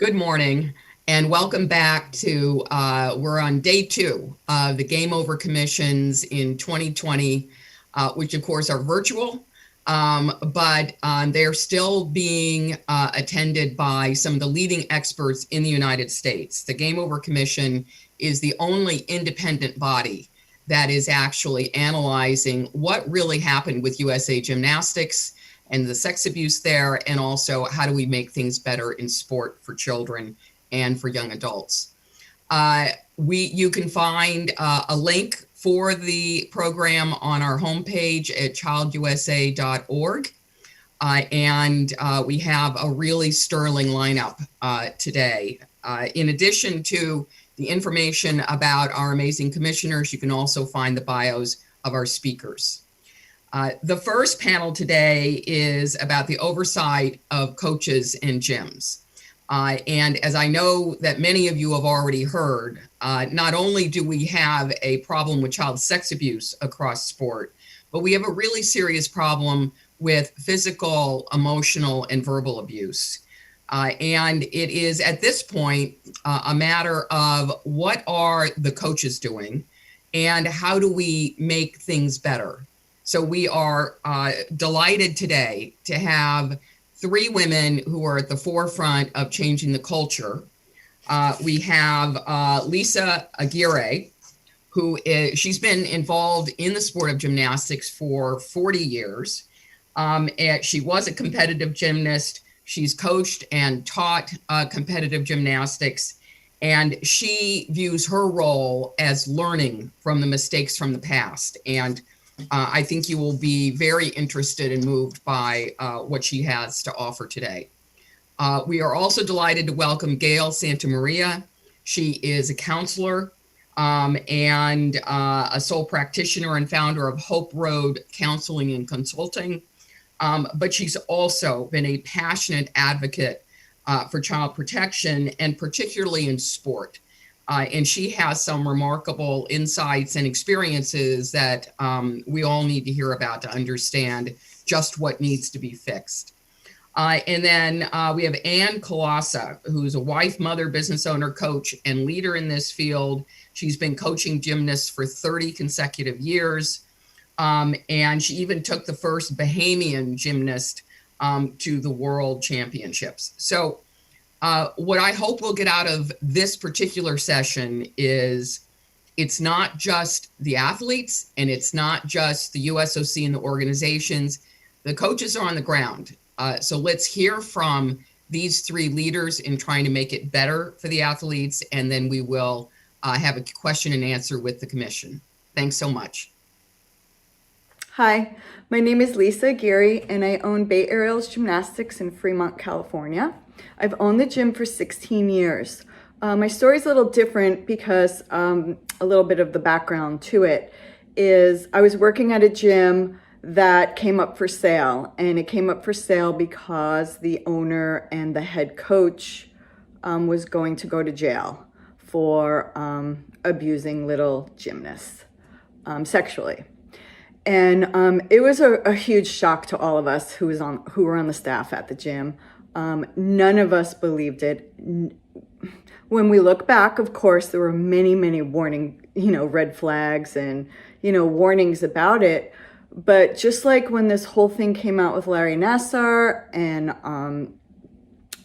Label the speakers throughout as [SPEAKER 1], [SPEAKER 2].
[SPEAKER 1] Good morning and welcome back to, we're on day two of the Game Over Commissions in 2020, which of course are virtual, but they're still being attended by some of the leading experts in the United States. The Game Over Commission is the only independent body that is actually analyzing what really happened with USA Gymnastics and the sex abuse there, and also how do we make things better in sport for children and for young adults. You can find a link for the program on our homepage at childusa.org. And we have a really sterling lineup today. In addition to the information about our amazing commissioners, you can also find the bios of our speakers. The first panel today is about the oversight of coaches and gyms. And as I know that many of you have already heard, not only do we have a problem with child sex abuse across sport, but we have a really serious problem with physical, emotional, and verbal abuse. And it is at this point a matter of what are the coaches doing and how do we make things better. So we are delighted today to have three women who are at the forefront of changing the culture. We have Lisa Aguirre, she's been involved in the sport of gymnastics for 40 years. And she was a competitive gymnast. She's coached and taught competitive gymnastics, and she views her role as learning from the mistakes from the past. And I think you will be very interested and moved by what she has to offer today. We are also delighted to welcome Gail Santamaria. She is a counselor and a sole practitioner and founder of Hope Road Counseling and Consulting. But she's also been a passionate advocate for child protection, and particularly in sport. And she has some remarkable insights and experiences that we all need to hear about to understand just what needs to be fixed. And then we have Ann Colassa, who's a wife, mother, business owner, coach, and leader in this field. She's been coaching gymnasts for 30 consecutive years. And she even took the first Bahamian gymnast to the world championships. So what I hope we'll get out of this particular session is it's not just the athletes and it's not just the USOC and the organizations. The coaches are on the ground. So let's hear from these three leaders in trying to make it better for the athletes, and then we will have a question and answer with the commission. Thanks so much.
[SPEAKER 2] Hi, my name is Lisa Aguirre, and I own Bay Aerials Gymnastics in Fremont, California. I've owned the gym for 16 years. My story's a little different because a little bit of the background to it is I was working at a gym that came up for sale, and it came up for sale because the owner and the head coach was going to go to jail for abusing little gymnasts sexually. And it was a huge shock to all of us who were on the staff at the gym. None of us believed it. When we look back, of course, there were many, many red flags and, warnings about it. But just like when this whole thing came out with Larry Nassar and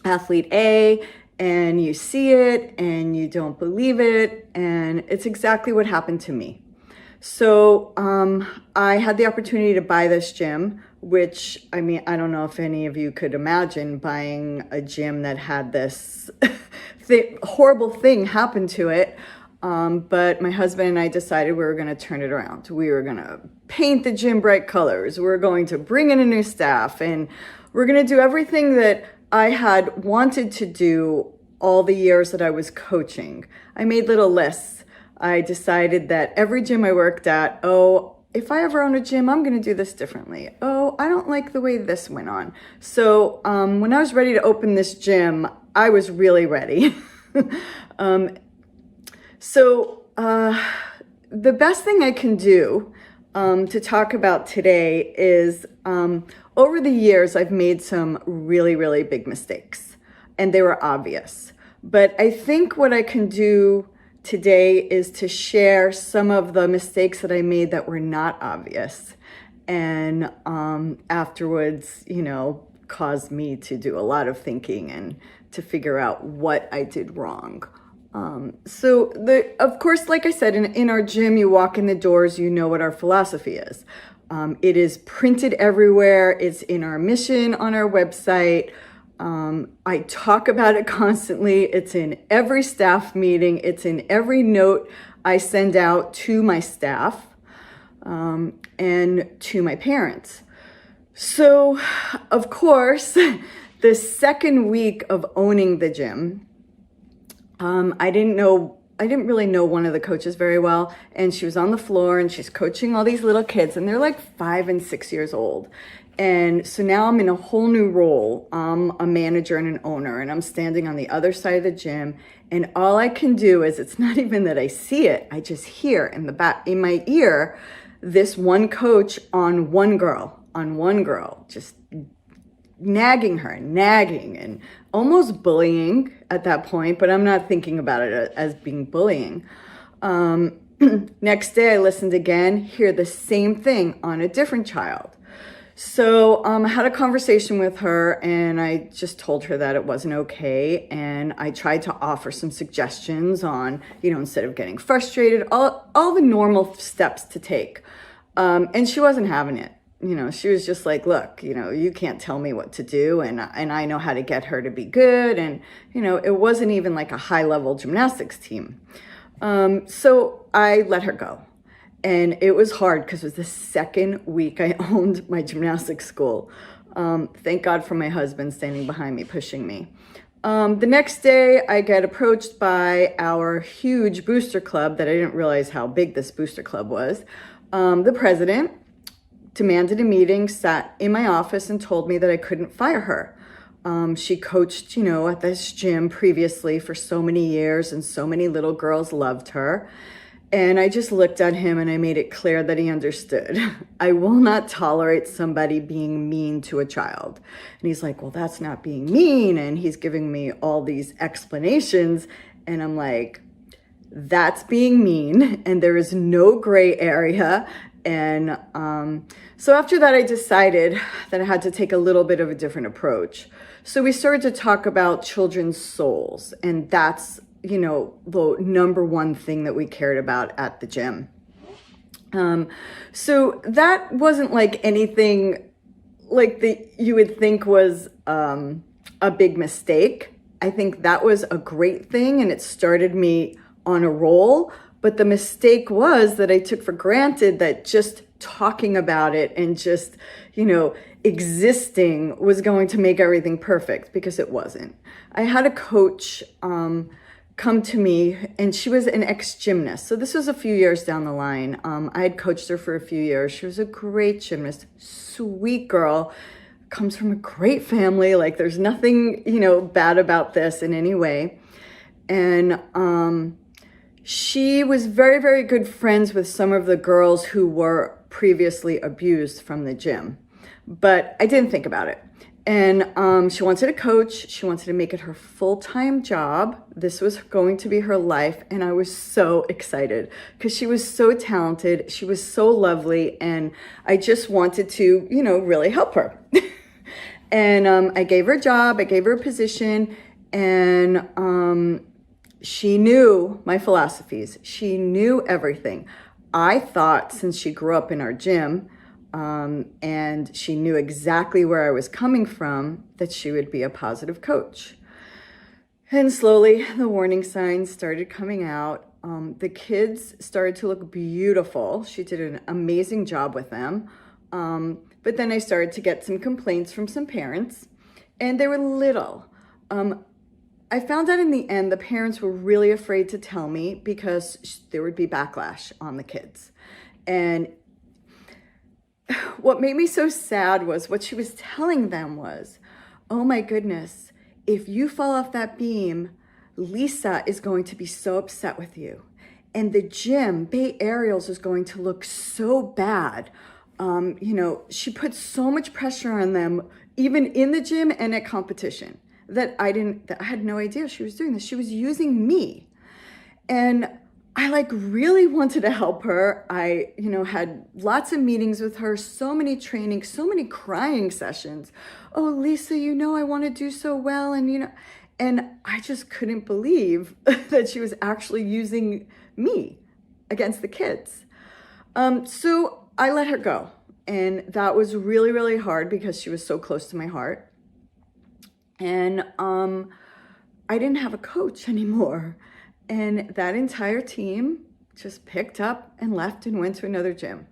[SPEAKER 2] Athlete A, and you see it and you don't believe it, and it's exactly what happened to me. So I had the opportunity to buy this gym, which, I don't know if any of you could imagine buying a gym that had this horrible thing happen to it. But my husband and I decided we were going to turn it around. We were going to paint the gym bright colors. We're going to bring in a new staff, and we're going to do everything that I had wanted to do all the years that I was coaching. I made little lists. I decided that every gym I worked at, if I ever own a gym, I'm going to do this differently. I don't like the way this went on. So when I was ready to open this gym, I was really ready. So the best thing I can do to talk about today is over the years, I've made some really, really big mistakes. and they were obvious. But I think what I can do today is to share some of the mistakes that I made that were not obvious, and afterwards, caused me to do a lot of thinking and to figure out what I did wrong. Of course, like I said, in our gym, you walk in the doors, you know what our philosophy is. It is printed everywhere. It's in our mission on our website. I talk about it constantly. It's in every staff meeting. It's in every note I send out to my staff and to my parents. So, of course, the second week of owning the gym, I didn't really know one of the coaches very well, and she was on the floor and she's coaching all these little kids, and they're like 5 and 6 years old. And so now I'm in a whole new role. I'm a manager and an owner, and I'm standing on the other side of the gym, and all I can do is, it's not even that I see it, I just hear in my ear, this one coach on one girl, just nagging and almost bullying at that point, but I'm not thinking about it as being bullying. Next day I listened again, hear the same thing on a different child. So I had a conversation with her, and I just told her that it wasn't okay, and I tried to offer some suggestions on, instead of getting frustrated, all the normal steps to take. And she wasn't having it. She was just like, look, you can't tell me what to do, and I know how to get her to be good. And, it wasn't even like a high-level gymnastics team. So I let her go. And it was hard because it was the second week I owned my gymnastics school. Thank God for my husband standing behind me, pushing me. The next day, I get approached by our huge booster club that I didn't realize how big this booster club was. The president demanded a meeting, sat in my office, and told me that I couldn't fire her. She coached, at this gym previously for so many years, and so many little girls loved her. And I just looked at him and I made it clear that he understood. I will not tolerate somebody being mean to a child. And he's like, well, that's not being mean. And he's giving me all these explanations. And I'm like, that's being mean. And there is no gray area. And so after that, I decided that I had to take a little bit of a different approach. So we started to talk about children's souls. And that's the number one thing that we cared about at the gym. So that wasn't like anything like you would think was a big mistake. I think that was a great thing, and it started me on a roll. But the mistake was that I took for granted that just talking about it and just, existing was going to make everything perfect, because it wasn't. I had a coach come to me, and she was an ex-gymnast. So this was a few years down the line. I had coached her for a few years. She was a great gymnast, sweet girl, comes from a great family. Like, there's nothing, bad about this in any way. And she was very, very good friends with some of the girls who were previously abused from the gym. But I didn't think about it. And she wanted to coach. She wanted to make it her full-time job. This was going to be her life. And I was so excited because she was so talented. She was so lovely. And I just wanted to, really help her. And I gave her a job. I gave her a position. And she knew my philosophies. She knew everything. I thought, since she grew up in our gym, and she knew exactly where I was coming from, that she would be a positive coach. And slowly the warning signs started coming out. The kids started to look beautiful. She did an amazing job with them. But then I started to get some complaints from some parents, and they were little. I found out in the end the parents were really afraid to tell me because there would be backlash on the kids. And what made me so sad was what she was telling them was, oh my goodness, if you fall off that beam, Lisa is going to be so upset with you. And the gym, Bay Aerials, is going to look so bad. She put so much pressure on them, even in the gym and at competition. that I had no idea she was doing this. She was using me. And I like really wanted to help her. I, had lots of meetings with her, so many trainings, so many crying sessions. Oh, Lisa, I want to do so well. And I just couldn't believe that she was actually using me against the kids. So I let her go. And that was really, really hard because she was so close to my heart. And I didn't have a coach anymore. And that entire team just picked up and left and went to another gym.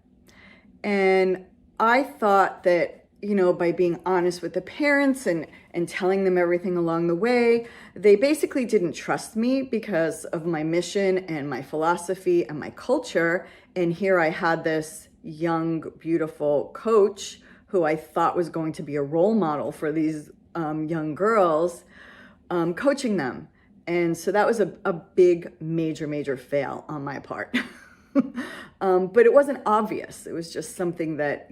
[SPEAKER 2] And I thought that, by being honest with the parents and telling them everything along the way, they basically didn't trust me because of my mission and my philosophy and my culture. And here I had this young, beautiful coach who I thought was going to be a role model for these young girls, coaching them. And so that was a big, major fail on my part. But it wasn't obvious. It was just something that,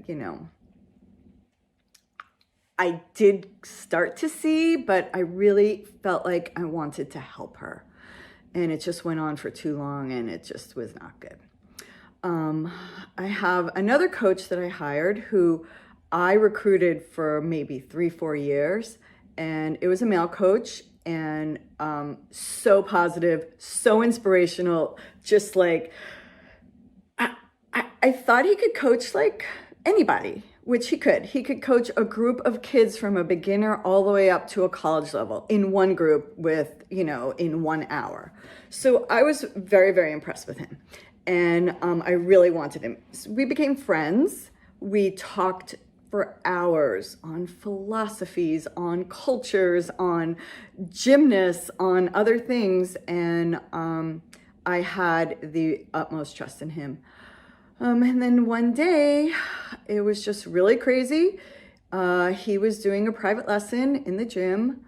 [SPEAKER 2] I did start to see, but I really felt like I wanted to help her. And it just went on for too long and it just was not good. I have another coach that I hired who I recruited for maybe 3-4 years. And it was a male coach. And so positive, so inspirational, just like, I thought he could coach like anybody, which he could. He could coach a group of kids from a beginner all the way up to a college level in one group with, in 1 hour. So I was very, very impressed with him. And I really wanted him. So we became friends. We talked for hours on philosophies, on cultures, on gymnasts, on other things. And I had the utmost trust in him. And then one day, it was just really crazy. He was doing a private lesson in the gym.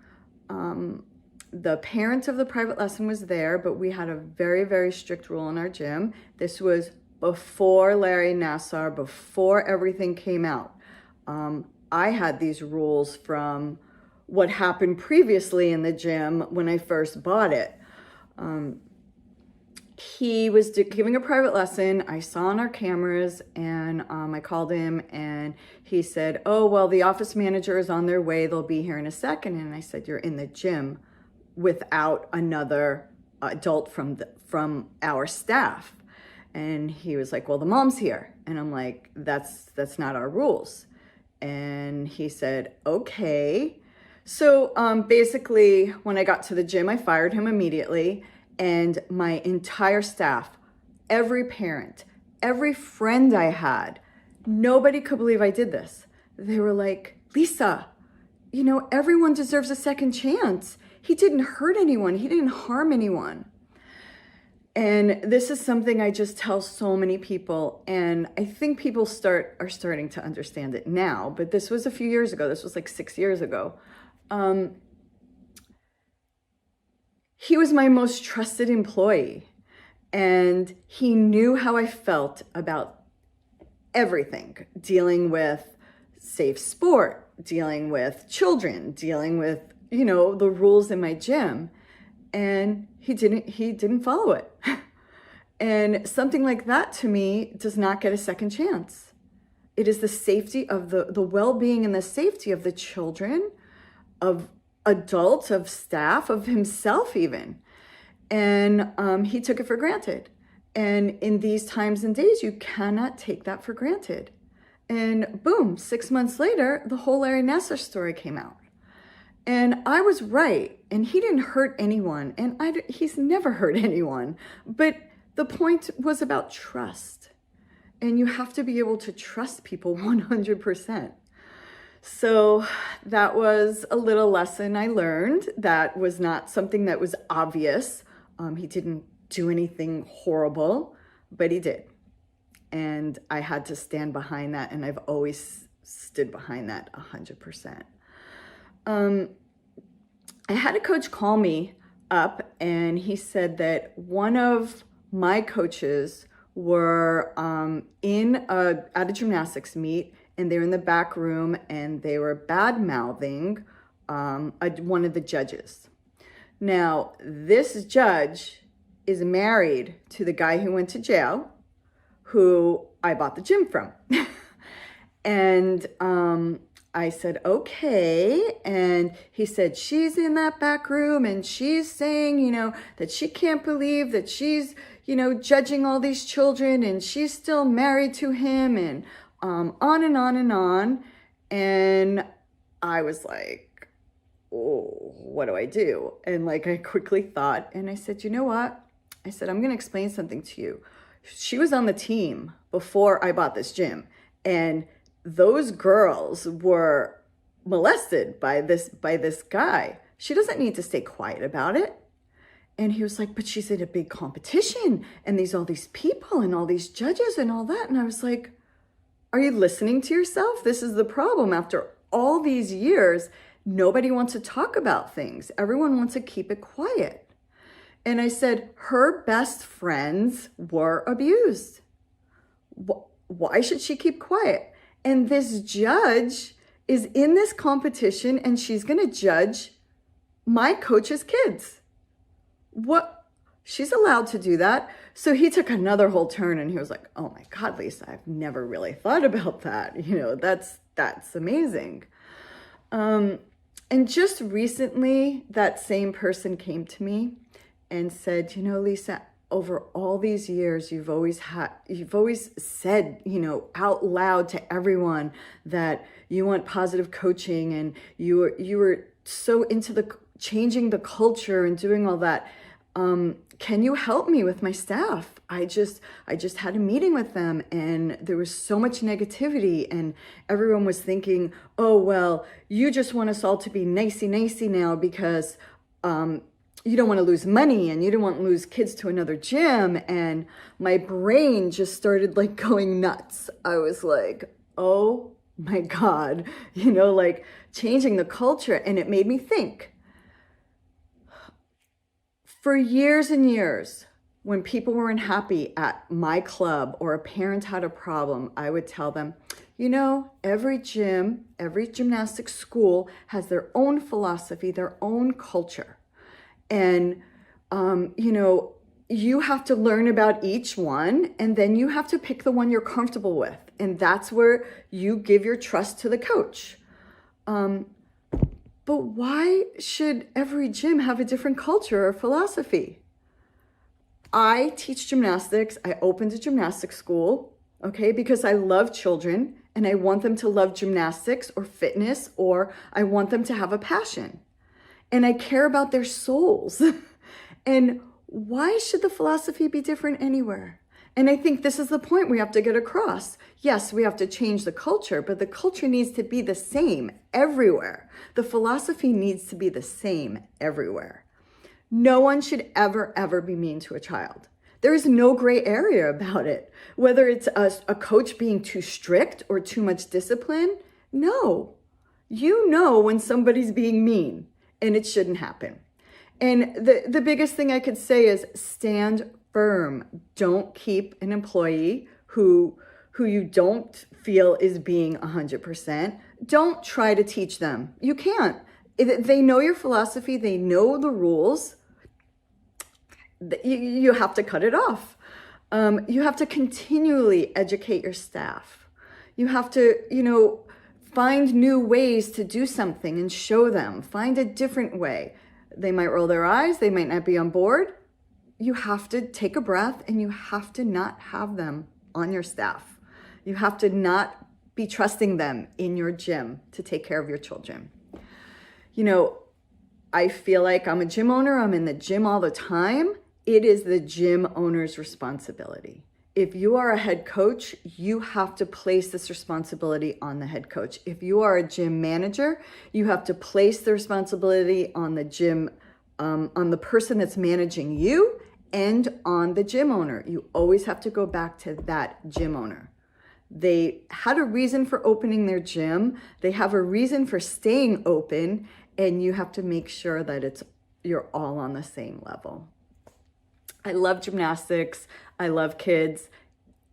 [SPEAKER 2] The parent of the private lesson was there, but we had a very, very strict rule in our gym. This was before Larry Nassar, before everything came out. I had these rules from what happened previously in the gym when I first bought it. He was giving a private lesson. I saw on our cameras and I called him and he said, oh, well, the office manager is on their way. They'll be here in a second. And I said, you're in the gym without another adult from our staff. And he was like, well, the mom's here. And I'm like, that's not our rules. And he said, okay. So basically, when I got to the gym, I fired him immediately. And my entire staff, every parent, every friend I had, nobody could believe I did this. They were like, Lisa, everyone deserves a second chance. He didn't hurt anyone. He didn't harm anyone. And this is something I just tell so many people. And I think people are starting to understand it now. But this was a few years ago. This was like 6 years ago. He was my most trusted employee. And he knew how I felt about everything. Dealing with safe sport, dealing with children, dealing with, the rules in my gym. And he didn't follow it. And something like that to me does not get a second chance. It is the safety of the well-being and the safety of the children, of adults, of staff, of himself even. And he took it for granted. And in these times and days, you cannot take that for granted. And boom, 6 months later, the whole Larry Nassar story came out. And I was right, and he didn't hurt anyone, and he's never hurt anyone. But the point was about trust, and you have to be able to trust people 100%. So that was a little lesson I learned. That was not something that was obvious. He didn't do anything horrible, but he did. And I had to stand behind that, and I've always stood behind that 100%. I had a coach call me up and he said that one of my coaches were at a gymnastics meet and they were in the back room and they were bad mouthing one of the judges. Now, this judge is married to the guy who went to jail, who I bought the gym from. And I said, okay. And he said, she's in that back room and she's saying, that she can't believe that she's, judging all these children and she's still married to him, and on and on and on. And I was like, oh, what do I do? And I quickly thought, and I said, you know what? I said, I'm going to explain something to you. She was on the team before I bought this gym, and those girls were molested by this guy. She doesn't need to stay quiet about it. And he was like, but she's in a big competition and all these people and all these judges and all that. And I was like, are you listening to yourself? This is the problem. After all these years, nobody wants to talk about things. Everyone wants to keep it quiet. And I said, her best friends were abused. Why should she keep quiet? And this judge is in this competition and she's going to judge my coach's kids. What? She's allowed to do that. So he took another whole turn and he was like, oh my God, Lisa, I've never really thought about that. That's amazing. And just recently, that same person came to me and said, Lisa, over all these years, you've always said, out loud to everyone that you want positive coaching, and you were so into the changing the culture and doing all that. Can you help me with my staff? I just had a meeting with them and there was so much negativity, and everyone was thinking, oh, well, you just want us all to be nicey now because, you don't want to lose money and you don't want to lose kids to another gym. And my brain just started going nuts. I was like, oh my God, changing the culture. And it made me think. For years and years, when people weren't happy at my club or a parent had a problem, I would tell them, every gym, every gymnastics school has their own philosophy, their own culture. And, you have to learn about each one, and then you have to pick the one you're comfortable with. And that's where you give your trust to the coach. But why should every gym have a different culture or philosophy? I teach gymnastics. I opened a gymnastics school, okay, because I love children and I want them to love gymnastics or fitness, or I want them to have a passion. And I care about their souls. And why should the philosophy be different anywhere? And I think this is the point we have to get across. Yes, we have to change the culture, but the culture needs to be the same everywhere. The philosophy needs to be the same everywhere. No one should ever be mean to a child. There is no gray area about it. Whether it's a coach being too strict or too much discipline, no. You know when somebody's being mean. And it shouldn't happen. And the biggest thing I could say is stand firm. Don't keep an employee who you don't feel is being 100%. Don't try to teach them. You can't. They know your philosophy. They know the rules. You have to cut it off. You have to continually educate your staff. You have to, find new ways to do something and show them. Find a different way. They might roll their eyes. They might not be on board. You have to take a breath and you have to not have them on your staff. You have to not be trusting them in your gym to take care of your children. I feel like I'm a gym owner. I'm in the gym all the time. It is the gym owner's responsibility. If you are a head coach, you have to place this responsibility on the head coach. If you are a gym manager, you have to place the responsibility on the gym, on the person that's managing you, and on the gym owner. You always have to go back to that gym owner. They had a reason for opening their gym. They have a reason for staying open, and you have to make sure that you're all on the same level. I love gymnastics. I love kids.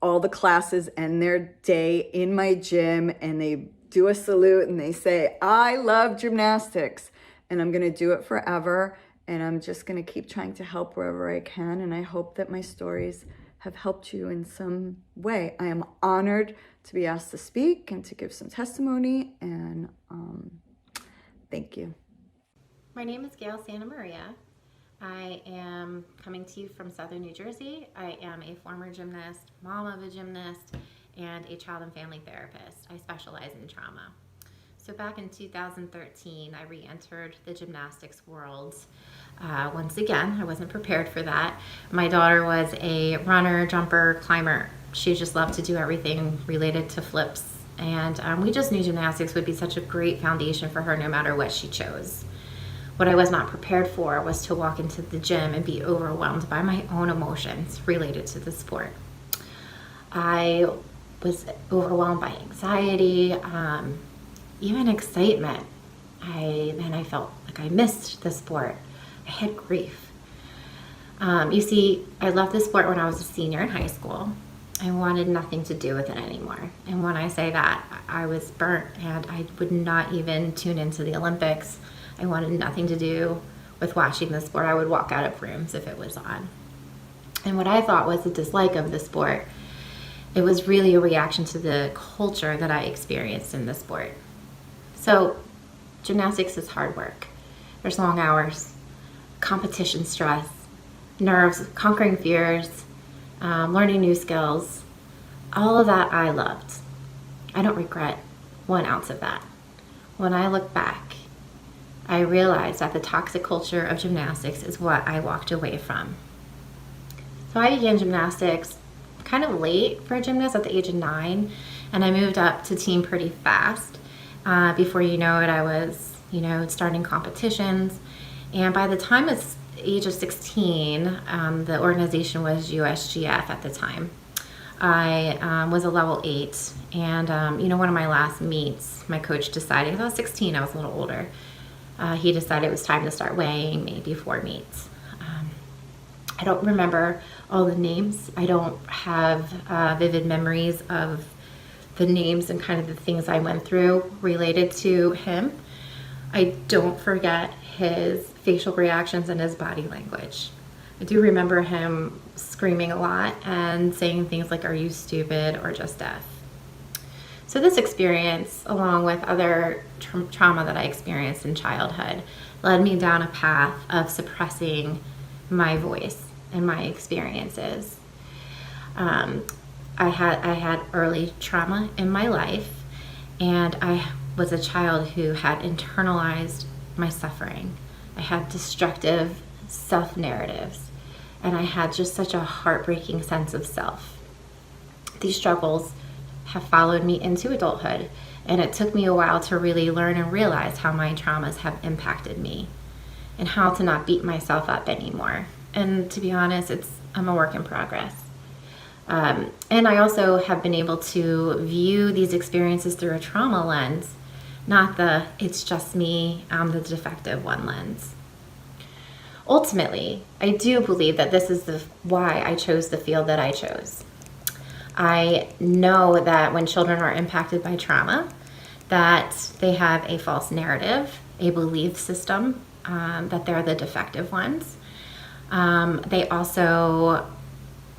[SPEAKER 2] All the classes end their day in my gym and they do a salute and they say, I love gymnastics, and I'm going to do it forever. And I'm just going to keep trying to help wherever I can. And I hope that my stories have helped you in some way. I am honored to be asked to speak and to give some testimony. And thank you.
[SPEAKER 3] My name is Gail Santa Maria. I am coming to you from Southern New Jersey. I am a former gymnast, mom of a gymnast, and a child and family therapist. I specialize in trauma. So back in 2013, I re-entered the gymnastics world. Once again, I wasn't prepared for that. My daughter was a runner, jumper, climber. She just loved to do everything related to flips. And we just knew gymnastics would be such a great foundation for her no matter what she chose. What I was not prepared for was to walk into the gym and be overwhelmed by my own emotions related to the sport. I was overwhelmed by anxiety, even excitement. Then I felt like I missed the sport. I had grief. You see, I left the sport when I was a senior in high school. I wanted nothing to do with it anymore. And when I say that, I was burnt and I would not even tune into the Olympics. I wanted nothing to do with watching the sport. I would walk out of rooms if it was on. And what I thought was a dislike of the sport, it was really a reaction to the culture that I experienced in the sport. So gymnastics is hard work. There's long hours, competition stress, nerves, conquering fears, learning new skills. All of that I loved. I don't regret 1 ounce of that. When I look back, I realized that the toxic culture of gymnastics is what I walked away from. So I began gymnastics kind of late for a gymnast at the age of 9, and I moved up to team pretty fast. Before you know it, I was, starting competitions. And by the time it's age of 16, the organization was USGF at the time. I was a level 8, and one of my last meets, my coach decided, because I was 16, I was a little older, he decided it was time to start weighing me before meets. I don't remember all the names. I don't have vivid memories of the names and kind of the things I went through related to him. I don't forget his facial reactions and his body language. I do remember him screaming a lot and saying things like, "Are you stupid or just deaf?" So this experience, along with other trauma that I experienced in childhood, led me down a path of suppressing my voice and my experiences. I had early trauma in my life, and I was a child who had internalized my suffering. I had destructive self-narratives, and I had just such a heartbreaking sense of self. These struggles have followed me into adulthood, and it took me a while to really learn and realize how my traumas have impacted me and how to not beat myself up anymore. And to be honest, I'm a work in progress. And I also have been able to view these experiences through a trauma lens, not the "it's just me, I'm the defective one" lens. Ultimately, I do believe that this is why I chose the field that I chose. I know that when children are impacted by trauma, that they have a false narrative, a belief system, that they're the defective ones. They also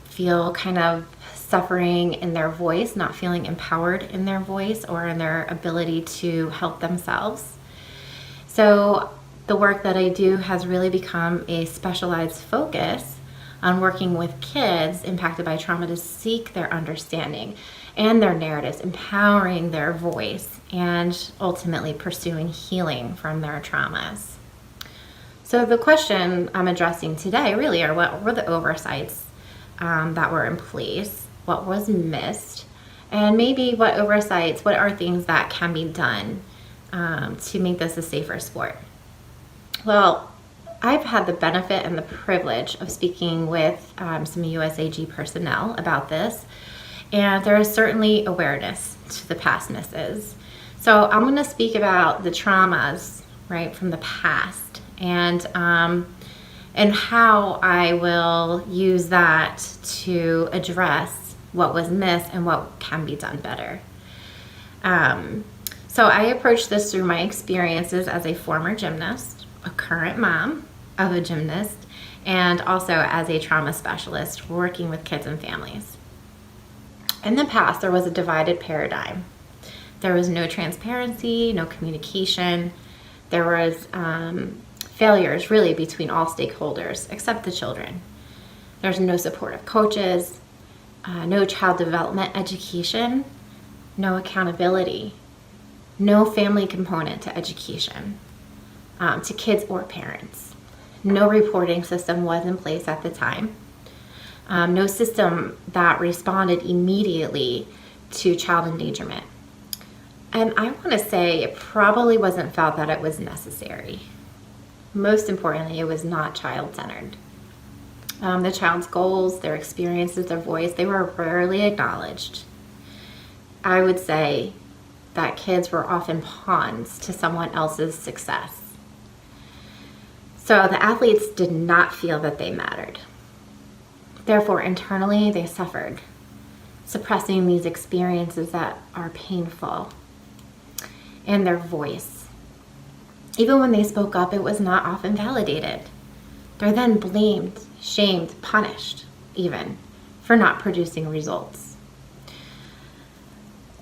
[SPEAKER 3] feel kind of suffering in their voice, not feeling empowered in their voice or in their ability to help themselves. So the work that I do has really become a specialized focus on working with kids impacted by trauma to seek their understanding and their narratives, empowering their voice, and ultimately pursuing healing from their traumas. So the question I'm addressing today really are, what were the oversights that were in place, what was missed, and maybe what are things that can be done to make this a safer sport. Well, I've had the benefit and the privilege of speaking with some USAG personnel about this, and there is certainly awareness to the past misses. So I'm going to speak about the traumas, right, from the past, and how I will use that to address what was missed and what can be done better. So I approach this through my experiences as a former gymnast, a current mom of a gymnast, and also as a trauma specialist working with kids and families. In the past, there was a divided paradigm. There was no transparency, no communication. There was failures really between all stakeholders except the children. There's no supportive coaches, no child development education, no accountability, no family component to education, to kids or parents. No reporting system was in place at the time. No system that responded immediately to child endangerment. And I want to say it probably wasn't felt that it was necessary. Most importantly, it was not child-centered. The child's goals, their experiences, their voice, they were rarely acknowledged. I would say that kids were often pawns to someone else's success. So the athletes did not feel that they mattered. Therefore, internally, they suffered, suppressing these experiences that are painful and their voice. Even when they spoke up, it was not often validated. They're then blamed, shamed, punished, even, for not producing results.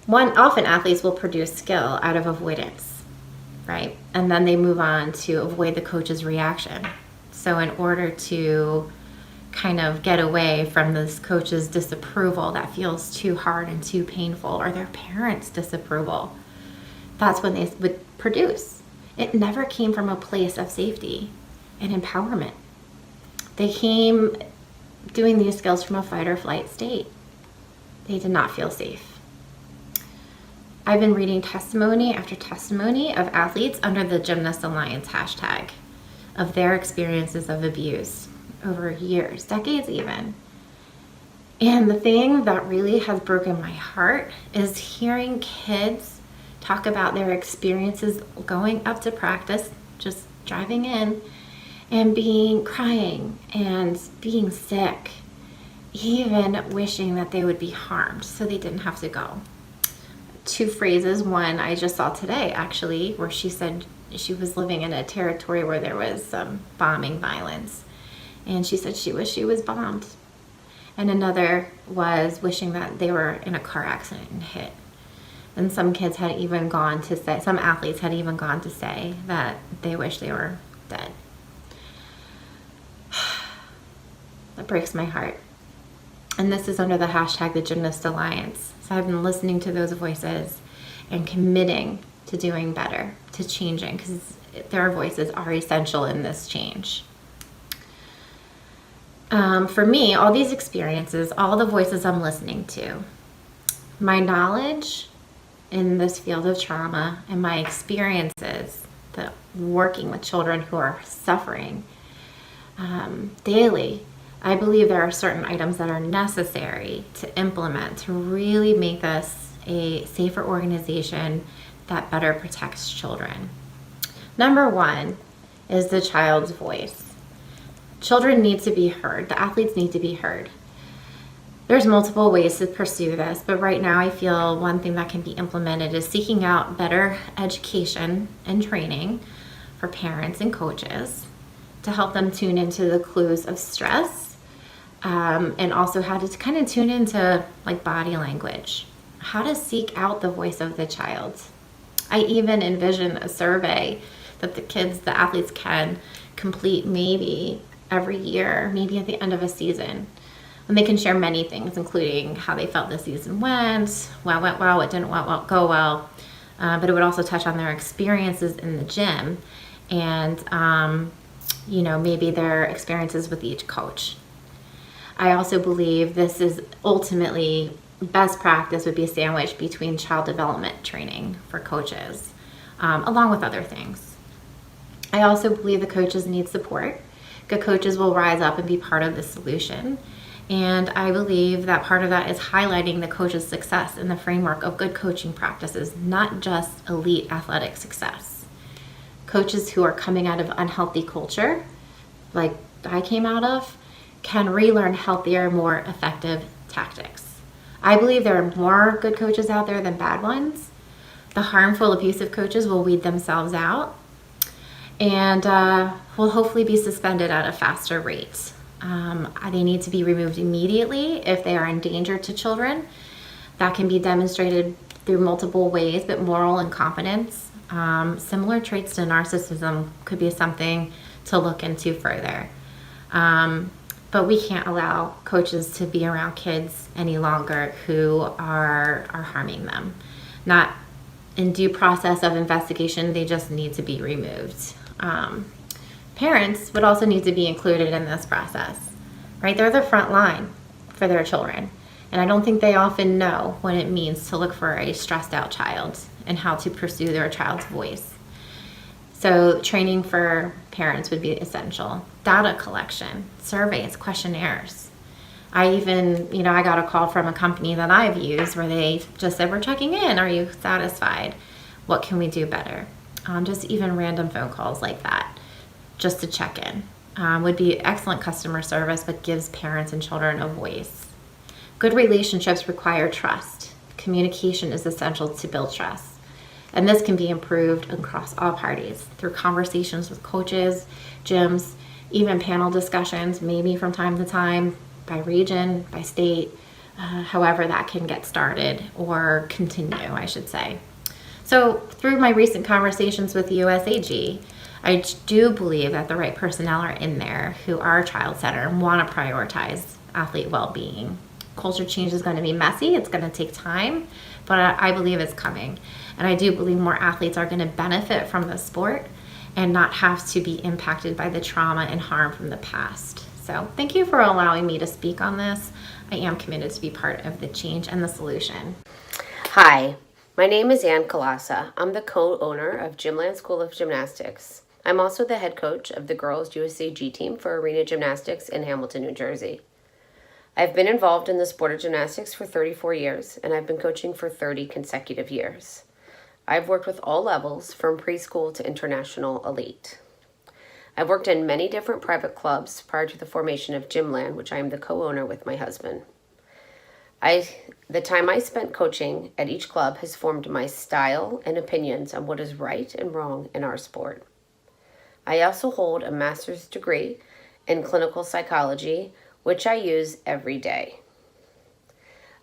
[SPEAKER 3] Often athletes will produce skill out of avoidance, right? And then they move on to avoid the coach's reaction. So in order to kind of get away from this coach's disapproval that feels too hard and too painful, or their parents' disapproval, that's when they would produce. It never came from a place of safety and empowerment. They came doing these skills from a fight or flight state. They did not feel safe. I've been reading testimony after testimony of athletes under the Gymnast Alliance hashtag of their experiences of abuse over years, decades even. And the thing that really has broken my heart is hearing kids talk about their experiences going up to practice, just driving in, and crying and being sick, even wishing that they would be harmed so they didn't have to go. Two phrases. One I just saw today, actually, where she said she was living in a territory where there was some bombing violence. And she said she wished she was bombed. And another was wishing that they were in a car accident and hit. And some athletes had even gone to say that they wish they were dead. That breaks my heart. And this is under the hashtag the Gymnast Alliance. So I've been listening to those voices and committing to doing better, to changing, because their voices are essential in this change. For me, all these experiences, all the voices I'm listening to, my knowledge in this field of trauma and my experiences that working with children who are suffering daily, I believe there are certain items that are necessary to implement to really make this a safer organization that better protects children. Number one is the child's voice. Children need to be heard. The athletes need to be heard. There's multiple ways to pursue this, but right now I feel one thing that can be implemented is seeking out better education and training for parents and coaches to help them tune into the clues of stress, and also how to kind of tune into like body language, how to seek out the voice of the child. I even envision a survey that the athletes can complete maybe every year, maybe at the end of a season. And they can share many things, including how they felt the season went, what went well, what didn't go well. But it would also touch on their experiences in the gym and, maybe their experiences with each coach. I also believe this is ultimately best practice would be sandwiched between child development training for coaches, along with other things. I also believe the coaches need support. Good coaches will rise up and be part of the solution. And I believe that part of that is highlighting the coach's success in the framework of good coaching practices, not just elite athletic success. Coaches who are coming out of unhealthy culture, like I came out of, can relearn healthier, more effective tactics. I believe there are more good coaches out there than bad ones, The harmful, abusive coaches will weed themselves out and will hopefully be suspended at a faster rate. They need to be removed immediately if they are in danger to children. That can be demonstrated through multiple ways, but moral incompetence, similar traits to narcissism could be something to look into further. But we can't allow coaches to be around kids any longer who are harming them. Not in due process of investigation, they just need to be removed. Parents would also need to be included in this process, right? They're the front line for their children. And I don't think they often know what it means to look for a stressed out child and how to pursue their child's voice. So training for parents would be essential. Data collection, surveys, questionnaires. I got a call from a company that I've used where they just said, we're checking in. Are you satisfied? What can we do better? Just even random phone calls like that, just to check in, would be excellent customer service, but gives parents and children a voice. Good relationships require trust. Communication is essential to build trust. And this can be improved across all parties through conversations with coaches, gyms, even panel discussions, maybe from time to time, by region, by state, however that can get started or continue, I should say. So through my recent conversations with the USAG, I do believe that the right personnel are in there who are child-centered and want to prioritize athlete well-being. Culture change is going to be messy. It's going to take time, but I believe it's coming. And I do believe more athletes are going to benefit from the sport and not have to be impacted by the trauma and harm from the past. So thank you for allowing me to speak on this. I am committed to be part of the change and the solution.
[SPEAKER 4] Hi, my name is Ann Kalasa. I'm the co-owner of Gymland School of Gymnastics. I'm also the head coach of the girls USAG team for arena gymnastics in Hamilton, New Jersey. I've been involved in the sport of gymnastics for 34 years, and I've been coaching for 30 consecutive years. I've worked with all levels, from preschool to international elite. I've worked in many different private clubs prior to the formation of Gymland, which I am the co-owner with my husband. The time I spent coaching at each club has formed my style and opinions on what is right and wrong in our sport. I also hold a master's degree in clinical psychology, which I use every day.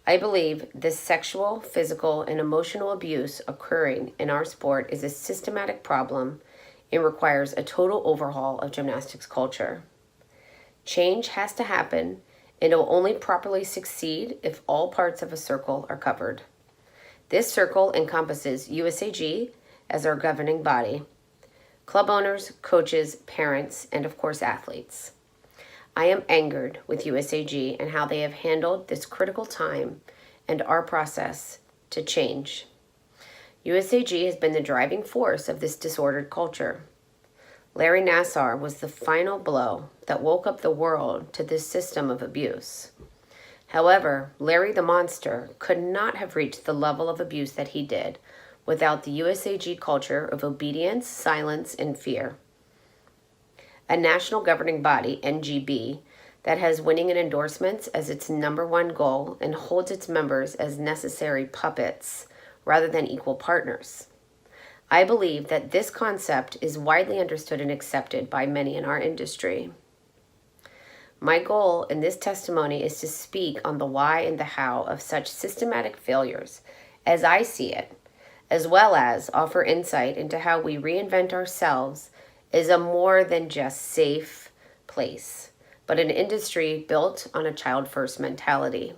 [SPEAKER 4] I believe this sexual, physical, and emotional abuse occurring in our sport is a systematic problem and requires a total overhaul of gymnastics culture. Change has to happen, and it will only properly succeed if all parts of a circle are covered. This circle encompasses USAG as our governing body, club owners, coaches, parents, and of course athletes. I am angered with USAG and how they have handled this critical time and our process to change. USAG has been the driving force of this disordered culture. Larry Nassar was the final blow that woke up the world to this system of abuse. However, Larry the Monster could not have reached the level of abuse that he did without the USAG culture of obedience, silence, and fear. A national governing body, NGB, that has winning and endorsements as its #1 goal and holds its members as necessary puppets rather than equal partners. I believe that this concept is widely understood and accepted by many in our industry. My goal in this testimony is to speak on the why and the how of such systematic failures as I see it, as well as offer insight into how we reinvent ourselves as a more than just safe place, but an industry built on a child-first mentality.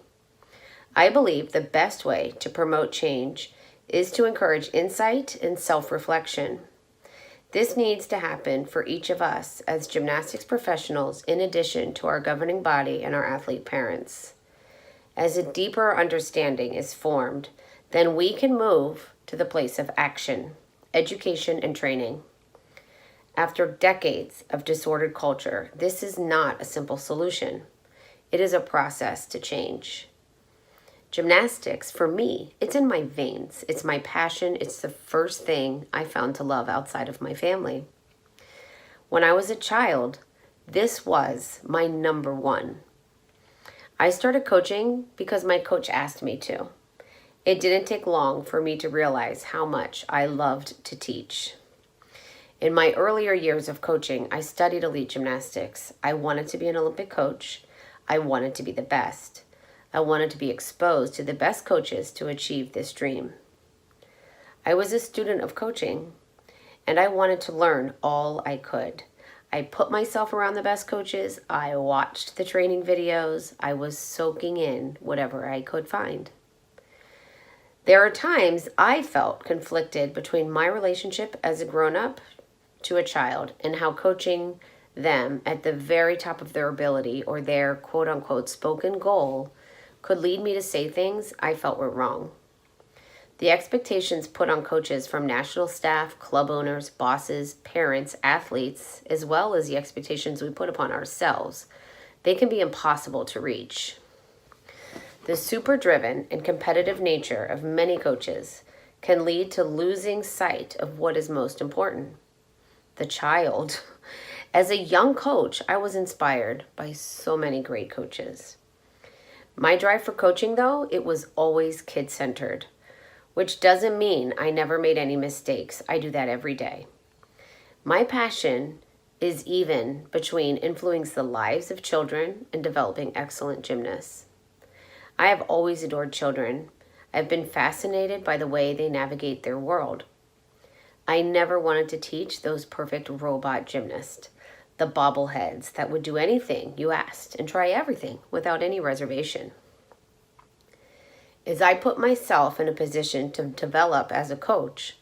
[SPEAKER 4] I believe the best way to promote change is to encourage insight and self-reflection. This needs to happen for each of us as gymnastics professionals, in addition to our governing body and our athlete parents. As a deeper understanding is formed, then we can move to the place of action, education, and training. After decades of disordered culture, this is not a simple solution. It is a process to change. Gymnastics, for me, it's in my veins. It's my passion. It's the first thing I found to love outside of my family. When I was a child, this was my #1. I started coaching because my coach asked me to. It didn't take long for me to realize how much I loved to teach. In my earlier years of coaching, I studied elite gymnastics. I wanted to be an Olympic coach. I wanted to be the best. I wanted to be exposed to the best coaches to achieve this dream. I was a student of coaching, and I wanted to learn all I could. I put myself around the best coaches. I watched the training videos. I was soaking in whatever I could find. There are times I felt conflicted between my relationship as a grown-up to a child and how coaching them at the very top of their ability or their quote-unquote spoken goal could lead me to say things I felt were wrong. The expectations put on coaches from national staff, club owners, bosses, parents, athletes, as well as the expectations we put upon ourselves, they can be impossible to reach. The super driven and competitive nature of many coaches can lead to losing sight of what is most important: the child. As a young coach, I was inspired by so many great coaches. My drive for coaching, though, it was always kid-centered, which doesn't mean I never made any mistakes. I do that every day. My passion is even between influencing the lives of children and developing excellent gymnasts. I have always adored children. I've been fascinated by the way they navigate their world. I never wanted to teach those perfect robot gymnasts, the bobbleheads that would do anything you asked and try everything without any reservation. As I put myself in a position to develop as a coach,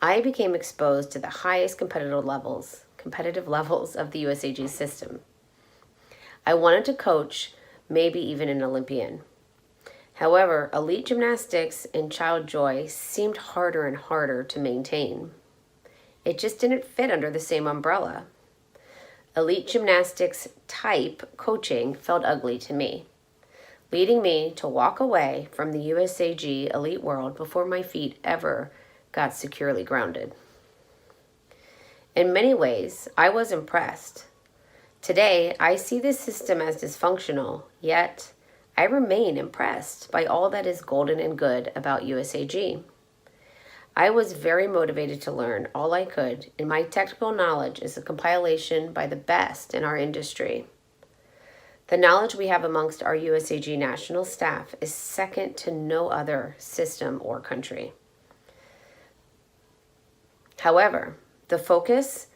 [SPEAKER 4] I became exposed to the highest competitive levels of the USAG system. I wanted to coach maybe even an Olympian. However, elite gymnastics and child joy seemed harder and harder to maintain. It just didn't fit under the same umbrella. Elite gymnastics type coaching felt ugly to me, leading me to walk away from the USAG elite world before my feet ever got securely grounded. In many ways, I was impressed. Today, I see this system as dysfunctional, yet I remain impressed by all that is golden and good about USAG. I was very motivated to learn all I could, and my technical knowledge is a compilation by the best in our industry. The knowledge we have amongst our USAG national staff is second to no other system or country. However, the focus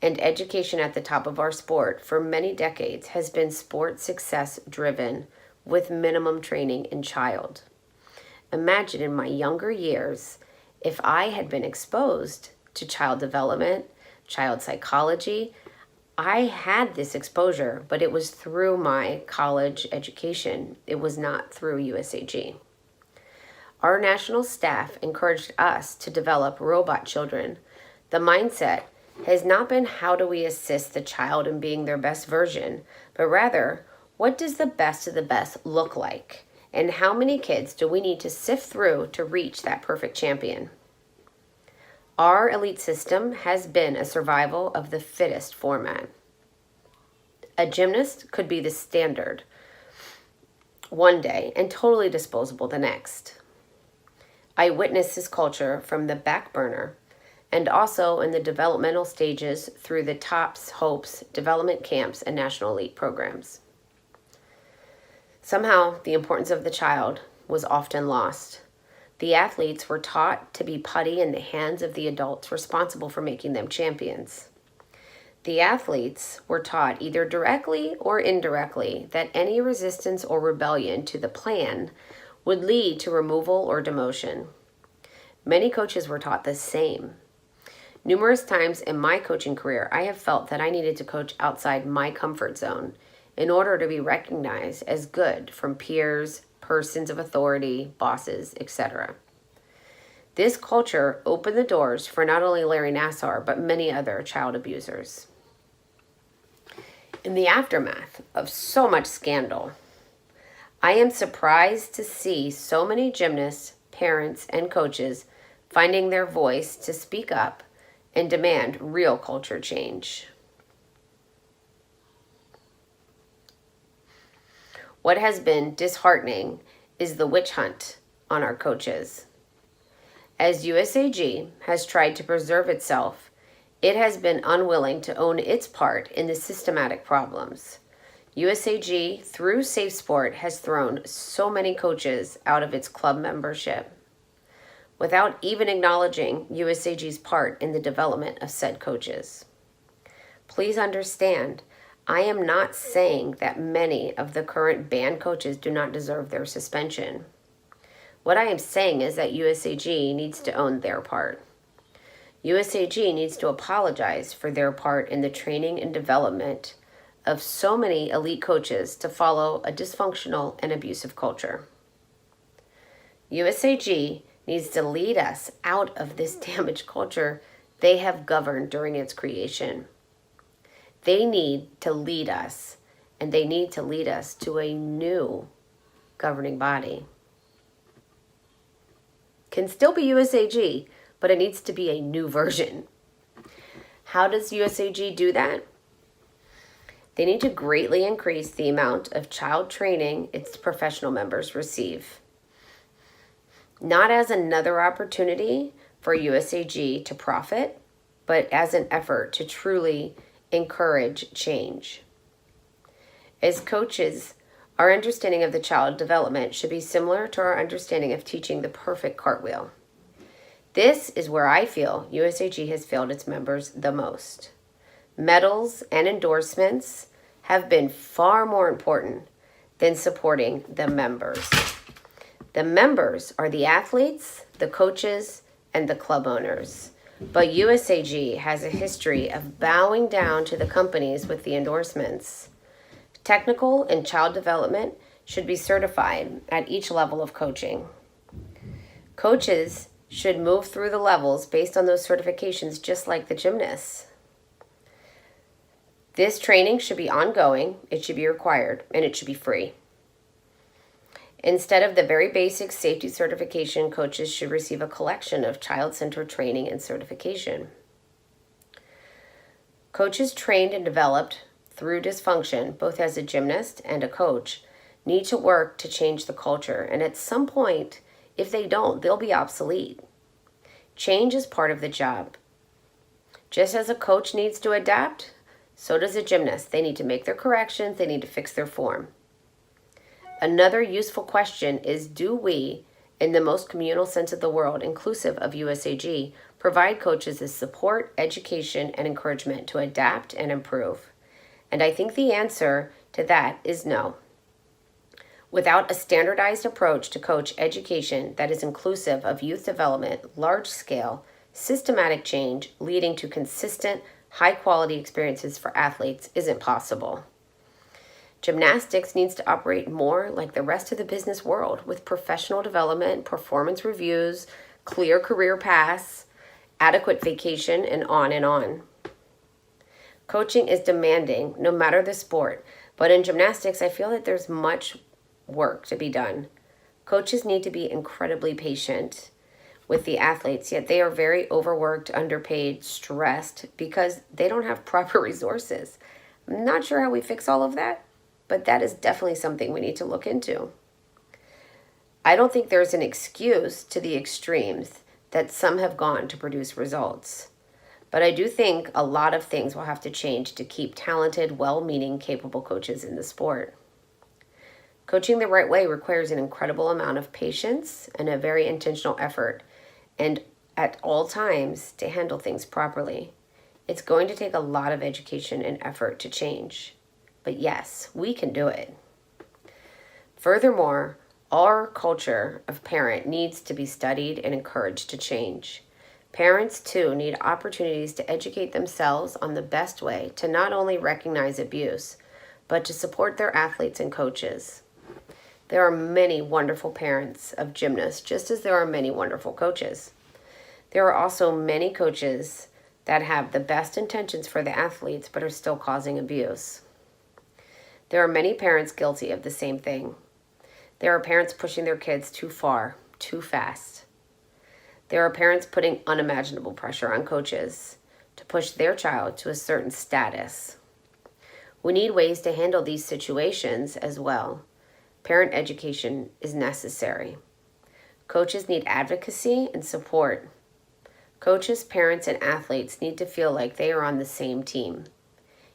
[SPEAKER 4] and education at the top of our sport for many decades has been sport success driven with minimum training in child. Imagine in my younger years if I had been exposed to child development, child psychology. I had this exposure, but it was through my college education. It was not through USAG. Our national staff encouraged us to develop robot children. The mindset has not been how do we assist the child in being their best version, but rather, what does the best of the best look like? And how many kids do we need to sift through to reach that perfect champion? Our elite system has been a survival of the fittest format. A gymnast could be the standard one day and totally disposable the next. I witnessed this culture from the back burner and also in the developmental stages through the TOPS, HOPES, development camps, and national elite programs. Somehow, the importance of the child was often lost. The athletes were taught to be putty in the hands of the adults responsible for making them champions. The athletes were taught either directly or indirectly that any resistance or rebellion to the plan would lead to removal or demotion. Many coaches were taught the same. Numerous times in my coaching career, I have felt that I needed to coach outside my comfort zone in order to be recognized as good from peers, persons of authority, bosses, etc. This culture opened the doors for not only Larry Nassar, but many other child abusers. In the aftermath of so much scandal, I am surprised to see so many gymnasts, parents, and coaches finding their voice to speak up and demand real culture change. What has been disheartening is the witch hunt on our coaches. As USAG has tried to preserve itself, it has been unwilling to own its part in the systematic problems. USAG, through Safe Sport, has thrown so many coaches out of its club membership without even acknowledging USAG's part in the development of said coaches. Please understand, I am not saying that many of the current banned coaches do not deserve their suspension. What I am saying is that USAG needs to own their part. USAG needs to apologize for their part in the training and development of so many elite coaches to follow a dysfunctional and abusive culture. USAG needs to lead us out of this damaged culture they have governed during its creation. They need to lead us, and they need to lead us to a new governing body. Can still be USAG, but it needs to be a new version. How does USAG do that? They need to greatly increase the amount of child training its professional members receive. Not as another opportunity for USAG to profit, but as an effort to truly encourage change. As coaches, our understanding of the child development should be similar to our understanding of teaching the perfect cartwheel. This is where I feel USAG has failed its members the most. Medals and endorsements have been far more important than supporting the members. The members are the athletes, the coaches, and the club owners. But USAG has a history of bowing down to the companies with the endorsements. Technical and child development should be certified at each level of coaching. Coaches should move through the levels based on those certifications, just like the gymnasts. This training should be ongoing, it should be required, and it should be free. Instead of the very basic safety certification, coaches should receive a collection of child-centered training and certification. Coaches trained and developed through dysfunction, both as a gymnast and a coach, need to work to change the culture, and at some point, if they don't, they'll be obsolete. Change is part of the job. Just as a coach needs to adapt, so does a gymnast. They need to make their corrections, they need to fix their form. Another useful question is, do we, in the most communal sense of the word, inclusive of USAG, provide coaches the support, education, and encouragement to adapt and improve? And I think the answer to that is no. Without a standardized approach to coach education that is inclusive of youth development, large-scale, systematic change leading to consistent, high-quality experiences for athletes isn't possible. Gymnastics needs to operate more like the rest of the business world, with professional development, performance reviews, clear career paths, adequate vacation, and on and on. Coaching is demanding, no matter the sport, but in gymnastics, I feel that there's much work to be done. Coaches need to be incredibly patient with the athletes, yet they are very overworked, underpaid, stressed because they don't have proper resources. I'm not sure how we fix all of that, but that is definitely something we need to look into. I don't think there's an excuse to the extremes that some have gone to produce results. But I do think a lot of things will have to change to keep talented, well-meaning, capable coaches in the sport. Coaching the right way requires an incredible amount of patience and a very intentional effort, and at all times to handle things properly. It's going to take a lot of education and effort to change. But yes, we can do it. Furthermore, our culture of parent needs to be studied and encouraged to change. Parents, too, need opportunities to educate themselves on the best way to not only recognize abuse, but to support their athletes and coaches. There are many wonderful parents of gymnasts, just as there are many wonderful coaches. There are also many coaches that have the best intentions for the athletes, but are still causing abuse. There are many parents guilty of the same thing. There are parents pushing their kids too far, too fast. There are parents putting unimaginable pressure on coaches to push their child to a certain status. We need ways to handle these situations as well. Parent education is necessary. Coaches need advocacy and support. Coaches, parents, and athletes need to feel like they are on the same team.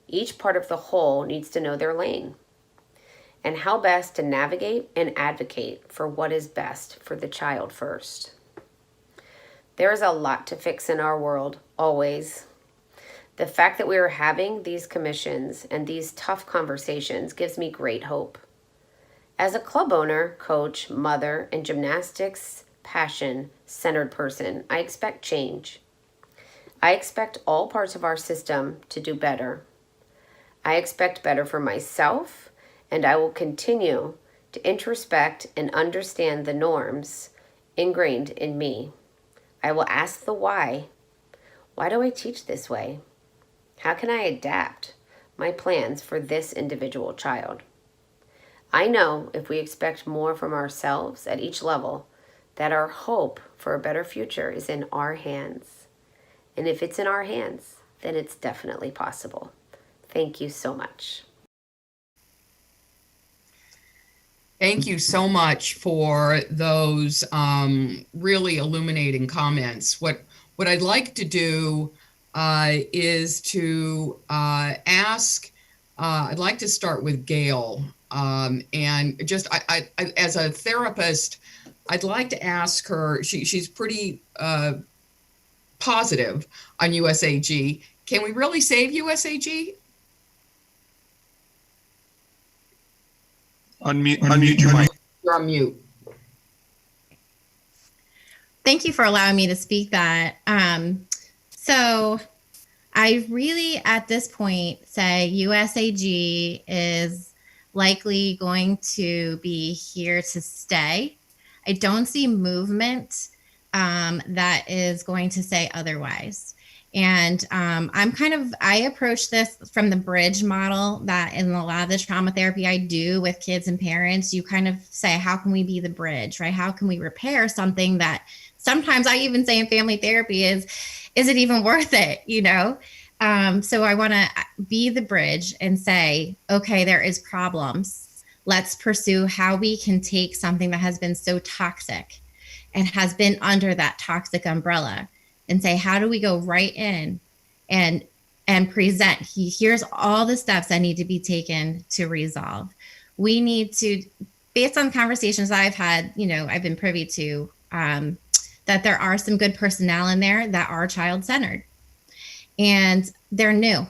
[SPEAKER 4] Each part of the whole needs to know their lane and how best to navigate and advocate for what is best for the child first. There is a lot to fix in our world, always. The fact that we are having these commissions and these tough conversations gives me great hope. As a club owner, coach, mother, and gymnastics passion-centered person, I expect change. I expect all parts of our system to do better. I expect better for myself, and I will continue to introspect and understand the norms ingrained in me. I will ask the why. Why do I teach this way? How can I adapt my plans for this individual child? I know if we expect more from ourselves at each level, that our hope for a better future is in our hands. And if it's in our hands, then it's definitely possible. Thank you so much.
[SPEAKER 1] Thank you so much for those really illuminating comments. What I'd like to do is to ask, I'd like to start with Gail. And just, I as a therapist, I'd like to ask her, she's pretty positive on USAG. Can we really save USAG?
[SPEAKER 5] Unmute your mic.
[SPEAKER 1] You're on mute.
[SPEAKER 6] Thank you for allowing me to speak that. So I really, at this point, say USAG is likely going to be here to stay. I don't see movement that is going to say otherwise. And I approach this from the bridge model that in a lot of the trauma therapy I do with kids and parents, you kind of say, how can we be the bridge, right? How can we repair something that sometimes I even say in family therapy is it even worth it, you know? So I want to be the bridge and say, okay, there is problems. Let's pursue how we can take something that has been so toxic and has been under that toxic umbrella and say, how do we go right in and present, here's all the steps that need to be taken to resolve. We need to, based on conversations I've had, you know, I've been privy to, that there are some good personnel in there that are child-centered and they're new.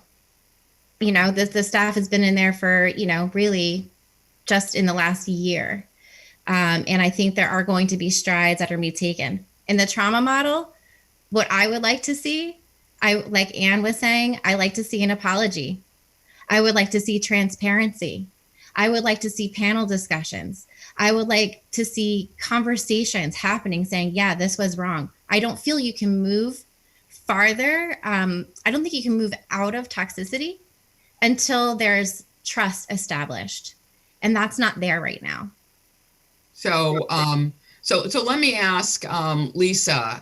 [SPEAKER 6] You know, the staff has been in there for, you know, really just in the last year. And I think there are going to be strides that are being taken. In the trauma model, what I would like to see, like Anne was saying, I like to see an apology. I would like to see transparency. I would like to see panel discussions. I would like to see conversations happening saying, yeah, this was wrong. I don't feel you can move farther. I don't think you can move out of toxicity until there's trust established. And that's not there right now.
[SPEAKER 1] So, so let me ask, Lisa,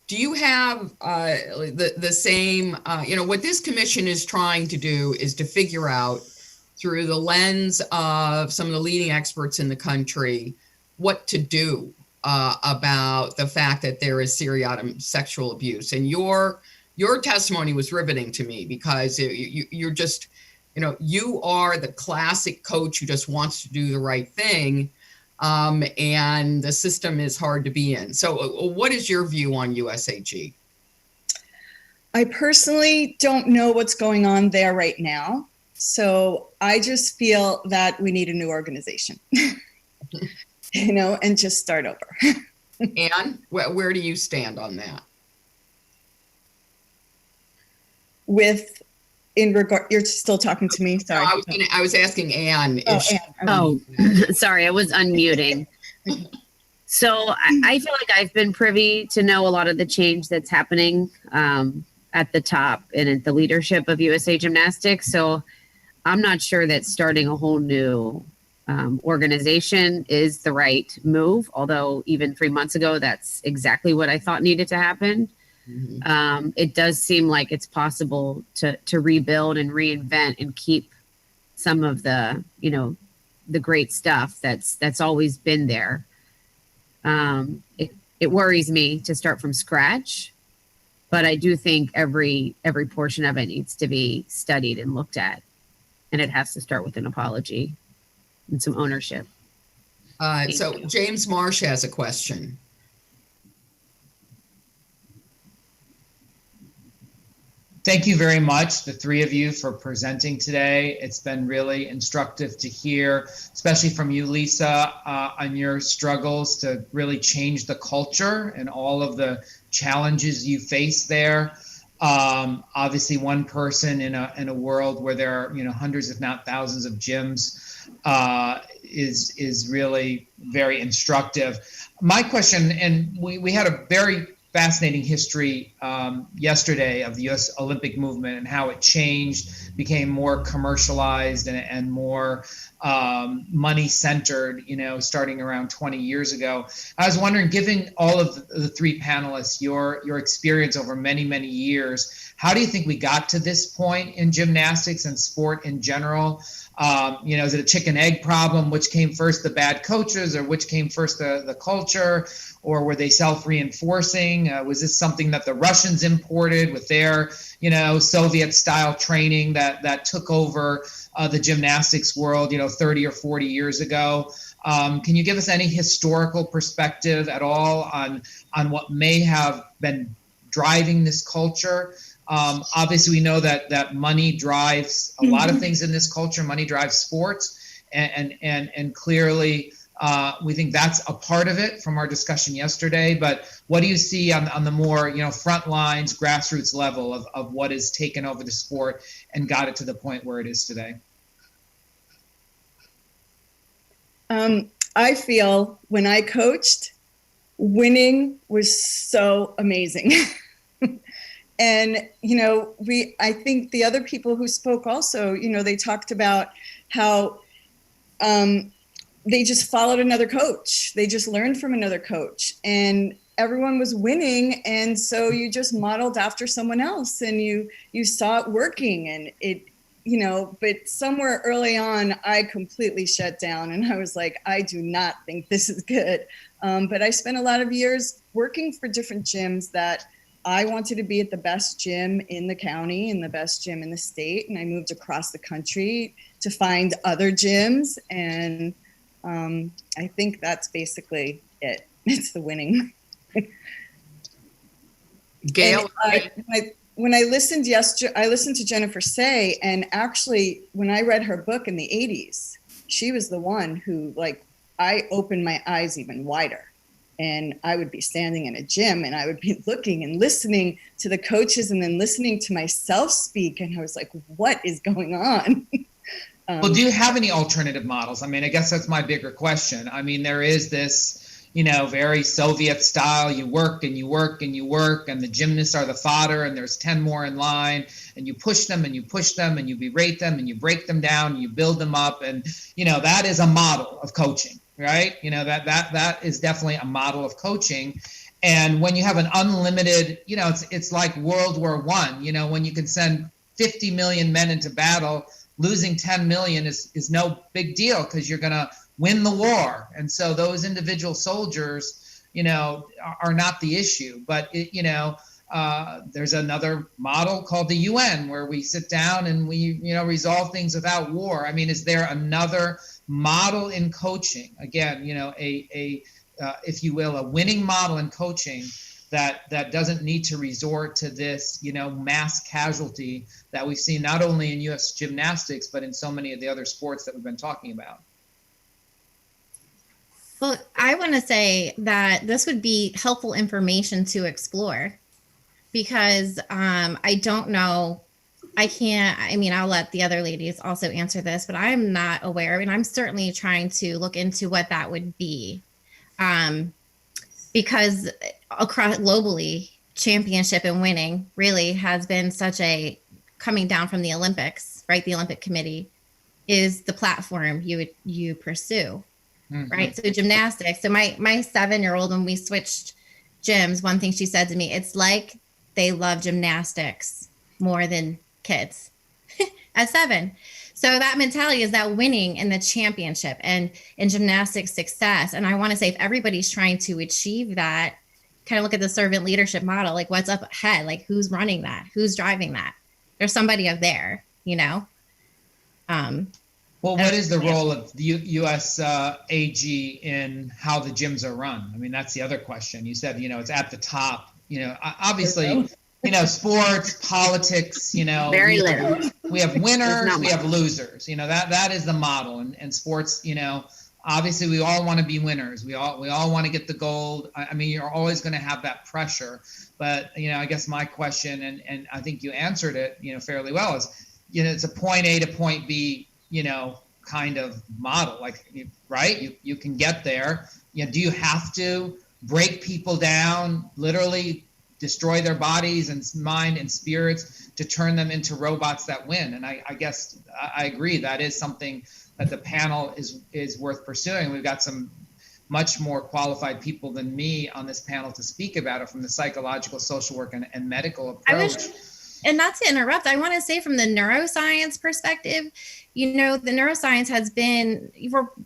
[SPEAKER 1] do you have the same, you know, what this commission is trying to do is to figure out through the lens of some of the leading experts in the country, what to do about the fact that there is seriatim sexual abuse. And your testimony was riveting to me because you're just, you know, you are the classic coach who just wants to do the right thing. And the system is hard to be in. So what is your view on USAG?
[SPEAKER 7] I personally don't know what's going on there right now. So I just feel that we need a new organization, you know, and just start over.
[SPEAKER 1] Anne, where do you stand on that?
[SPEAKER 7] In regard, you're still talking to me. Sorry.
[SPEAKER 1] No, I was asking Anne.
[SPEAKER 8] Sorry, I was unmuting. So I feel like I've been privy to know a lot of the change that's happening at the top and at the leadership of USA Gymnastics. So I'm not sure that starting a whole new organization is the right move. Although even 3 months ago, that's exactly what I thought needed to happen. Mm-hmm. It does seem like it's possible to rebuild and reinvent and keep some of the, you know, the great stuff that's always been there. It worries me to start from scratch, but I do think every portion of it needs to be studied and looked at, and it has to start with an apology and some ownership.
[SPEAKER 1] So James Marsh has a question.
[SPEAKER 5] Thank you very much, the three of you, for presenting today. It's been really instructive to hear, especially from you, Lisa, on your struggles to really change the culture and all of the challenges you face there. Obviously, one person in a world where there are hundreds, if not thousands, of gyms is really very instructive. My question, and we had a very fascinating history yesterday of the U.S. Olympic movement and how it changed, became more commercialized and more money-centered, starting around 20 years ago. I was wondering, given all of the three panelists, your experience over many, many years, how do you think we got to this point in gymnastics and sport in general? Is it a chicken egg problem? Which came first, the bad coaches, or which came first, the culture? Or were they self-reinforcing? Was this something that the Russians imported with their, Soviet-style training that took over the gymnastics world, 30 or 40 years ago? Can you give us any historical perspective at all on what may have been driving this culture? Obviously, we know that money drives a lot of things in this culture. Money drives sports, and clearly, we think that's a part of it from our discussion yesterday. But what do you see on the more front lines, grassroots level of what has taken over the sport and got it to the point where it is today?
[SPEAKER 7] I feel when I coached, winning was so amazing. And, I think the other people who spoke also, they talked about how they just followed another coach. They just learned from another coach, and everyone was winning. And so you just modeled after someone else, and you saw it working, and it, but somewhere early on, I completely shut down, and I was like, I do not think this is good. But I spent a lot of years working for different gyms that I wanted to be at the best gym in the county and the best gym in the state. And I moved across the country to find other gyms. And I think that's basically it. It's the winning.
[SPEAKER 1] Gail?
[SPEAKER 7] When I listened yesterday, I listened to Jennifer Say, and actually when I read her book in the 80s, she was the one who, I opened my eyes even wider. And I would be standing in a gym and I would be looking and listening to the coaches and then listening to myself speak. And I was like, what is going on?
[SPEAKER 5] Well, do you have any alternative models? I mean, I guess that's my bigger question. I mean, there is this, very Soviet style. You work and you work and you work, and the gymnasts are the fodder, and there's 10 more in line, and you push them and you push them and you berate them and you break them down and you build them up. And, that is a model of coaching. Right? That is definitely a model of coaching. And when you have an unlimited, it's like World War I, when you can send 50 million men into battle, losing 10 million is no big deal because you're going to win the war. And so those individual soldiers, are not the issue. But, there's another model called the UN where we sit down and we, resolve things without war. I mean, is there another model in coaching, again, if you will, a winning model in coaching that doesn't need to resort to this, mass casualty that we've seen not only in U.S. gymnastics, but in so many of the other sports that we've been talking about?
[SPEAKER 6] Well, I want to say that this would be helpful information to explore, because I don't know. I'll let the other ladies also answer this, but I'm not aware, and I'm certainly trying to look into what that would be. Because across globally, championship and winning really has been such a coming down from the Olympics, right? The Olympic Committee is the platform you pursue, right? So gymnastics. So my 7-year-old, when we switched gyms, one thing she said to me, it's like they love gymnastics more than kids at 7. So that mentality is that winning in the championship and in gymnastics success. And I want to say if everybody's trying to achieve that, kind of look at the servant leadership model, like what's up ahead, like who's running that, who's driving that. There's somebody up there, you know.
[SPEAKER 5] Well, what is the role of the US AG in how the gyms are run? I mean, that's the other question. You said, you know, it's at the top, you know, obviously, you know, sports, politics, you know,
[SPEAKER 8] Very little.
[SPEAKER 5] we have winners,
[SPEAKER 8] not
[SPEAKER 5] we have losers, you know, that is the model. And sports, you know, obviously we all want to be winners. We all want to get the gold. I mean, you're always going to have that pressure, but, you know, I guess my question, and I think you answered it, you know, fairly well, is, you know, it's a point A to point B, you know, kind of model, like, right? You can get there. You know, do you have to break people down, literally destroy their bodies and mind and spirits to turn them into robots that win? And I guess I agree that is something that the panel is worth pursuing. We've got some much more qualified people than me on this panel to speak about it from the psychological, social work, and medical approach.
[SPEAKER 6] And not to interrupt, I want to say from the neuroscience perspective, you know, the neuroscience has been,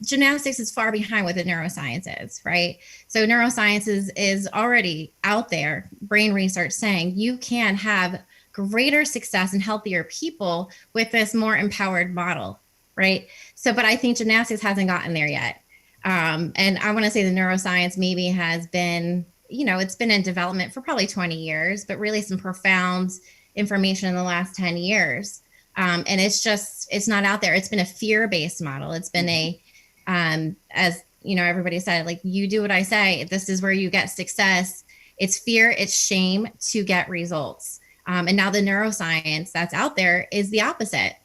[SPEAKER 6] gymnastics is far behind what the neuroscience is, right? So neuroscience is already out there, brain research saying you can have greater success and healthier people with this more empowered model, right? So, but I think gymnastics hasn't gotten there yet. And I want to say the neuroscience maybe has been, you know, it's been in development for probably 20 years, but really some profound information in the last 10 years. And it's not out there. It's been a fear-based model. It's been as you know, everybody said, like, you do what I say, this is where you get success. It's fear, it's shame to get results. And now the neuroscience that's out there is the opposite.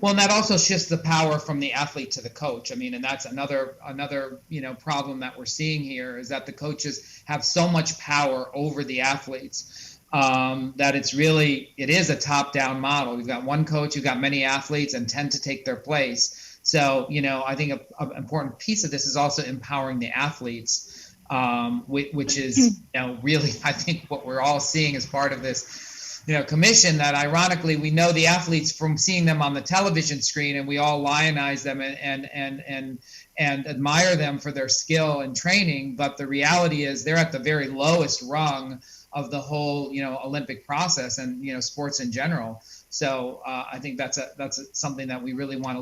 [SPEAKER 5] Well, and that also shifts the power from the athlete to the coach. I mean, and that's another, you know, problem that we're seeing here is that the coaches have so much power over the athletes. That it is a top-down model. You've got one coach, you've got many athletes, and tend to take their place. So, you know, I think an important piece of this is also empowering the athletes, which is, you know, really, I think what we're all seeing as part of this, you know, commission, that ironically, we know the athletes from seeing them on the television screen, and we all lionize them and admire them for their skill and training. But the reality is they're at the very lowest rung of the whole, you know, Olympic process and, you know, sports in general. So I think that's something that we really want to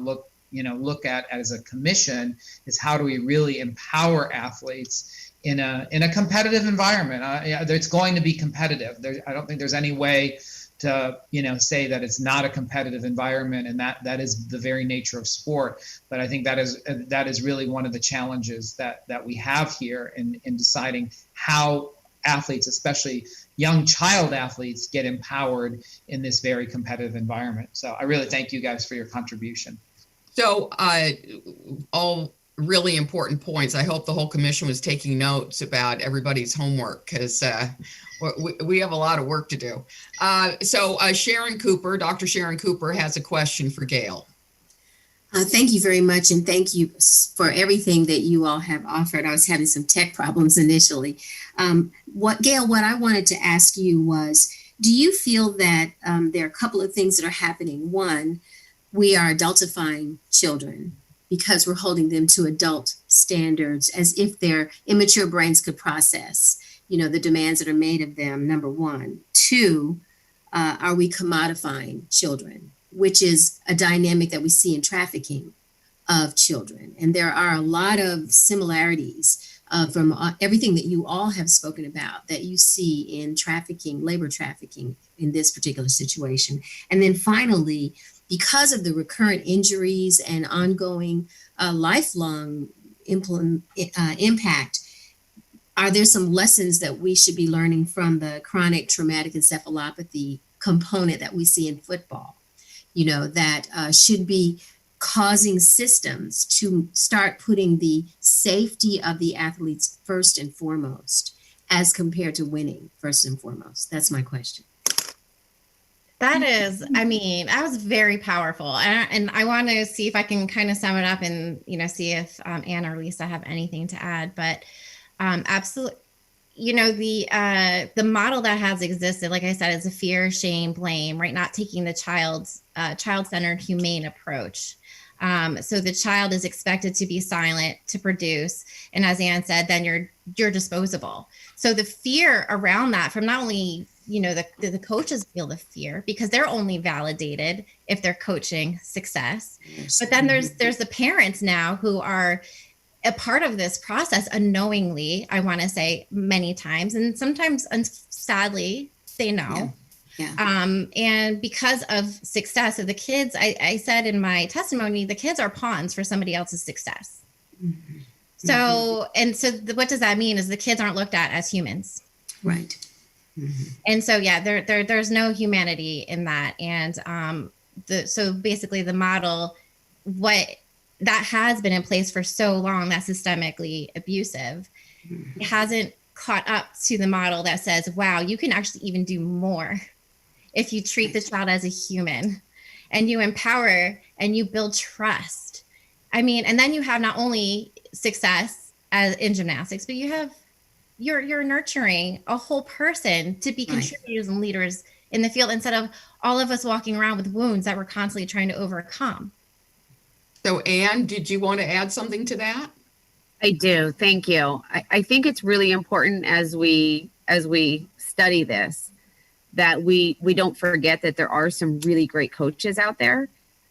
[SPEAKER 5] look at as a commission, is how do we really empower athletes in a competitive environment? It's going to be competitive. I don't think there's any way to, you know, say that it's not a competitive environment, and that is the very nature of sport. But I think that is really one of the challenges that we have here in deciding how athletes, especially young child athletes, get empowered in this very competitive environment. So I really thank you guys for your contribution. So
[SPEAKER 1] All really important points. I hope the whole commission was taking notes about everybody's homework, because we have a lot of work to do. So Sharon Cooper, Dr. Sharon Cooper has a question for Gail.
[SPEAKER 9] Thank you very much, and thank you for everything that you all have offered. I was having some tech problems initially. Gail, what I wanted to ask you was, do you feel that there are a couple of things that are happening? One, we are adultifying children because we're holding them to adult standards as if their immature brains could process, you know, the demands that are made of them, number one. Two, are we commodifying children, which is a dynamic that we see in trafficking of children. And there are a lot of similarities from everything that you all have spoken about that you see in trafficking, labor trafficking in this particular situation. And then finally, because of the recurrent injuries and ongoing lifelong impact, are there some lessons that we should be learning from the chronic traumatic encephalopathy component that we see in football? You know, that should be causing systems to start putting the safety of the athletes first and foremost, as compared to winning first and foremost. That's my question.
[SPEAKER 6] That is, I mean, that was very powerful. And I want to see if I can kind of sum it up and, you know, see if Anne or Lisa have anything to add. But absolutely, the model that has existed, like I said, is a fear, shame, blame, right? Not taking the child-centered, humane approach. So the child is expected to be silent, to produce, and as Anne said, then you're disposable. So the fear around that, from not only the coaches feel the fear because they're only validated if they're coaching success, but then there's the parents now who are a part of this process unknowingly, I want to say, many times, and sometimes sadly they know.
[SPEAKER 9] Yeah.
[SPEAKER 6] And because of success of the kids, I said in my testimony, the kids are pawns for somebody else's success.
[SPEAKER 9] Mm-hmm.
[SPEAKER 6] So what does that mean is the kids aren't looked at as humans.
[SPEAKER 9] Right. Mm-hmm.
[SPEAKER 6] And so, yeah, there's no humanity in that. And so basically the model, what that has been in place for so long, that's systemically abusive, it hasn't caught up to the model that says, wow, you can actually even do more if you treat the child as a human and you empower and you build trust. I mean, and then you have not only success in gymnastics, but you're nurturing a whole person to be contributors and leaders in the field instead of all of us walking around with wounds that we're constantly trying to overcome.
[SPEAKER 1] So Anne, did you want to add something to that?
[SPEAKER 8] I do. Thank you. I think it's really important as we study this, that we don't forget that there are some really great coaches out there,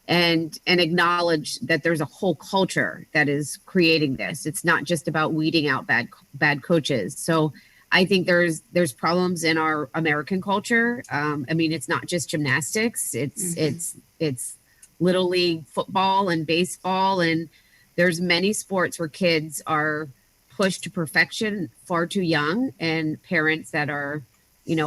[SPEAKER 8] and acknowledge that there's a whole culture that is creating this. It's not just about weeding out bad coaches. So I think there's problems in our American culture. I mean, it's not just gymnastics. It's little league football and baseball, and there's many sports where kids are pushed to perfection far too young, and parents that are,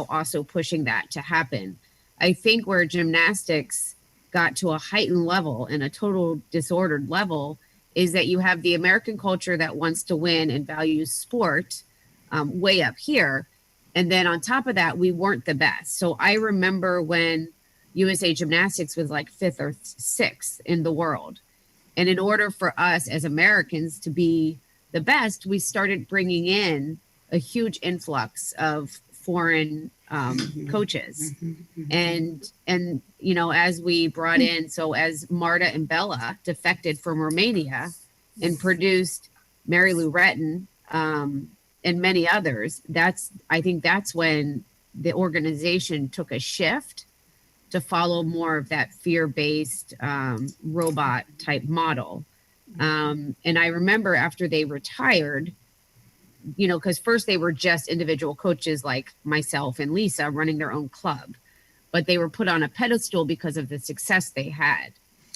[SPEAKER 8] also pushing that to happen. I think where gymnastics got to a heightened level and a total disordered level is that you have the American culture that wants to win and values sport way up here. And then on top of that, we weren't the best. So I remember when USA Gymnastics was like 5th or 6th in the world. And in order for us as Americans to be the best, we started bringing in a huge influx of foreign coaches. And as we brought in, so as Marta and Bella defected from Romania and produced Mary Lou Retton and many others, I think that's when the organization took a shift to follow more of that fear-based robot type model. And I remember after they retired, because first they were just individual coaches like myself and Lisa running their own club, but they were put on a pedestal because of the success they had.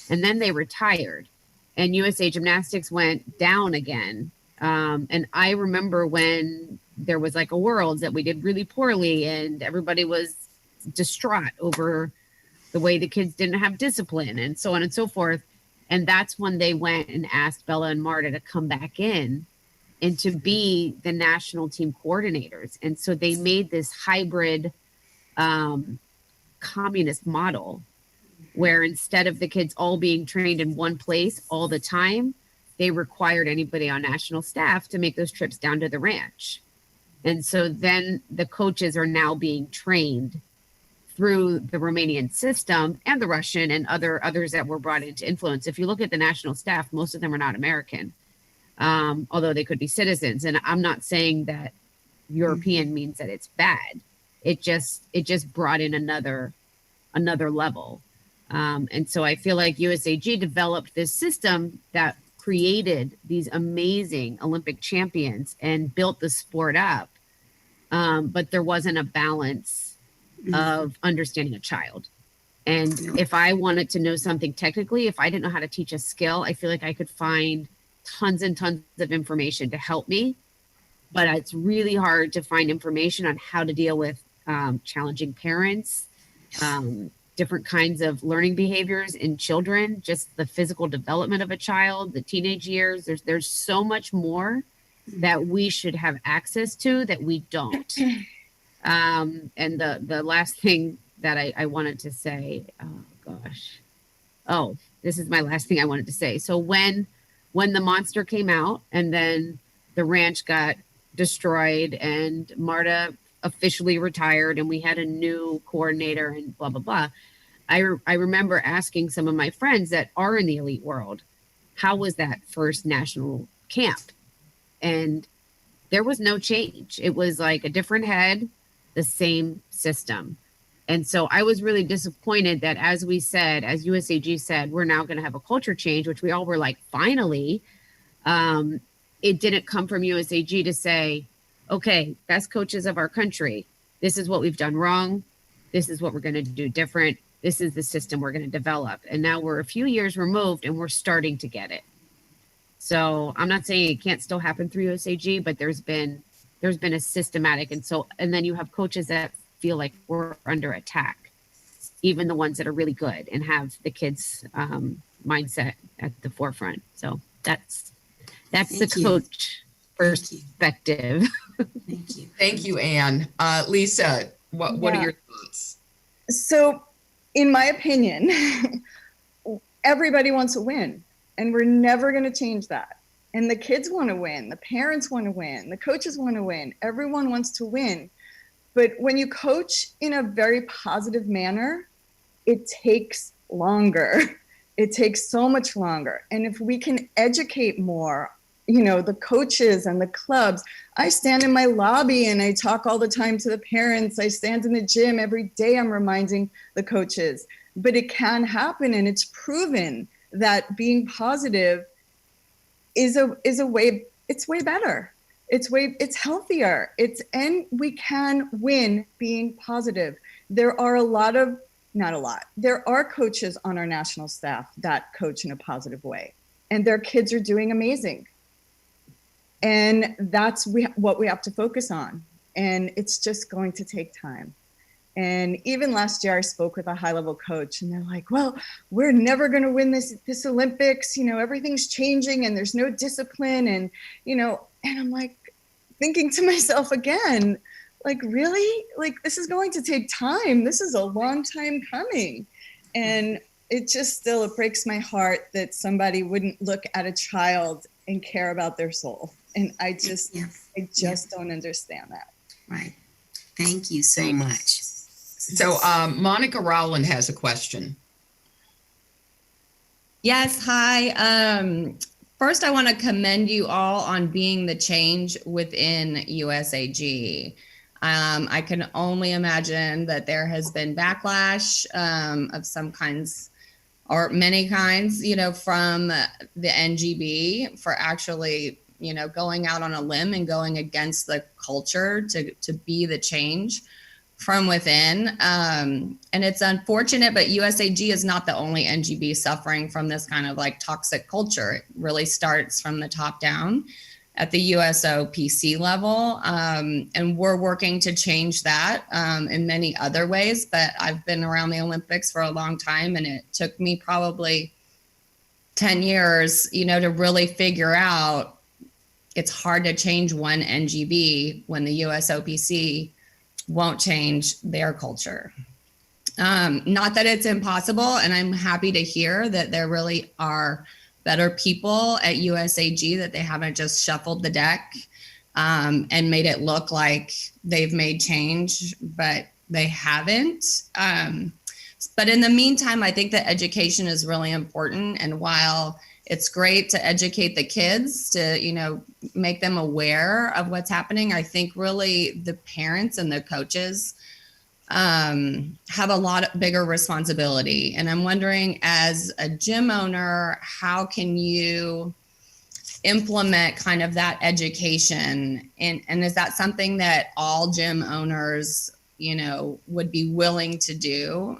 [SPEAKER 8] And then they retired and USA Gymnastics went down again. And I remember when there was like a Worlds that we did really poorly and everybody was distraught over the way the kids didn't have discipline and so on and so forth. And that's when they went and asked Bella and Marta to come back in and to be the national team coordinators. And so they made this hybrid communist model where instead of the kids all being trained in one place all the time, they required anybody on national staff to make those trips down to the ranch. And so then the coaches are now being trained through the Romanian system and the Russian and others that were brought into influence. If you look at the national staff, most of them are not American, although they could be citizens. And I'm not saying that European means that it's bad. It just brought in another level. And so I feel like USAG developed this system that created these amazing Olympic champions and built the sport up. But there wasn't a balance of understanding a child. And if I wanted to know something technically, if I didn't know how to teach a skill, I feel like I could find tons and tons of information to help me. But it's really hard to find information on how to deal with challenging parents, different kinds of learning behaviors in children, just the physical development of a child, the teenage years. There's so much more that we should have access to that we don't. And the last thing that I wanted to say, this is my last thing I wanted to say. So when the monster came out and then the ranch got destroyed and Marta officially retired and we had a new coordinator and blah, blah, blah. I remember asking some of my friends that are in the elite world, how was that first national camp? And there was no change. It was like a different head, the same system. And so I was really disappointed that, as we said, as USAG said, we're now going to have a culture change, which we all were like, finally. It didn't come from USAG to say, okay, best coaches of our country, this is what we've done wrong. This is what we're going to do different. This is the system we're going to develop. And now we're a few years removed and we're starting to get it. So I'm not saying it can't still happen through USAG, but there's been a systematic. And then you have coaches that feel like we're under attack, even the ones that are really good and have the kids' mindset at the forefront. So that's the coach perspective.
[SPEAKER 9] Thank you.
[SPEAKER 1] Thank you, Anne. Lisa, what are your thoughts?
[SPEAKER 2] So, in my opinion, everybody wants to win, and we're never going to change that. And the kids want to win, the parents want to win, the coaches want to win, everyone wants to win. But when you coach in a very positive manner, it takes longer. It takes so much longer. And if we can educate more, the coaches and the clubs. I stand in my lobby and I talk all the time to the parents. I stand in the gym every day. I'm reminding the coaches, but it can happen. And it's proven that being positive is a way, it's way better. It's healthier. And we can win being positive. There are there are coaches on our national staff that coach in a positive way, and their kids are doing amazing. And that's what we have to focus on. And it's just going to take time. And even last year, I spoke with a high-level coach, and they're like, well, we're never going to win this Olympics. Everything's changing and there's no discipline. And I'm like thinking to myself again, like, really? Like, this is going to take time. This is a long time coming. And it breaks my heart that somebody wouldn't look at a child and care about their soul. And I just don't understand that.
[SPEAKER 9] Right. Thank you so much.
[SPEAKER 1] So Monica Rowland has a question.
[SPEAKER 10] Yes, hi. First, I want to commend you all on being the change within USAG. I can only imagine that there has been backlash of some kinds or many kinds, from the NGB for actually, going out on a limb and going against the culture to be the change from within. And it's unfortunate, but USAG is not the only NGB suffering from this kind of like toxic culture. It really starts from the top down at the USOPC level. And we're working to change that in many other ways, but I've been around the Olympics for a long time, and it took me probably 10 years, to really figure out it's hard to change one NGB when the USOPC won't change their culture. Not that it's impossible, and I'm happy to hear that there really are better people at USAG, that they haven't just shuffled the deck and made it look like they've made change, but they haven't. But in the meantime, I think that education is really important. And while it's great to educate the kids, to, make them aware of what's happening, I think really the parents and the coaches have a lot bigger responsibility. And I'm wondering, as a gym owner, how can you implement kind of that education? And is that something that all gym owners, would be willing to do?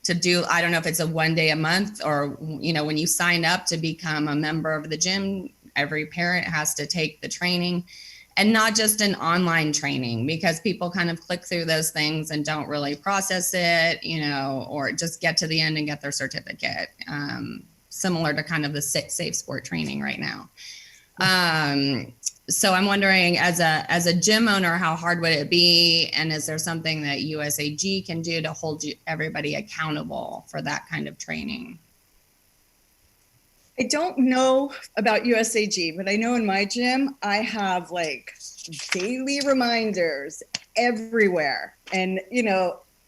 [SPEAKER 10] I don't know if it's a one day a month, or, when you sign up to become a member of the gym, every parent has to take the training. And not just an online training, because people kind of click through those things and don't really process it, or just get to the end and get their certificate, similar to kind of the safe sport training right now. So I'm wondering, as a gym owner, how hard would it be? And is there something that USAG can do to hold everybody accountable for that kind of training?
[SPEAKER 7] I don't know about USAG, but I know in my gym, I have like daily reminders everywhere. And,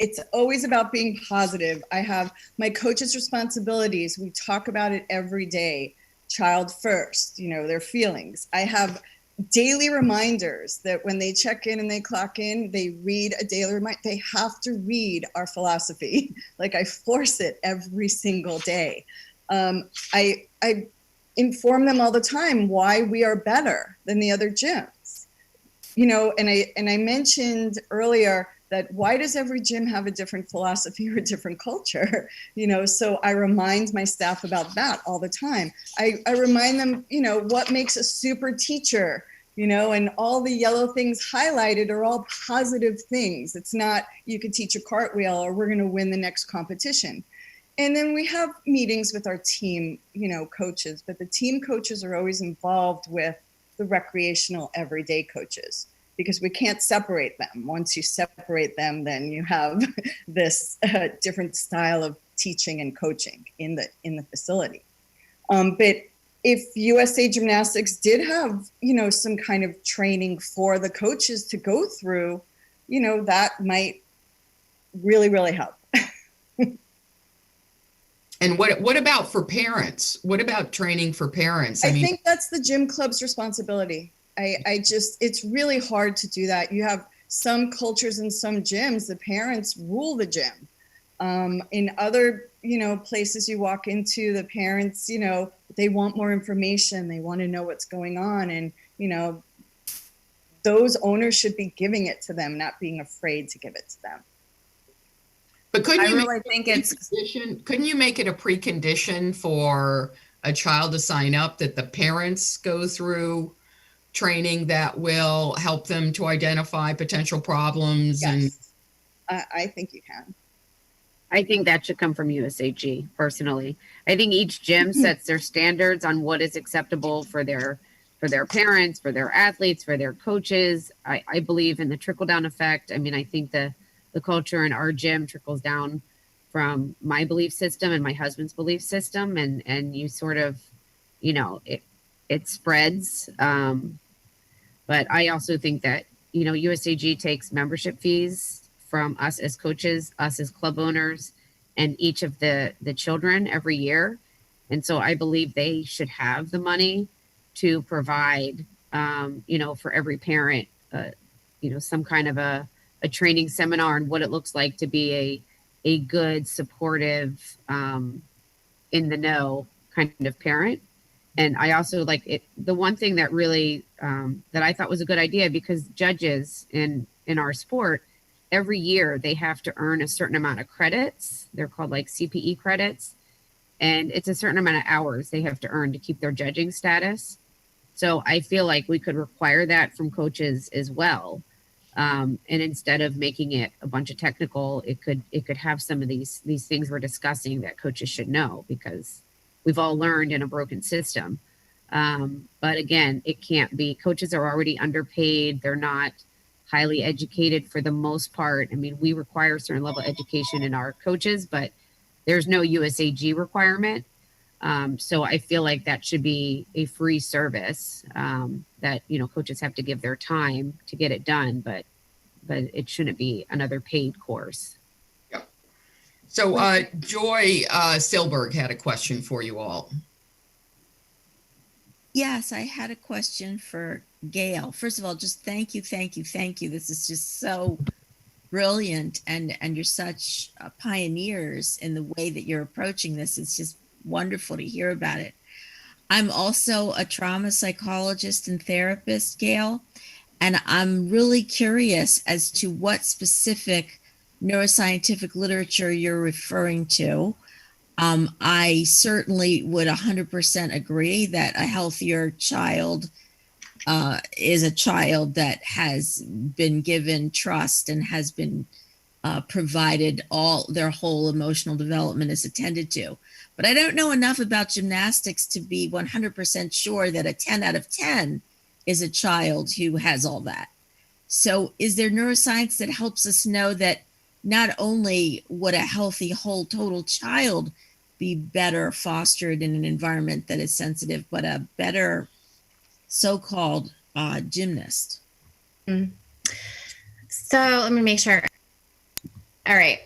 [SPEAKER 7] it's always about being positive. I have my coach's responsibilities. We talk about it every day. Child first, their feelings. I have daily reminders that when they check in and they clock in, they read a daily reminder. They have to read our philosophy. Like I force it every single day. I inform them all the time why we are better than the other gyms. And I mentioned earlier that why does every gym have a different philosophy or a different culture? So I remind my staff about that all the time. I remind them, what makes a super teacher, and all the yellow things highlighted are all positive things. It's not you could teach a cartwheel or we're going to win the next competition. And then we have meetings with our team, coaches, but the team coaches are always involved with the recreational everyday coaches because we can't separate them. Once you separate them, then you have this different style of teaching and coaching in the facility. But if USA Gymnastics did have, some kind of training for the coaches to go through, that might really, really help.
[SPEAKER 1] And what about for parents? What about training for parents?
[SPEAKER 7] I think that's the gym club's responsibility. It's really hard to do that. You have some cultures in some gyms, the parents rule the gym. In other, places you walk into, the parents, they want more information. They want to know what's going on. And, those owners should be giving it to them, not being afraid to give it to them.
[SPEAKER 1] But couldn't you make it a precondition for a child to sign up that the parents go through training that will help them to identify potential problems?
[SPEAKER 7] Yes. I think you can.
[SPEAKER 8] I think that should come from USAG personally. I think each gym sets their standards on what is acceptable for their parents, for their athletes, for their coaches. I believe in the trickle down effect. I mean, I think the culture in our gym trickles down from my belief system and my husband's belief system. And you sort of, it spreads. But I also think that, USAG takes membership fees from us as coaches, us as club owners, and each of the children every year. And so I believe they should have the money to provide, for every parent, some kind of a training seminar on what it looks like to be a good, supportive, in the know kind of parent. And I also like it. The one thing that really, that I thought was a good idea, because judges in our sport, every year they have to earn a certain amount of credits. They're called like CPE credits. And it's a certain amount of hours they have to earn to keep their judging status. So I feel like we could require that from coaches as well. And instead of making it a bunch of technical, it could have some of these things we're discussing that coaches should know, because we've all learned in a broken system. But again, it can't be. Coaches are already underpaid. They're not highly educated for the most part. I mean, we require a certain level of education in our coaches, but there's no USAG requirement. So I feel like that should be a free service, that, coaches have to give their time to get it done, but it shouldn't be another paid course.
[SPEAKER 1] Yeah. So Joy Silberg had a question for you all.
[SPEAKER 11] Yes, I had a question for Gail. First of all, just thank you. This is just so brilliant, and you're such pioneers in the way that you're approaching this. It's just wonderful to hear about it. I'm also a trauma psychologist and therapist, Gail, and I'm really curious as to what specific neuroscientific literature you're referring to. I certainly would 100% agree that a healthier child is a child that has been given trust and has been provided all their whole emotional development is attended to. But I don't know enough about gymnastics to be 100% sure that a 10 out of 10 is a child who has all that. So is there neuroscience that helps us know that not only would a healthy, whole, total child be better fostered in an environment that is sensitive, but a better so-called gymnast?
[SPEAKER 6] So let me make sure. All right.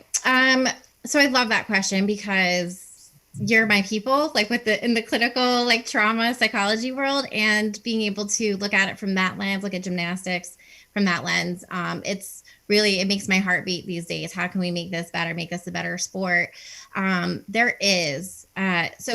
[SPEAKER 6] So I love that question because you're my people, like in the clinical, like trauma psychology world, and being able to look at it from that lens, look at gymnastics from that lens. It makes my heart beat these days. How can we make this better, make this a better sport? So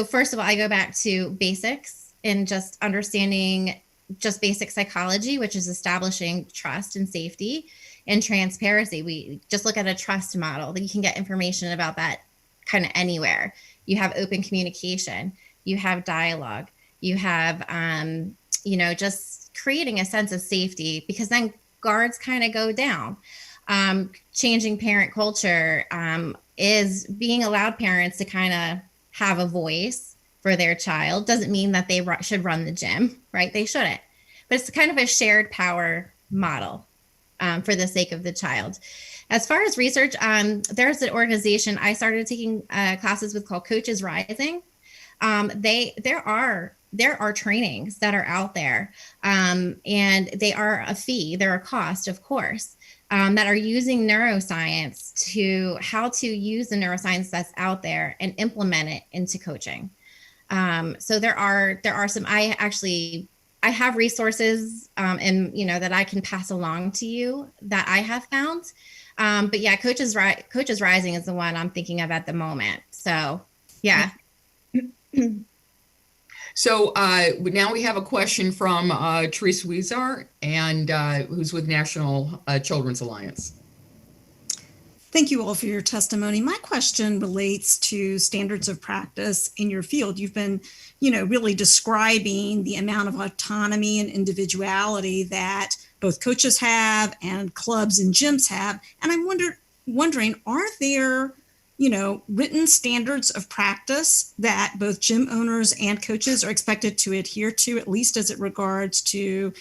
[SPEAKER 6] first of all, I go back to basics and just understanding just basic psychology, which is establishing trust and safety and transparency. We just look at a trust model that you can get information about that kind of anywhere. You have open communication, you have dialogue, you have, just creating a sense of safety, because then guards kind of go down. Changing parent culture is being allowed parents to kind of have a voice for their child. Doesn't mean that they should run the gym, right? They shouldn't. But it's kind of a shared power model for the sake of the child. As far as research, there's an organization I started taking classes with called Coaches Rising. There are trainings that are out there, and they are a fee. They're a cost, of course, that are using neuroscience to how to use the neuroscience that's out there and implement it into coaching. So there are some. I have resources, and that I can pass along to you that I have found. But yeah, Coaches Rising is the one I'm thinking of at the moment. So yeah.
[SPEAKER 1] So now we have a question from Therese Weezar, and who's with National Children's Alliance.
[SPEAKER 12] Thank you all for your testimony. My question relates to standards of practice in your field. You've been, really describing the amount of autonomy and individuality that both coaches have and clubs and gyms have. And I'm wondering, are there, written standards of practice that both gym owners and coaches are expected to adhere to, at least as it regards to,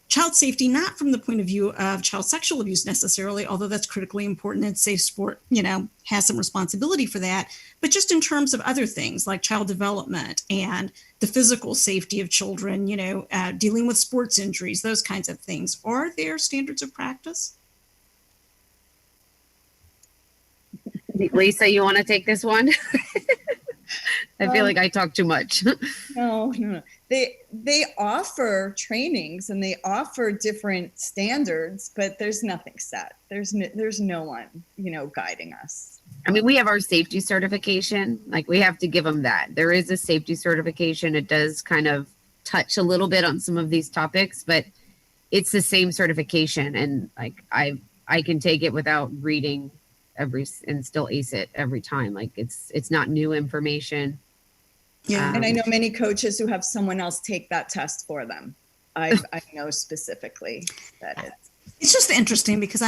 [SPEAKER 12] child safety, not from the point of view of child sexual abuse necessarily, although that's critically important and Safe Sport, has some responsibility for that, but just in terms of other things like child development and the physical safety of children, dealing with sports injuries, those kinds of things. Are there standards of practice?
[SPEAKER 8] Lisa, you want to take this one? I feel like I talk too much.
[SPEAKER 7] No. They offer trainings and they offer different standards, but there's nothing set. There's no one, guiding us.
[SPEAKER 8] I mean, we have our safety certification. Like, we have to give them that. There is a safety certification. It does kind of touch a little bit on some of these topics, but it's the same certification. And like, I can take it without reading and still ace it every time. Like, it's not new information.
[SPEAKER 7] Yeah. And I know many coaches who have someone else take that test for them. I know specifically that
[SPEAKER 12] it's just interesting because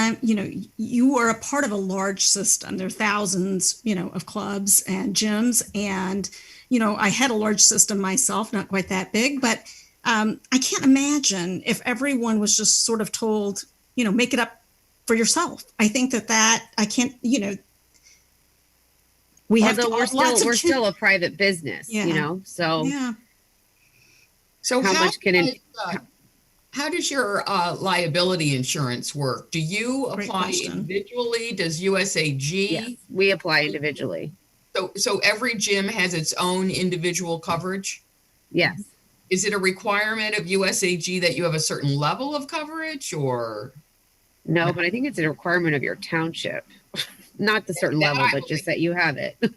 [SPEAKER 12] you are a part of a large system. There are thousands, of clubs and gyms. And, I had a large system myself, not quite that big, but I can't imagine if everyone was just sort of told, make it up for yourself. I think that I can't, we have to,
[SPEAKER 8] we're still a private business, so
[SPEAKER 12] yeah.
[SPEAKER 1] So
[SPEAKER 8] how much can it?
[SPEAKER 1] How does your liability insurance work? Do you apply individually? Does USAG?
[SPEAKER 8] Yes, we apply individually.
[SPEAKER 1] So every gym has its own individual coverage?
[SPEAKER 8] Yes.
[SPEAKER 1] Is it a requirement of USAG that you have a certain level of coverage, or?
[SPEAKER 8] No, but I think it's a requirement of your township. Not the certain level, but just that you have it.
[SPEAKER 1] Yeah,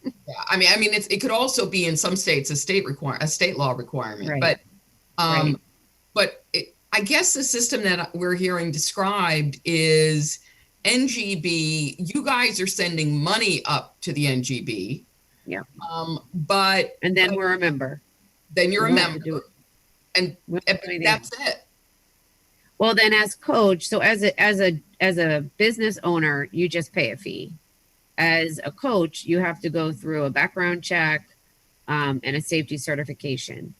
[SPEAKER 1] I mean, it could also be in some states a state law requirement.
[SPEAKER 8] Right.
[SPEAKER 1] But I guess the system that we're hearing described is NGB. You guys are sending money up to the NGB.
[SPEAKER 8] Yeah.
[SPEAKER 1] And
[SPEAKER 8] then we're a member.
[SPEAKER 1] Then you're a member, and that's it.
[SPEAKER 8] Well, then as coach, so as a business owner, you just pay a fee. As a coach, you have to go through a background check and a safety certification.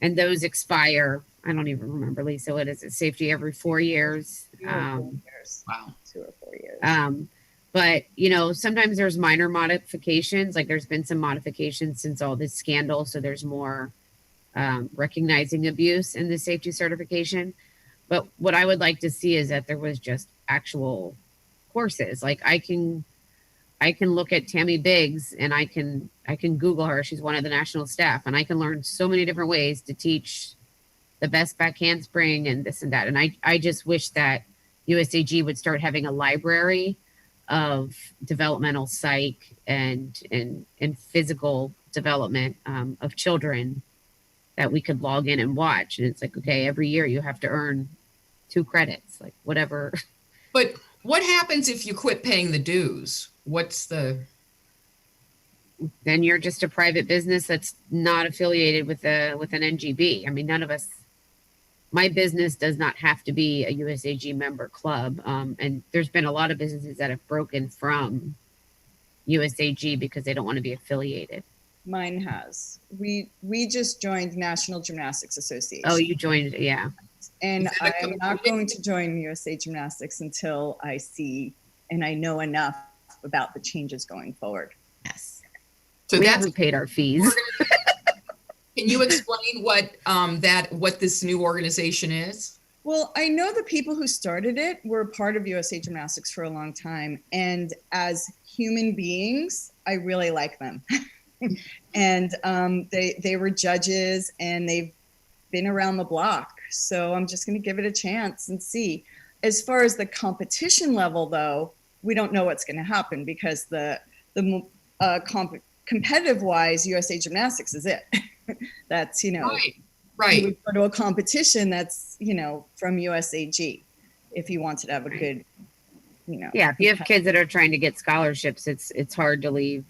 [SPEAKER 8] And those expire, I don't even remember, Lisa, what is it? Safety every 4 years.
[SPEAKER 7] 2 or 4 years. Wow. 2 or 4 years.
[SPEAKER 8] But, sometimes there's minor modifications. Like there's been some modifications since all this scandal. So there's more recognizing abuse in the safety certification. But what I would like to see is that there was just actual courses. Like I can look at Tammy Biggs and I can Google her. She's one of the national staff, and I can learn so many different ways to teach the best back handspring and this and that. And I just wish that USAG would start having a library of developmental psych and physical development of children that we could log in and watch. And it's like, okay, every year you have to earn 2 credits, like whatever.
[SPEAKER 1] But what happens if you quit paying the dues?
[SPEAKER 8] Then you're just a private business that's not affiliated with an NGB. I mean, none of us, my business does not have to be a USAG member club. And there's been a lot of businesses that have broken from USAG because they don't want to be affiliated.
[SPEAKER 7] Mine has. We just joined National Gymnastics Association.
[SPEAKER 8] Oh, you joined, yeah.
[SPEAKER 7] And I'm not going to join USA Gymnastics until I see and I know enough about the changes going forward.
[SPEAKER 6] Yes.
[SPEAKER 1] So
[SPEAKER 8] we
[SPEAKER 1] that's
[SPEAKER 8] haven't paid our fees.
[SPEAKER 1] Can you explain what this new organization is?
[SPEAKER 7] Well, I know the people who started it were part of USA Gymnastics for a long time. And as human beings, I really like them. And they were judges and they've been around the block. So I'm just going to give it a chance and see. As far as the competition level, though, we don't know what's going to happen because the competitive wise, USA Gymnastics is it. That's,
[SPEAKER 1] Right.
[SPEAKER 7] You would go to a competition that's, from USAG if you wanted to have a good,
[SPEAKER 8] Yeah, if you have kids that are trying to get scholarships, it's hard to leave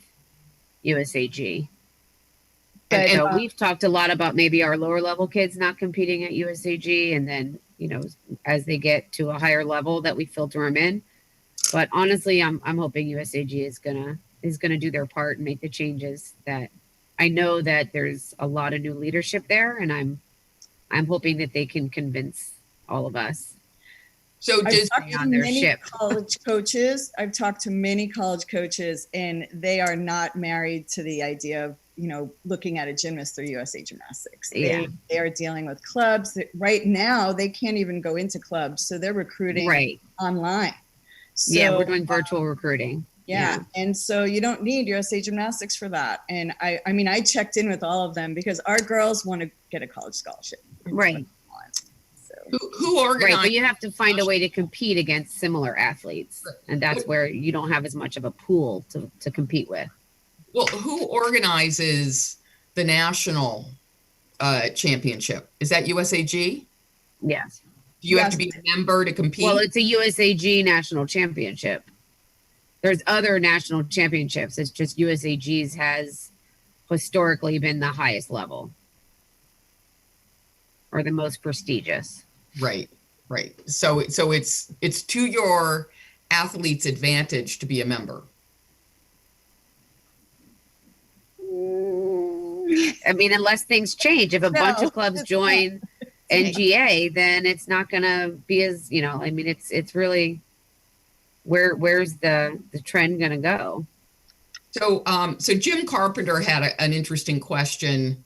[SPEAKER 8] USAG.
[SPEAKER 7] But,
[SPEAKER 8] so we've talked a lot about maybe our lower level kids not competing at USAG, and then as they get to a higher level that we filter them in. But honestly, I'm hoping USAG is gonna do their part and make the changes. That I know that there's a lot of new leadership there, and I'm hoping that they can convince all of us.
[SPEAKER 1] So
[SPEAKER 7] I've
[SPEAKER 1] does
[SPEAKER 7] talked to
[SPEAKER 8] on their
[SPEAKER 7] many
[SPEAKER 8] ship.
[SPEAKER 7] college coaches. I've talked to many college coaches, and they are not married to the idea of looking at a gymnast through USA Gymnastics.
[SPEAKER 8] Yeah.
[SPEAKER 7] They are dealing with clubs. Right now, they can't even go into clubs, so they're recruiting online. So,
[SPEAKER 8] Yeah, we're doing virtual recruiting.
[SPEAKER 7] Yeah. And so you don't need USA Gymnastics for that. And I checked in with all of them because our girls want to get a college scholarship.
[SPEAKER 8] Right.
[SPEAKER 1] who organized?
[SPEAKER 8] Right, but you have to find a way to compete against similar athletes, and that's where you don't have as much of a pool to compete with.
[SPEAKER 1] Well, who organizes the national championship? Is that USAG?
[SPEAKER 8] Yes.
[SPEAKER 1] Do you have to be a member to compete?
[SPEAKER 8] Well, it's a USAG national championship. There's other national championships. It's just USAG's has historically been the highest level or the most prestigious.
[SPEAKER 1] Right. So it's to your athlete's advantage to be a member.
[SPEAKER 8] I mean, unless things change. If a bunch of clubs join NGA, then it's not going to be as, it's really where's the trend going to go?
[SPEAKER 1] So Jim Carpenter had an interesting question.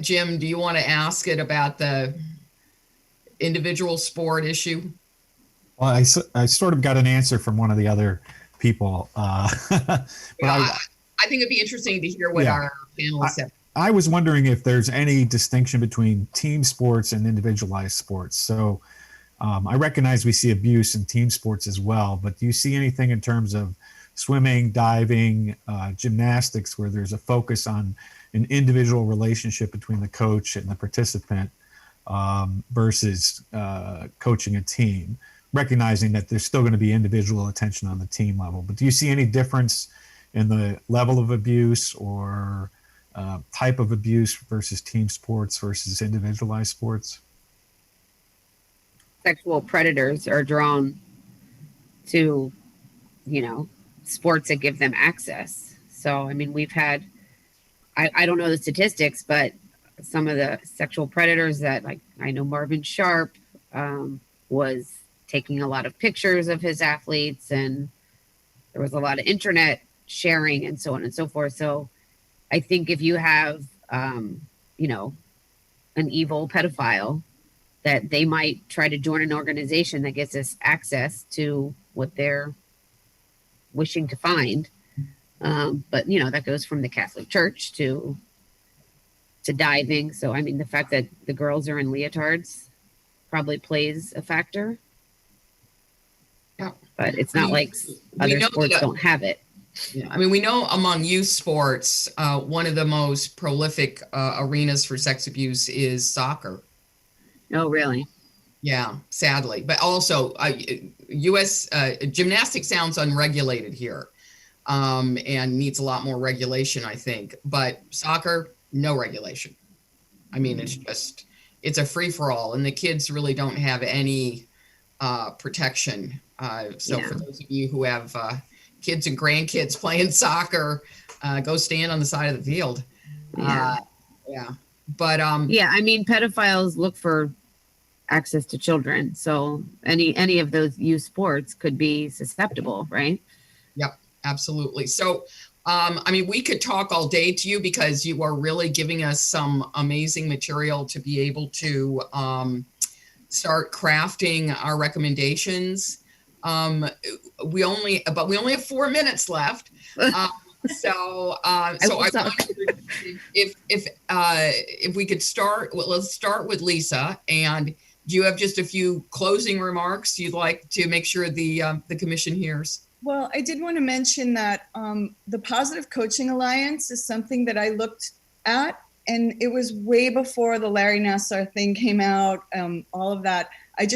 [SPEAKER 1] Jim, do you want to ask it about the individual sport issue?
[SPEAKER 13] Well, I sort of got an answer from one of the other people.
[SPEAKER 1] I think it'd be interesting to hear what our panelists have.
[SPEAKER 13] I was wondering if there's any distinction between team sports and individualized sports. So I recognize we see abuse in team sports as well, but do you see anything in terms of swimming, diving, gymnastics, where there's a focus on an individual relationship between the coach and the participant versus coaching a team, recognizing that there's still going to be individual attention on the team level? But do you see any difference in the level of abuse or type of abuse versus team sports versus individualized sports?
[SPEAKER 8] Sexual predators are drawn to, sports that give them access. So, I mean, we've had, I don't know the statistics, but some of the sexual predators that, like, I know Marvin Sharp was taking a lot of pictures of his athletes and there was a lot of internet sharing and so on and so forth. So I think if you have, you know, an evil pedophile, that they might try to join an organization that gets us access to what they're wishing to find. But you know, that goes from the Catholic Church to diving. So I mean, the fact that the girls are in leotards probably plays a factor.
[SPEAKER 1] Yeah.
[SPEAKER 8] But it's not like other sports don't have it.
[SPEAKER 1] Yeah, I mean, we know among youth sports, one of the most prolific arenas for sex abuse is soccer.
[SPEAKER 8] Oh, really?
[SPEAKER 1] Yeah, sadly. But also, U.S. Gymnastics sounds unregulated here, and needs a lot more regulation, I think. But soccer, no regulation. I mean, it's a free-for-all, and the kids really don't have any protection. So for those of you who have kids and grandkids playing soccer, go stand on the side of the field. But
[SPEAKER 8] yeah, I mean, pedophiles look for access to children, so any of those youth sports could be susceptible, right?
[SPEAKER 1] Yep, absolutely. So I mean, we could talk all day to you because you are really giving us some amazing material to be able to start crafting our recommendations. We only have 4 minutes left. So I wondered if we could start. Well, let's start with Lisa. And do you have just a few closing remarks you'd like to make sure the commission hears?
[SPEAKER 7] Well, I did want to mention that the Positive Coaching Alliance is something that I looked at, and it was way before the Larry Nassar thing came out, all of that. I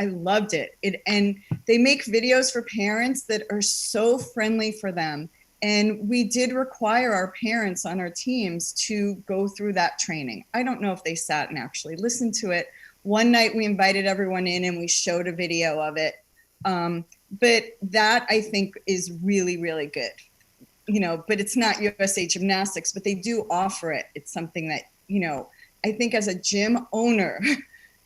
[SPEAKER 7] loved it. And they make videos for parents that are so friendly for them. And we did require our parents on our teams to go through that training. I don't know if they sat and actually listened to it. One night we invited everyone in and we showed a video of it. But that I think is really, really good. You know, but it's not USA Gymnastics, but they do offer it. It's something that, you know, I think as a gym owner,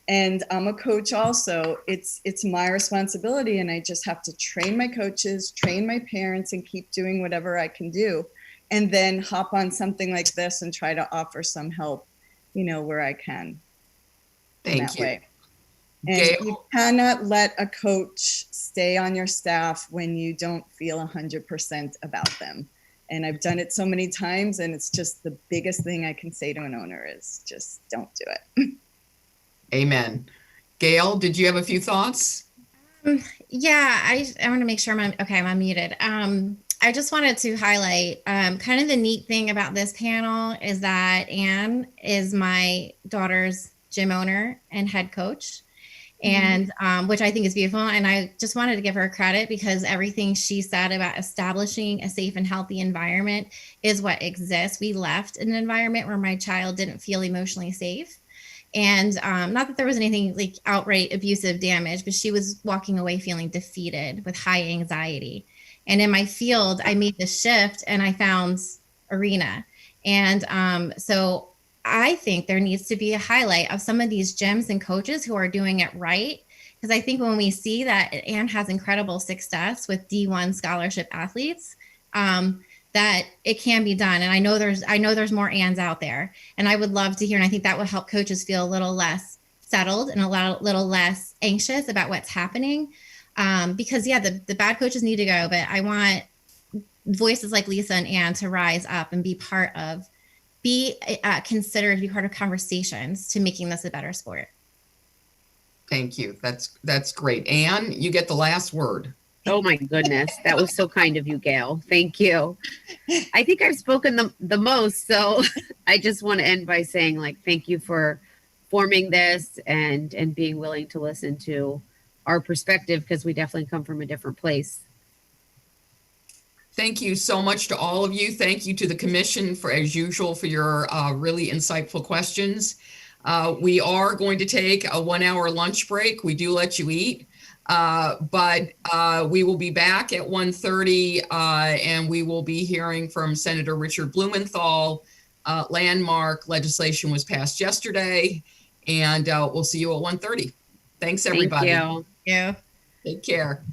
[SPEAKER 7] and I'm a coach also, it's my responsibility, and I just have to train my coaches, train my parents, and keep doing whatever I can do, and then hop on something like this and try to offer some help, you know, where I can.
[SPEAKER 1] Thank you.
[SPEAKER 7] And you cannot let a coach stay on your staff when you don't feel 100% about them. And I've done it so many times, and it's just the biggest thing I can say to an owner is just don't do it.
[SPEAKER 1] Amen. Gail, did you have a few thoughts?
[SPEAKER 6] Yeah, I want to make sure I'm unmuted. I just wanted to highlight kind of the neat thing about this panel is that Anne is my daughter's gym owner and head coach, and which I think is beautiful. And I just wanted to give her credit because everything she said about establishing a safe and healthy environment is what exists. We left an environment where my child didn't feel emotionally safe. And not that there was anything like outright abusive damage, but she was walking away feeling defeated with high anxiety. And in my field, I made the shift and I found Arena. And so I think there needs to be a highlight of some of these gyms and coaches who are doing it right. Because I think when we see that Anne has incredible success with D1 scholarship athletes, that it can be done. And I know there's more Anns out there, and I would love to hear. And I think that would help coaches feel a little less settled and a little less anxious about what's happening. Because the bad coaches need to go, but I want voices like Lisa and Anne to rise up and be considered to be part of conversations to making this a better sport.
[SPEAKER 1] Thank you. That's great. Anne, you get the last word.
[SPEAKER 8] Oh my goodness. That was so kind of you, Gail. Thank you. I think I've spoken the most. So I just want to end by saying thank you for forming this and being willing to listen to our perspective, because we definitely come from a different place.
[SPEAKER 1] Thank you so much to all of you. Thank you to the commission for, as usual, for your really insightful questions. We are going to take a 1 hour lunch break. We do let you eat. But we will be back at 1:30 and we will be hearing from Senator Richard Blumenthal. Landmark legislation was passed yesterday, and we'll see you at 1:30. Thanks, everybody.
[SPEAKER 8] Thank you.
[SPEAKER 6] Yeah.
[SPEAKER 1] Take care.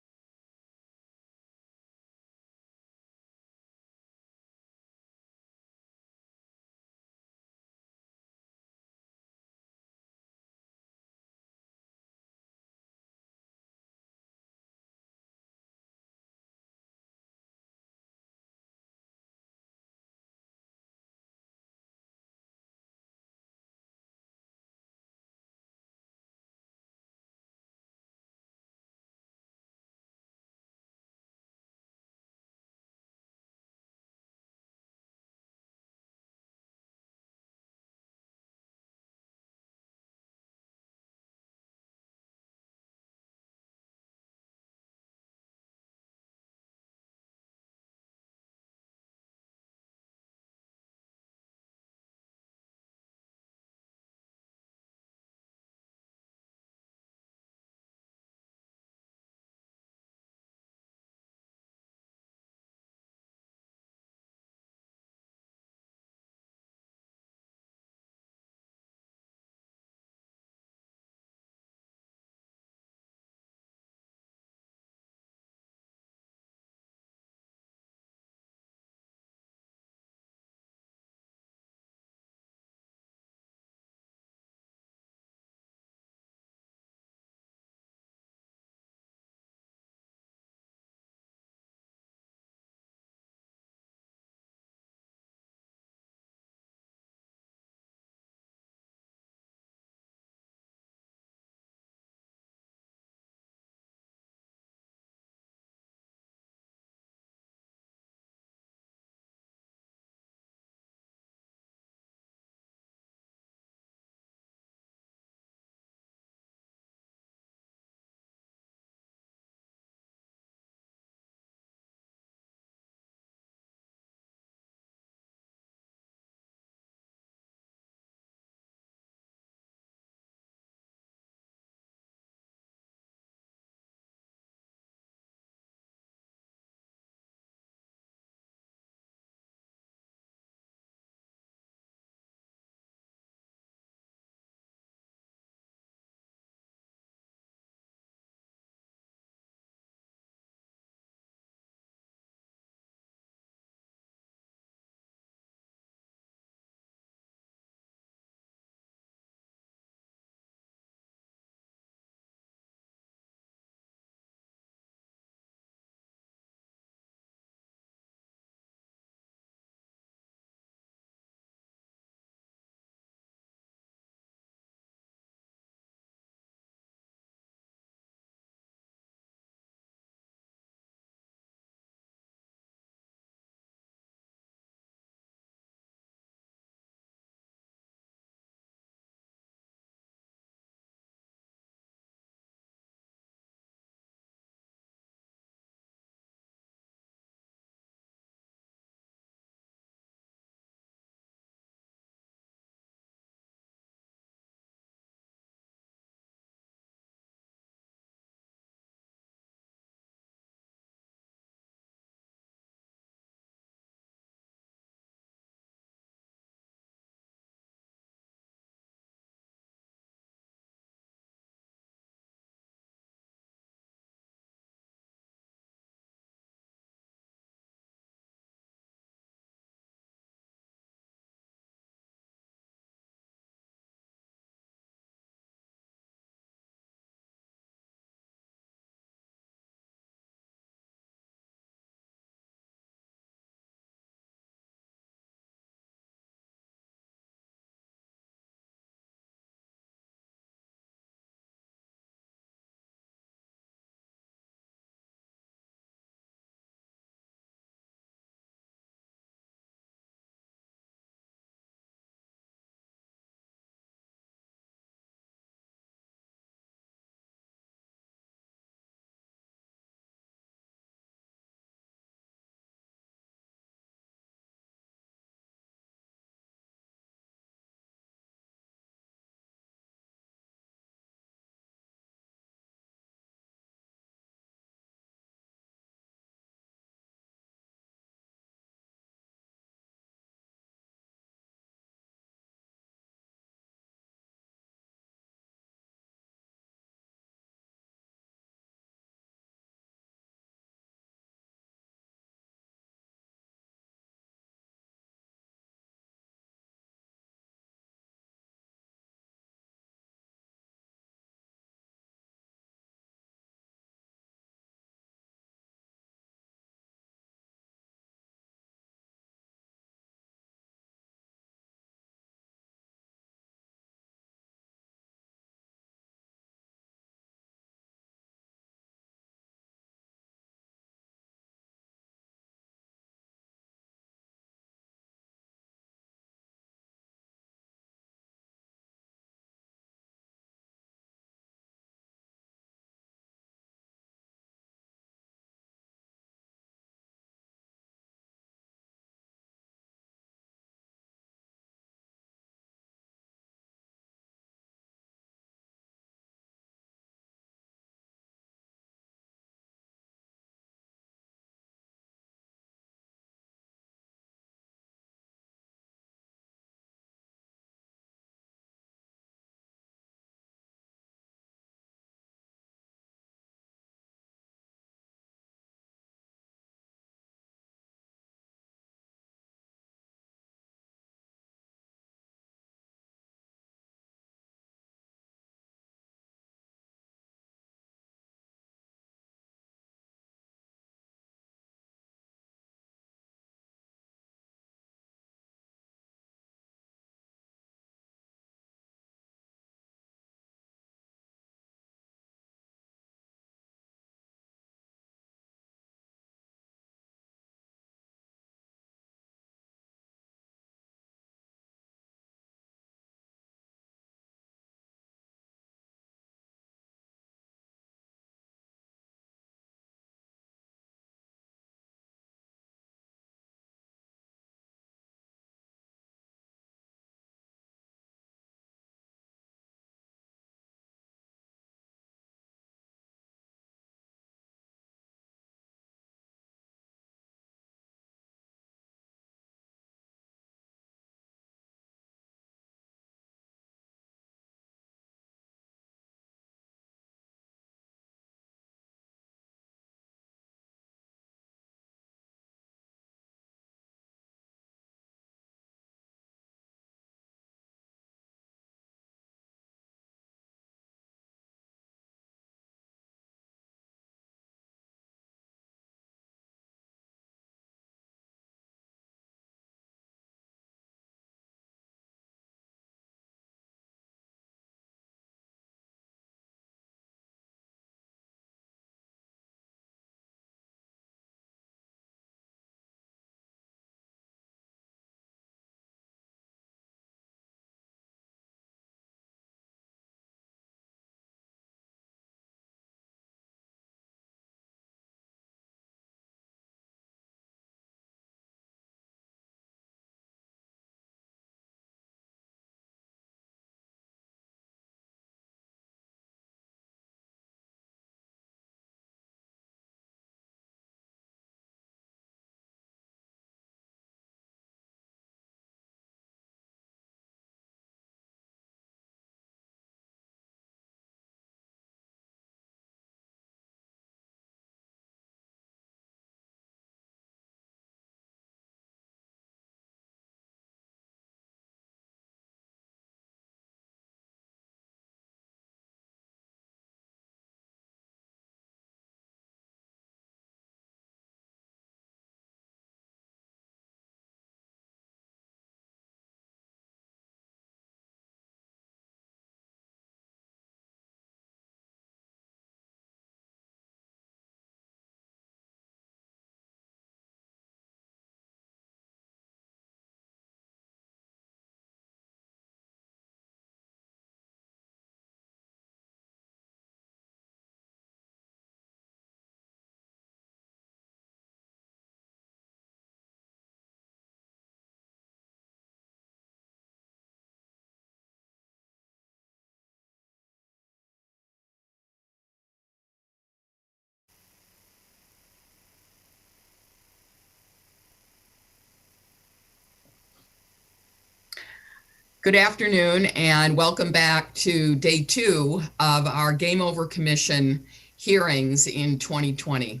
[SPEAKER 1] Good afternoon and welcome back to day 2 of our Game Over Commission hearings in 2020.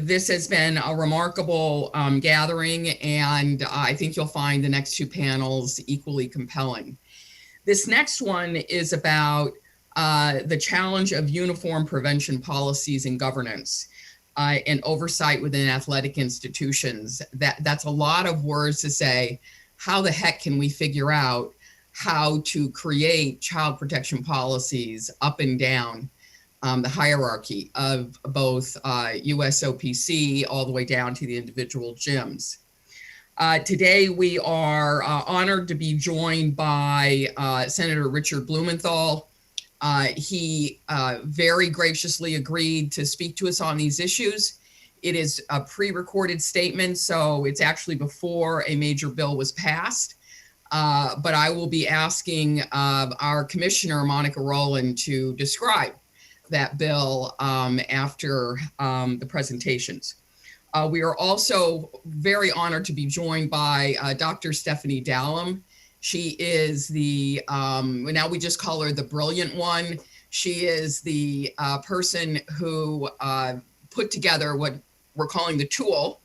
[SPEAKER 1] This has been a remarkable gathering, and I think you'll find the next 2 panels equally compelling. This next one is about the challenge of uniform prevention policies and governance and oversight within athletic institutions. That's a lot of words to say. How the heck can we figure out how to create child protection policies up and down the hierarchy of both USOPC all the way down to the individual gyms? Today, we are honored to be joined by Senator Richard Blumenthal. He very graciously agreed to speak to us on these issues. It is a pre-recorded statement, so it's actually before a major bill was passed. But I will be asking our Commissioner, Monica Rowland, to describe that bill after the presentations. We are also very honored to be joined by Dr. Stephanie Dallam. She is the, now we just call her the brilliant one. She is the person who put together what we're calling the tool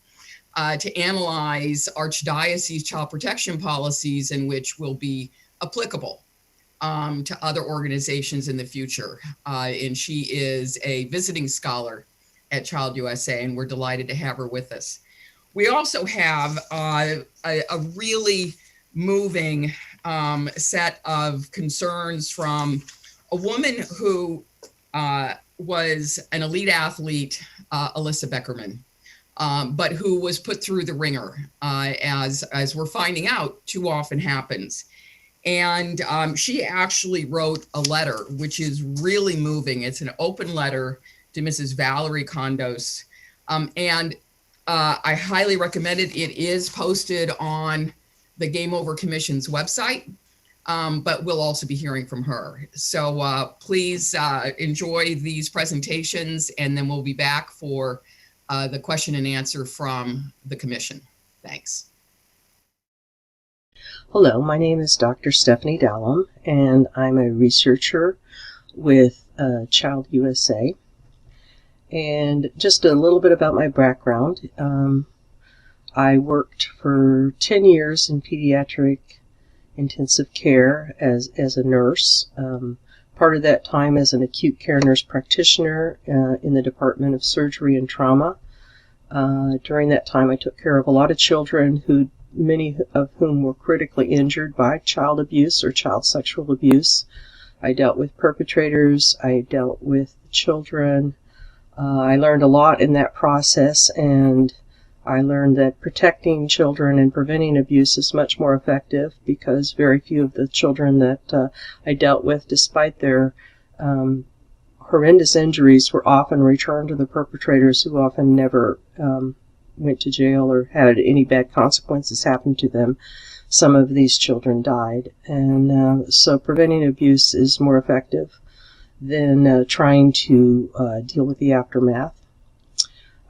[SPEAKER 1] to analyze archdiocese child protection policies, and which will be applicable to other organizations in the future. And she is a visiting scholar at Child USA, and we're delighted to have her with us. We also have a really moving set of concerns from a woman who was an elite athlete, Alyssa Beckerman, but who was put through the ringer, as we're finding out too often happens. And she actually wrote a letter, which is really moving. It's an open letter to Mrs. Valerie Kondos. And I highly recommend it. It is posted on the Game Over Commission's website, but we'll also be hearing from her. So please enjoy these presentations, and then we'll be back for the question and answer from the Commission. Thanks.
[SPEAKER 14] Hello, my name is Dr. Stephanie Dallam, and I'm a researcher with Child USA. And just a little bit about my background. I worked for 10 years in pediatric intensive care as a nurse. Part of that time as an acute care nurse practitioner in the Department of Surgery and Trauma. During that time, I took care of a lot of children many of whom were critically injured by child abuse or child sexual abuse. I dealt with perpetrators. I dealt with children. I learned a lot in that process, and I learned that protecting children and preventing abuse is much more effective, because very few of the children that I dealt with, despite their horrendous injuries, were often returned to the perpetrators, who often never went to jail or had any bad consequences happen to them. Some of these children died. And so preventing abuse is more effective than trying to deal with the aftermath.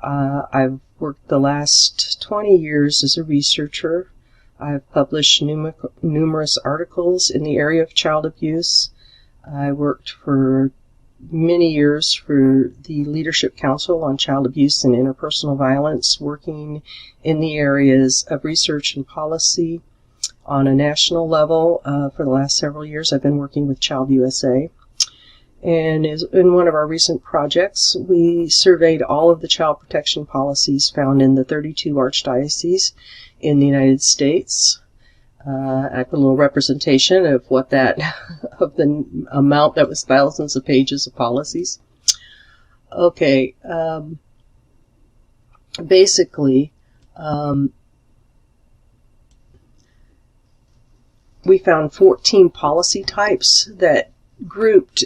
[SPEAKER 14] I've worked the last 20 years as a researcher. I've published numerous articles in the area of child abuse. I worked for many years for the Leadership Council on Child Abuse and Interpersonal Violence, working in the areas of research and policy on a national level. For the last several years, I've been working with Child USA. And in one of our recent projects, we surveyed all of the child protection policies found in the 32 archdioceses in the United States. I put a little representation of of the amount that was thousands of pages of policies. Okay, basically, we found 14 policy types that grouped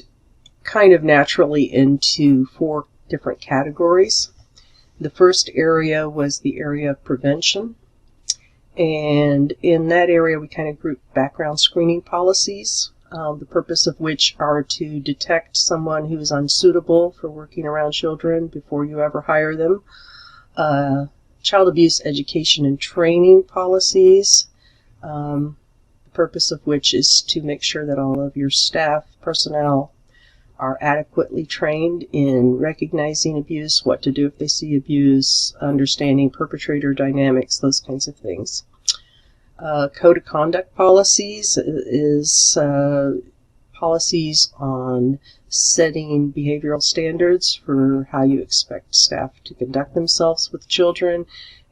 [SPEAKER 14] kind of naturally into 4 different categories. The first area was the area of prevention. And in that area, we kind of grouped background screening policies, the purpose of which are to detect someone who is unsuitable for working around children before you ever hire them. Child abuse education and training policies. The purpose of which is to make sure that all of your staff personnel are adequately trained in recognizing abuse, what to do if they see abuse, understanding perpetrator dynamics, those kinds of things. Code of conduct policies is policies on setting behavioral standards for how you expect staff to conduct themselves with children,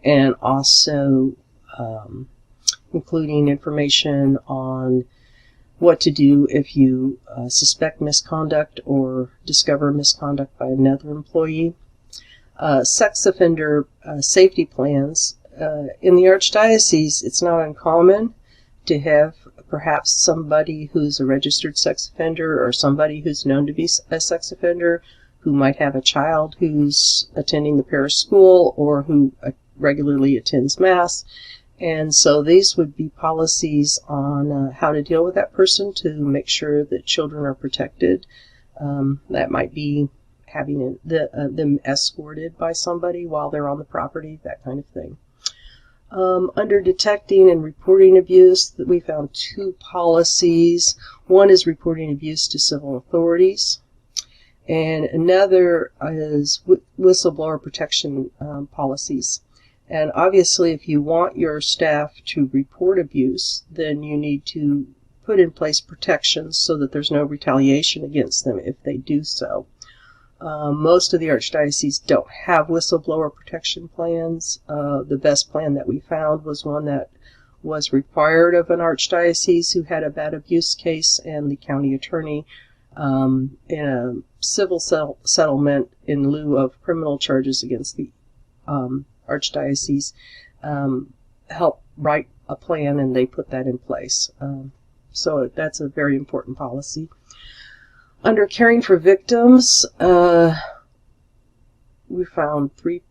[SPEAKER 14] and also including information on what to do if you suspect misconduct or discover misconduct by another employee. Sex offender safety plans. In the Archdiocese, it's not uncommon to have perhaps somebody who's a registered sex offender or somebody who's known to be a sex offender who might have a child who's attending the parish school or who regularly attends Mass. And so these would be policies on how to deal with that person to make sure that children are protected. That might be having them escorted by somebody while they're on the property, that kind of thing. Under detecting and reporting abuse, we found 2 policies. One is reporting abuse to civil authorities, and another is whistleblower protection policies. And obviously, if you want your staff to report abuse, then you need to put in place protections so that there's no retaliation against them if they do so. Most of the archdioceses don't have whistleblower protection plans. The best plan that we found was one that was required of an archdiocese who had a bad abuse case, and the county attorney, in a civil settlement in lieu of criminal charges against the archdiocese, helped write a plan, and they put that in place. So that's a very important policy. Under caring for victims, we found three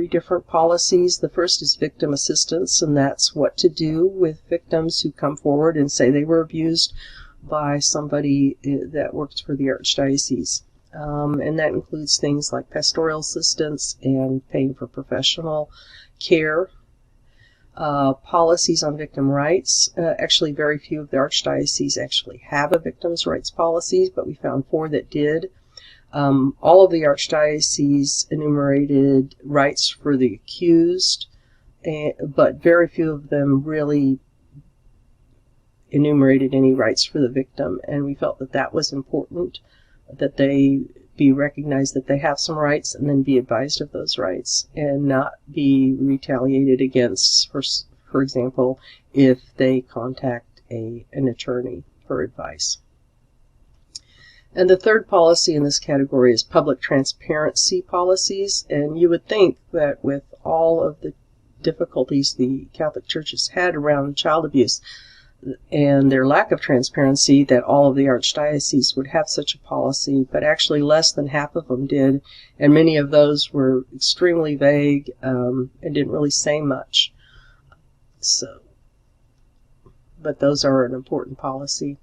[SPEAKER 14] different policies. The first is victim assistance, and that's what to do with victims who come forward and say they were abused by somebody that works for the archdiocese. And that includes things like pastoral assistance and paying for professional care. Policies on victim rights. Actually, very few of the archdioceses actually have a victims' rights policy, but we found 4 that did. All of the archdioceses enumerated rights for the accused, but very few of them really enumerated any rights for the victim, and we felt that that was important, that they be recognized that they have some rights and then be advised of those rights and not be retaliated against, for example, if they contact an attorney for advice. And the third policy in this category is public transparency policies, and you would think that with all of the difficulties the Catholic Church has had around child abuse and their lack of transparency, that all of the archdioceses would have such a policy, but actually less than half of them did, and many of those were extremely vague and didn't really say much. So, but those are an important policy.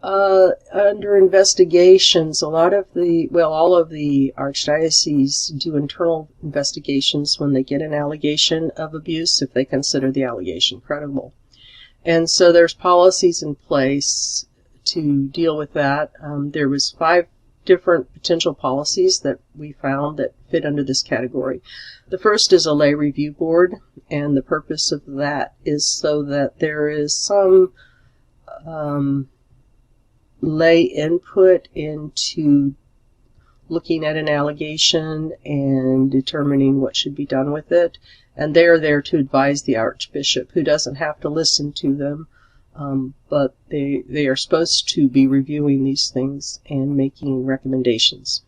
[SPEAKER 14] Under investigations, all of the archdioceses do internal investigations when they get an allegation of abuse, if they consider the allegation credible. And so there's policies in place to deal with that. There was 5 different potential policies that we found that fit under this category. The first is a lay review board, and the purpose of that is so that there is some lay input into looking at an allegation and determining what should be done with it. And they're there to advise the archbishop, who doesn't have to listen to them, but they are supposed to be reviewing these things and making recommendations.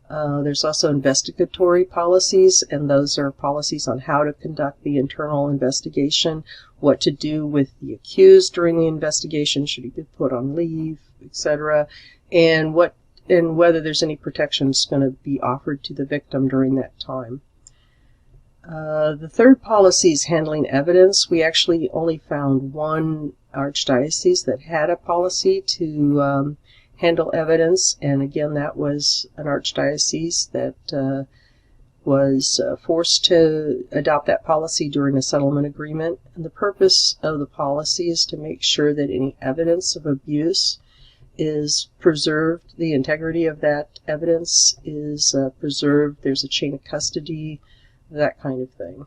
[SPEAKER 14] There's also investigatory policies, and those are policies on how to conduct the internal investigation, what to do with the accused during the investigation, should he be put on leave, etc., and whether there's any protections going to be offered to the victim during that time. The third policy is handling evidence. We actually only found one archdiocese that had a policy to handle evidence, and again, that was an archdiocese that was forced to adopt that policy during a settlement agreement. And the purpose of the policy is to make sure that any evidence of abuse is preserved, the integrity of that evidence is preserved, there's a chain of custody, that kind of thing.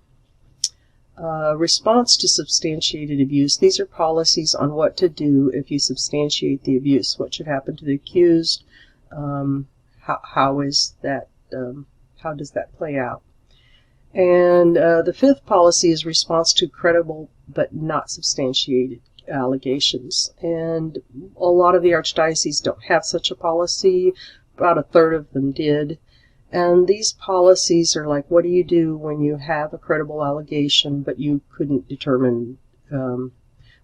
[SPEAKER 14] Response to substantiated abuse. These are policies on what to do if you substantiate the abuse. What should happen to the accused? How is that? How does that play out? And the fifth policy is response to credible but not substantiated allegations. And a lot of the archdioceses don't have such a policy. About a third of them did. And these policies are like, what do you do when you have a credible allegation but you couldn't determine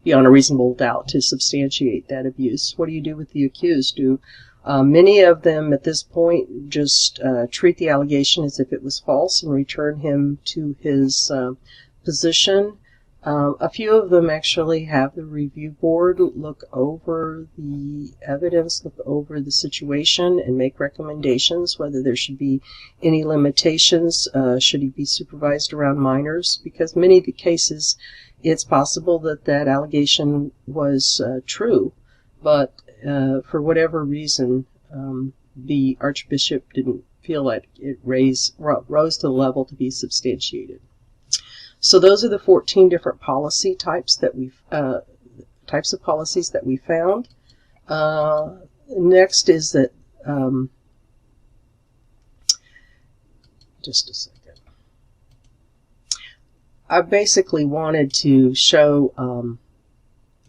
[SPEAKER 14] beyond a reasonable doubt to substantiate that abuse? What do you do with the accused? Do many of them at this point just treat the allegation as if it was false and return him to his position? A few of them actually have the review board look over the evidence, look over the situation, and make recommendations whether there should be any limitations. Should he be supervised around minors? Because many of the cases, it's possible that that allegation was true, but for whatever reason, the Archbishop didn't feel like it rose to the level to be substantiated. So those are the 14 different policy types that types of policies that we found. Next is that, just a second. I basically wanted to show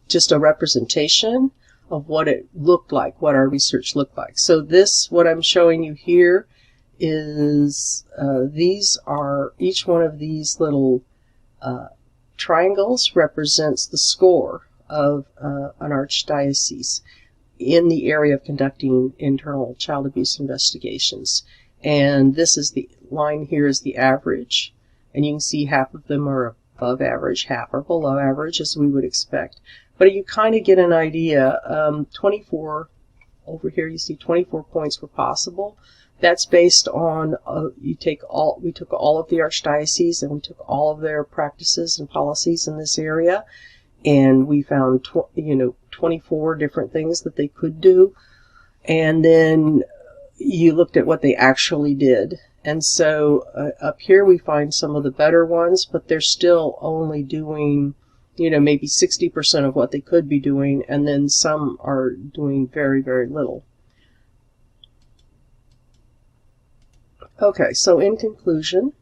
[SPEAKER 14] just a representation of what it looked like, what our research looked like. So this, what I'm showing you here, is these are, each one of these little triangles represents the score of an archdiocese in the area of conducting internal child abuse investigations. And this is the line here is the average. And you can see half of them are above average, half are below average, as we would expect. But you kind of get an idea. 24, over here you see 24 points were possible. That's based on, we took all of the archdioceses and we took all of their practices and policies in this area, and we found 24 different things that they could do, and then you looked at what they actually did. And so up here we find some of the better ones, but they're still only doing, maybe 60% of what they could be doing, and then some are doing very, very little. Okay, so in conclusion,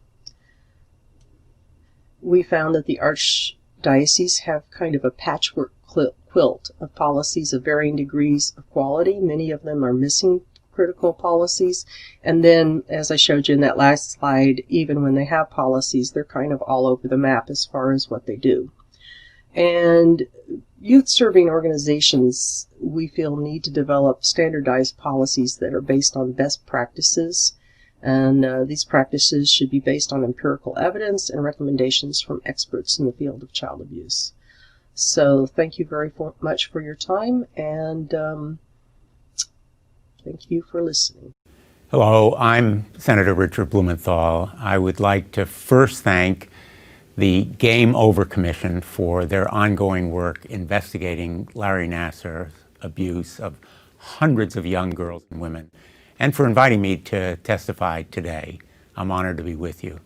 [SPEAKER 14] we found that the archdioceses have kind of a patchwork quilt of policies of varying degrees of quality. Many of them are missing critical policies. And then, as I showed you in that last slide, even when they have policies, they're kind of all over the map as far as what they do. And youth-serving organizations, we feel, need to develop standardized policies that are based on best practices. And these practices should be based on empirical evidence and recommendations from experts in the field of child abuse. So thank you very much for your time, and thank you for listening.
[SPEAKER 15] Hello, I'm Senator Richard Blumenthal. I would like to first thank the Game Over Commission for their ongoing work investigating Larry Nassar's abuse of hundreds of young girls and women, and for inviting me to testify today. I'm honored to be with you.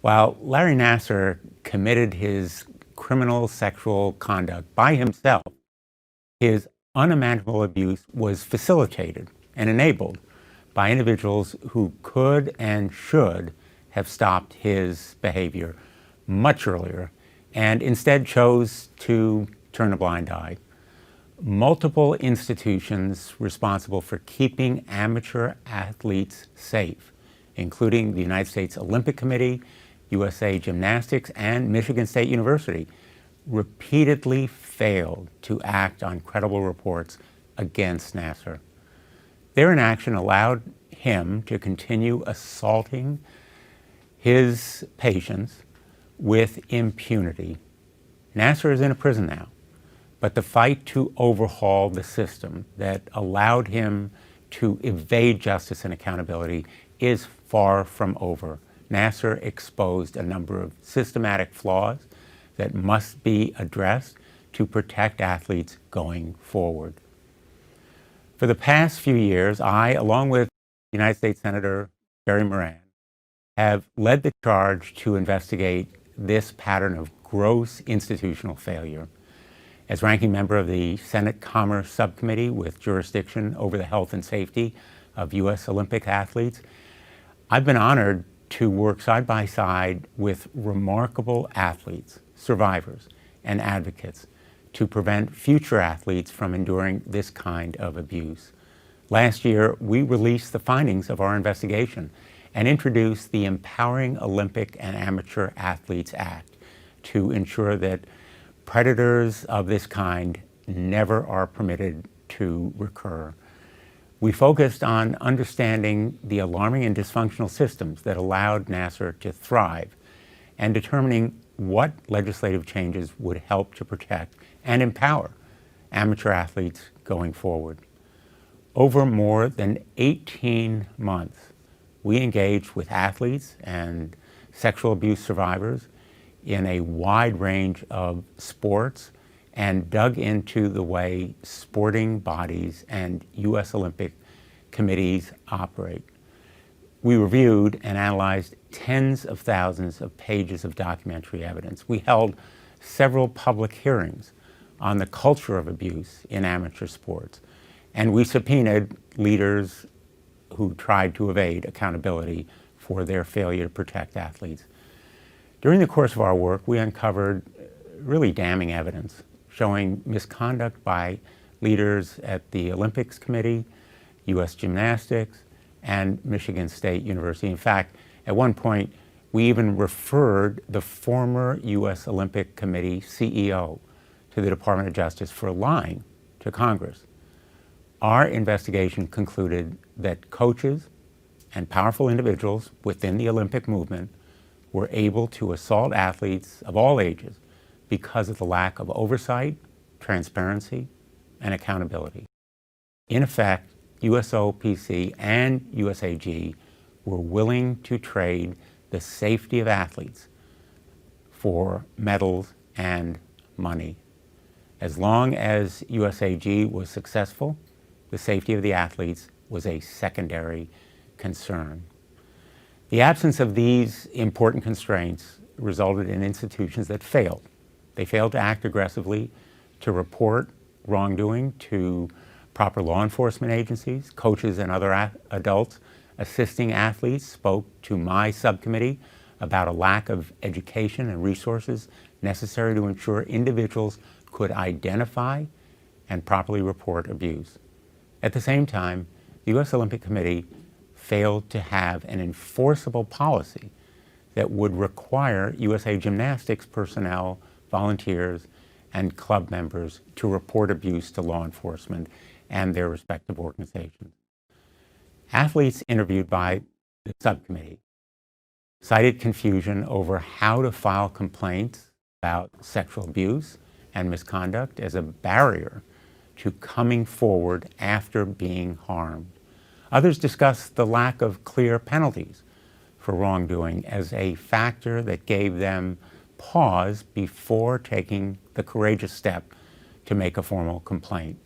[SPEAKER 15] While Larry Nassar committed his criminal sexual conduct by himself, his unimaginable abuse was facilitated and enabled by individuals who could and should have stopped his behavior much earlier, and instead chose to turn a blind eye. Multiple institutions responsible for keeping amateur athletes safe, including the United States Olympic Committee, USA Gymnastics, and Michigan State University, repeatedly failed to act on credible reports against Nassar. Their inaction allowed him to continue assaulting his patients with impunity. Nassar is in a prison now, but the fight to overhaul the system that allowed him to evade justice and accountability is far from over. Nassar exposed a number of systematic flaws that must be addressed to protect athletes going forward. For the past few years, I, along with United States Senator Jerry Moran, have led the charge to investigate this pattern of gross institutional failure. As ranking member of the Senate Commerce Subcommittee with jurisdiction over the health and safety of U.S. Olympic athletes, I've been honored to work side by side with remarkable athletes, survivors, and advocates to prevent future athletes from enduring this kind of abuse. Last year, we released the findings of our investigation and introduced the Empowering Olympic and Amateur Athletes Act to ensure that predators of this kind never are permitted to recur. We focused on understanding the alarming and dysfunctional systems that allowed Nassar to thrive and determining what legislative changes would help to protect and empower amateur athletes going forward. Over more than 18 months, we engaged with athletes and sexual abuse survivors in a wide range of sports and dug into the way sporting bodies and U.S. Olympic committees operate. We reviewed and analyzed tens of thousands of pages of documentary evidence. We held several public hearings on the culture of abuse in amateur sports, and we subpoenaed leaders who tried to evade accountability for their failure to protect athletes. During the course of our work, we uncovered really damning evidence showing misconduct by leaders at the Olympics Committee, U.S. Gymnastics, and Michigan State University. In fact, at one point, we even referred the former U.S. Olympic Committee CEO to the Department of Justice for lying to Congress. Our investigation concluded that coaches and powerful individuals within the Olympic movement were able to assault athletes of all ages because of the lack of oversight, transparency, and accountability. In effect, USOPC and USAG were willing to trade the safety of athletes for medals and money. As long as USAG was successful, the safety of the athletes was a secondary concern. The absence of these important constraints resulted in institutions that failed. They failed to act aggressively, to report wrongdoing to proper law enforcement agencies. Coaches and other adults assisting athletes spoke to my subcommittee about a lack of education and resources necessary to ensure individuals could identify and properly report abuse. At the same time, the U.S. Olympic Committee failed to have an enforceable policy that would require USA Gymnastics personnel, volunteers, and club members to report abuse to law enforcement and their respective organizations. Athletes interviewed by the subcommittee cited confusion over how to file complaints about sexual abuse and misconduct as a barrier to coming forward after being harmed. Others discussed the lack of clear penalties for wrongdoing as a factor that gave them pause before taking the courageous step to make a formal complaint.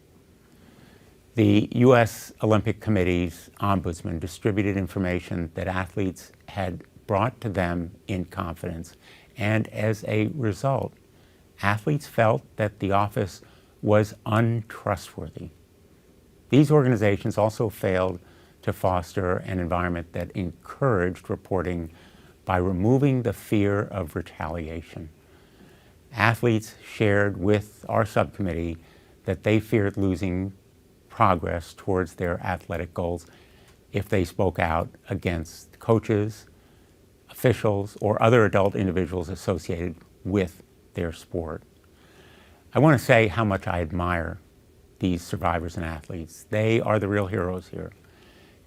[SPEAKER 15] The U.S. Olympic Committee's ombudsman distributed information that athletes had brought to them in confidence, and as a result, athletes felt that the office was untrustworthy. These organizations also failed to foster an environment that encouraged reporting by removing the fear of retaliation. Athletes shared with our subcommittee that they feared losing progress towards their athletic goals if they spoke out against coaches, officials, or other adult individuals associated with their sport. I want to say how much I admire these survivors and athletes. They are the real heroes here,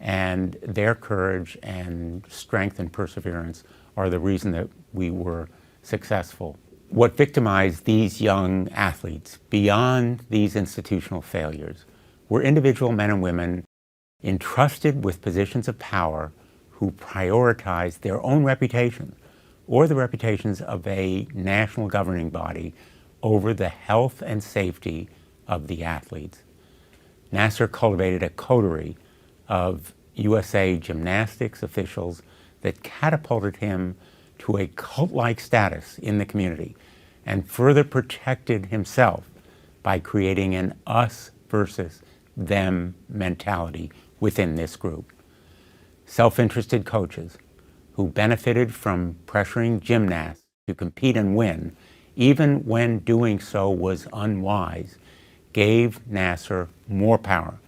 [SPEAKER 15] and their courage and strength and perseverance are the reason that we were successful. What victimized these young athletes beyond these institutional failures were individual men and women entrusted with positions of power who prioritize their own reputation or the reputations of a national governing body over the health and safety of the athletes. Nasser cultivated a coterie of USA Gymnastics officials that catapulted him to a cult-like status in the community and further protected himself by creating an us versus them mentality within this group. Self-interested coaches who benefited from pressuring gymnasts to compete and win, even when doing so was unwise, gave Nasser more power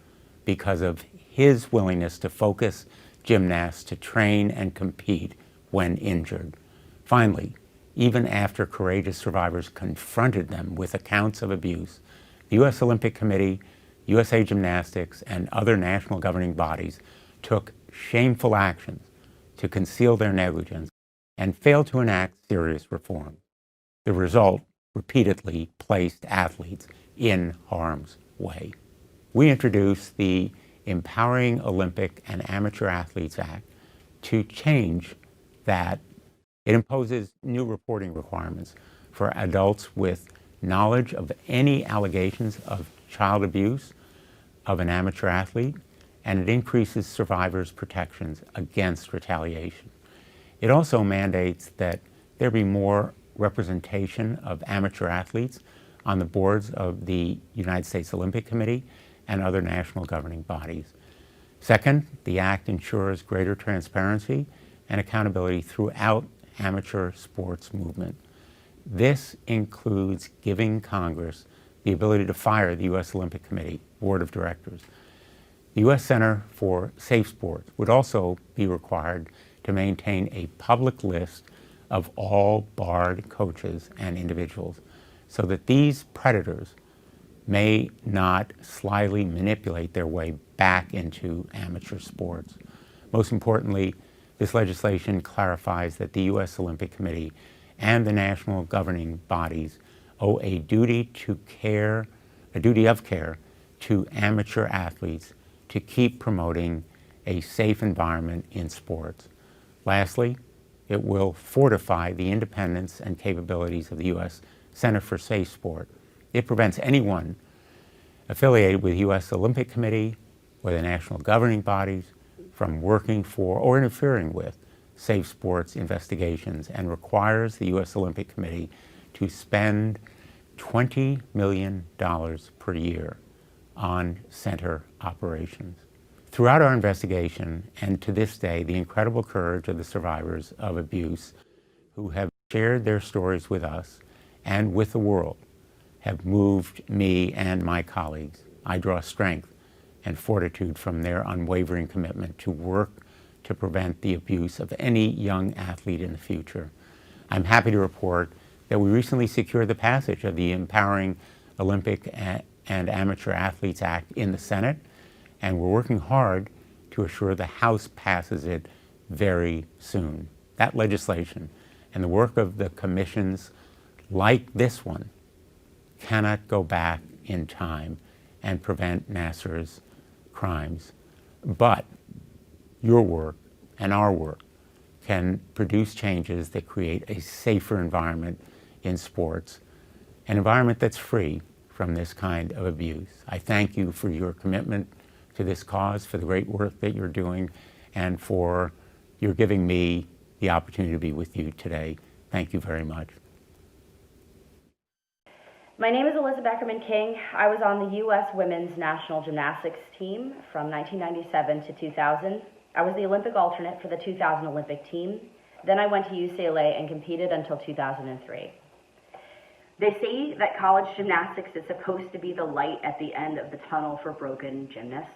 [SPEAKER 15] because of his willingness to focus gymnasts to train and compete when injured. Finally, even after courageous survivors confronted them with accounts of abuse, the U.S. Olympic Committee, USA Gymnastics, and other national governing bodies took shameful actions to conceal their negligence and failed to enact serious reform. The result repeatedly placed athletes in harm's way. We introduced the Empowering Olympic and Amateur Athletes Act to change that. It imposes new reporting requirements for adults with knowledge of any allegations of child abuse of an amateur athlete, and it increases survivors' protections against retaliation. It also mandates that there be more representation of amateur athletes on the boards of the United States Olympic Committee and other national governing bodies. Second, the act ensures greater transparency and accountability throughout amateur sports movement. This includes giving Congress the ability to fire the U.S. Olympic Committee Board of Directors. The U.S. Center for Safe Sports would also be required to maintain a public list of all barred coaches and individuals so that these predators may not slyly manipulate their way back into amateur sports. Most importantly, this legislation clarifies that the U.S. Olympic Committee and the national governing bodies owe a duty of care to amateur athletes to keep promoting a safe environment in sports. Lastly, it will fortify the independence and capabilities of the U.S. Center for Safe Sport. It prevents anyone affiliated with the U.S. Olympic Committee or the national governing bodies from working for or interfering with safe sports investigations, and requires the U.S. Olympic Committee to spend $20 million per year on center operations. Throughout our investigation, and to this day, the incredible courage of the survivors of abuse who have shared their stories with us and with the world have moved me and my colleagues. I draw strength and fortitude from their unwavering commitment to work to prevent the abuse of any young athlete in the future. I'm happy to report that we recently secured the passage of the Empowering Olympic and Amateur Athletes Act in the Senate, and we're working hard to assure the House passes it very soon. That legislation and the work of the commissions like this one cannot go back in time and prevent Nasser's crimes. But your work and our work can produce changes that create a safer environment in sports, an environment that's free from this kind of abuse. I thank you for your commitment to this cause, for the great work that you're doing, and for your giving me the opportunity to be with you today. Thank you very much.
[SPEAKER 16] My name is Alyssa Beckerman King. I was on the U.S. Women's National Gymnastics team from 1997 to 2000. I was the Olympic alternate for the 2000 Olympic team. Then I went to UCLA and competed until 2003. They say that college gymnastics is supposed to be the light at the end of the tunnel for broken gymnasts.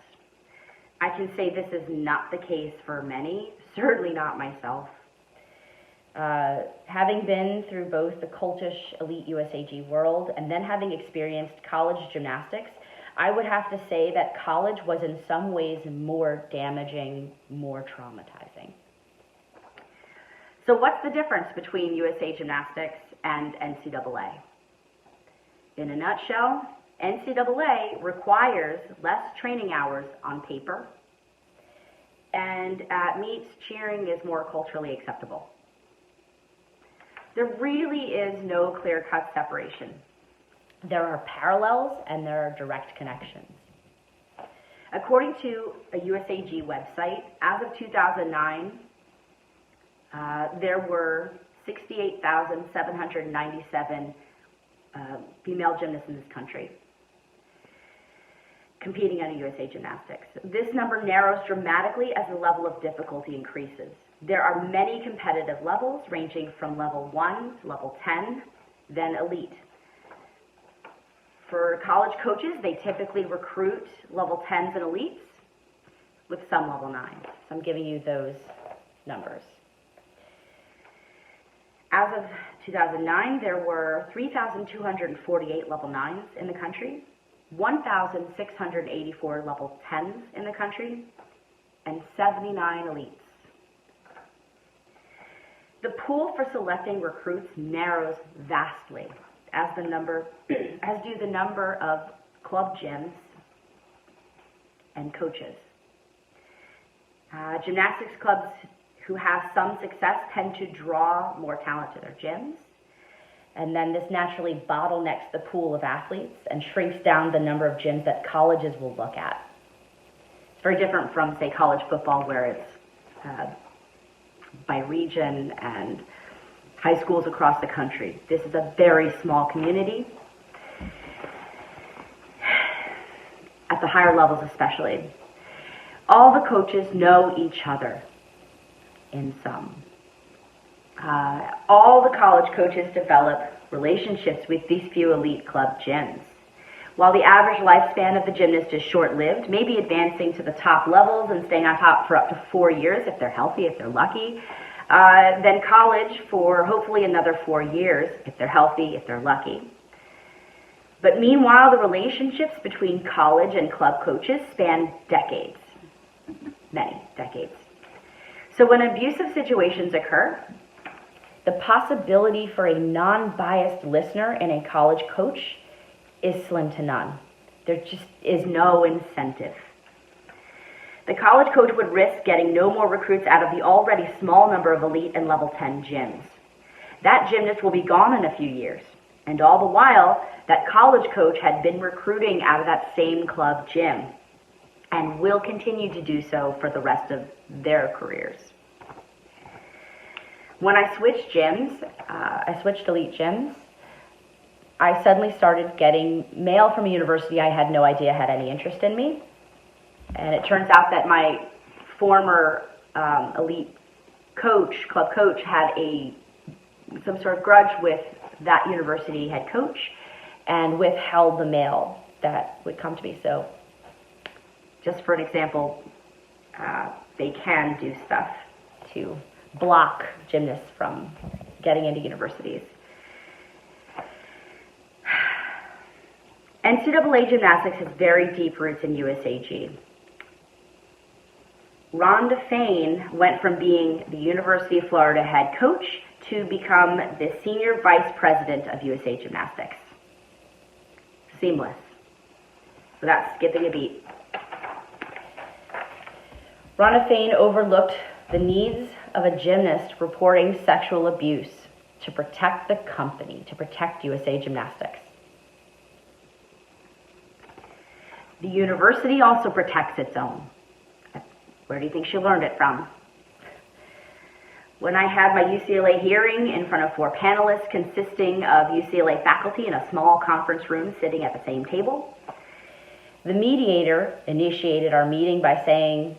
[SPEAKER 16] I can say this is not the case for many, certainly not myself. Having been through both the cultish elite USAG world and then having experienced college gymnastics, I would have to say that college was in some ways more damaging, more traumatizing. So what's the difference between USA Gymnastics and NCAA? In a nutshell, NCAA requires less training hours on paper and at meets, cheering is more culturally acceptable. There really is no clear-cut separation. There are parallels and there are direct connections. According to a USAG website, as of 2009, there were 68,797 female gymnasts in this country competing under USA Gymnastics. This number narrows dramatically as the level of difficulty increases. There are many competitive levels ranging from level 1 to level 10, then elite. For college coaches, they typically recruit level 10s and elites with some level 9s. So I'm giving you those numbers. As of 2009, there were 3,248 level 9s in the country, 1,684 level 10s in the country, and 79 elites. The pool for selecting recruits narrows vastly, as do the number of club gyms and coaches. Gymnastics clubs who have some success tend to draw more talent to their gyms, and then this naturally bottlenecks the pool of athletes and shrinks down the number of gyms that colleges will look at. It's very different from, say, college football, where it's by region and high schools across the country. This is a very small community, at the higher levels especially. All the coaches know each other in some. All the college coaches develop relationships with these few elite club gyms. While the average lifespan of the gymnast is short-lived, maybe advancing to the top levels and staying on top for up to 4 years if they're healthy, if they're lucky, then college for hopefully another 4 years if they're healthy, if they're lucky. But meanwhile, the relationships between college and club coaches span decades, many decades. So when abusive situations occur, the possibility for a non-biased listener in a college coach is slim to none. There just is no incentive. The college coach would risk getting no more recruits out of the already small number of elite and level 10 gyms. That gymnast will be gone in a few years, and all the while, that college coach had been recruiting out of that same club gym and will continue to do so for the rest of their careers. When I switched gyms, I switched elite gyms, I suddenly started getting mail from a university I had no idea had any interest in me. And it turns out that my former elite coach, club coach, had some sort of grudge with that university head coach and withheld the mail that would come to me. So just for an example, they can do stuff to block gymnasts from getting into universities. NCAA gymnastics has very deep roots in USAG. Rhonda Fain went from being the University of Florida head coach to become the senior vice president of USA Gymnastics. Seamless, without skipping a beat. Rhonda Fain overlooked the needs of a gymnast reporting sexual abuse to protect the company, to protect USA Gymnastics. The university also protects its own. Where do you think she learned it from? When I had my UCLA hearing in front of 4 panelists consisting of UCLA faculty in a small conference room sitting at the same table, the mediator initiated our meeting by saying,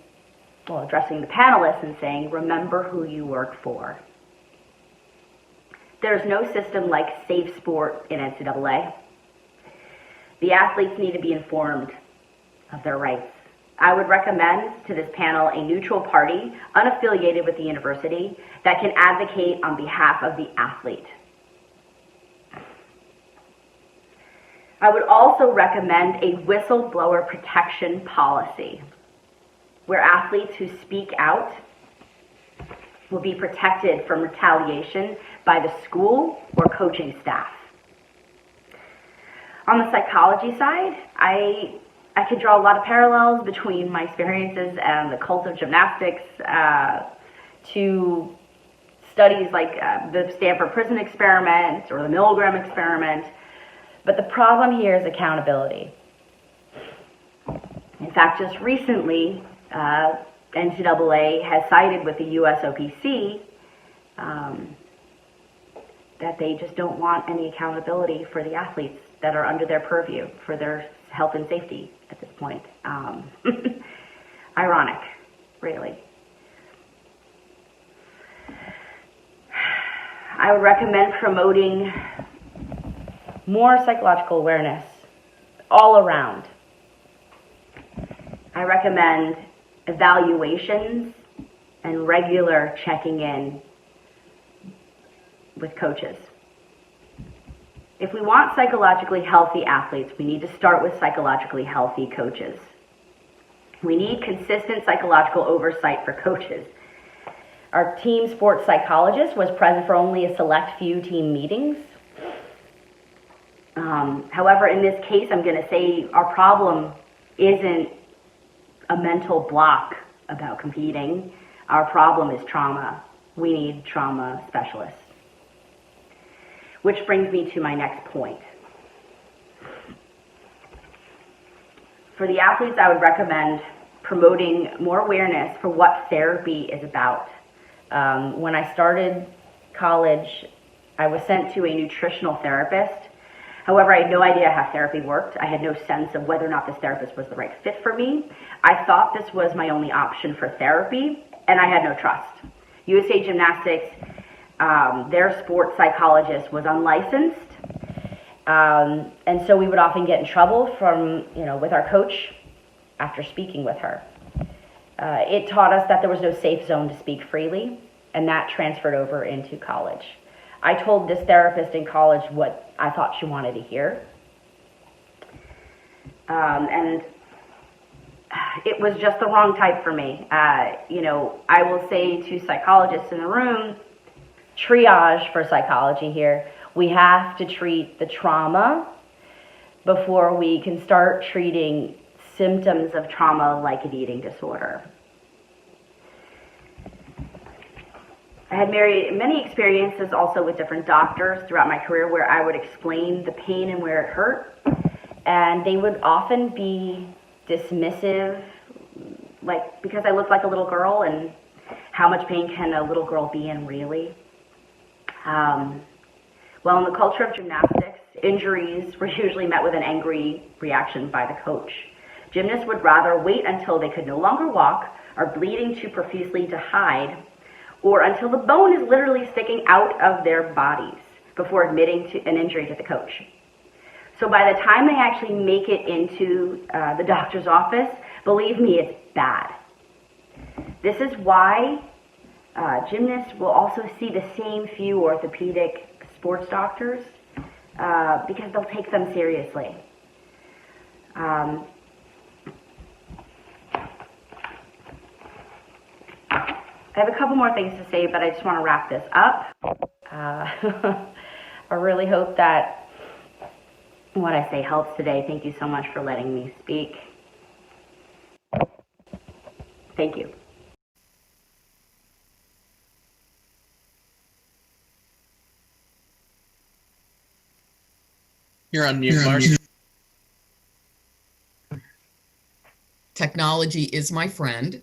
[SPEAKER 16] addressing the panelists and saying, remember who you work for. There's no system like Safe Sport in NCAA. The athletes need to be informed of their rights. I would recommend to this panel a neutral party, unaffiliated with the university, that can advocate on behalf of the athlete. I would also recommend a whistleblower protection policy, where athletes who speak out will be protected from retaliation by the school or coaching staff. On the psychology side, I I could draw a lot of parallels between my experiences and the cult of gymnastics to studies like the Stanford Prison Experiment or the Milgram Experiment. But the problem here is accountability. In fact, just recently, NCAA has sided with the USOPC that they just don't want any accountability for the athletes that are under their purview for their health and safety at this point. Ironic, really. I would recommend promoting more psychological awareness all around. I recommend evaluations and regular checking in with coaches. If we want psychologically healthy athletes, we need to start with psychologically healthy coaches. We need consistent psychological oversight for coaches. Our team sports psychologist was present for only a select few team meetings. However, in this case, I'm going to say our problem isn't a mental block about competing. Our problem is trauma. We need trauma specialists. Which brings me to my next point. For the athletes, I would recommend promoting more awareness for what therapy is about. When I started college, I was sent to a nutritional therapist. However, I had no idea how therapy worked. I had no sense of whether or not this therapist was the right fit for me. I thought this was my only option for therapy, and I had no trust. USA Gymnastics, their sports psychologist was unlicensed, and so we would often get in trouble with our coach after speaking with her. It taught us that there was no safe zone to speak freely, and that transferred over into college. I told this therapist in college what I thought she wanted to hear, and it was just the wrong type for me. I will say to psychologists in the room, triage for psychology here. We have to treat the trauma before we can start treating symptoms of trauma like an eating disorder. I had many experiences also with different doctors throughout my career where I would explain the pain and where it hurt, and they would often be dismissive, like because I looked like a little girl, and how much pain can a little girl be in really? Well, in the culture of gymnastics, injuries were usually met with an angry reaction by the coach. Gymnasts would rather wait until they could no longer walk, are bleeding too profusely to hide, or until the bone is literally sticking out of their bodies before admitting to an injury to the coach. So by the time they actually make it into the doctor's office, believe me, it's bad. This is why gymnasts will also see the same few orthopedic sports doctors because they'll take them seriously. I have a couple more things to say, but I just want to wrap this up. I really hope that what I say helps today. Thank you so much for letting me speak. Thank you.
[SPEAKER 17] You're on mute, Mark.
[SPEAKER 1] Technology is my friend.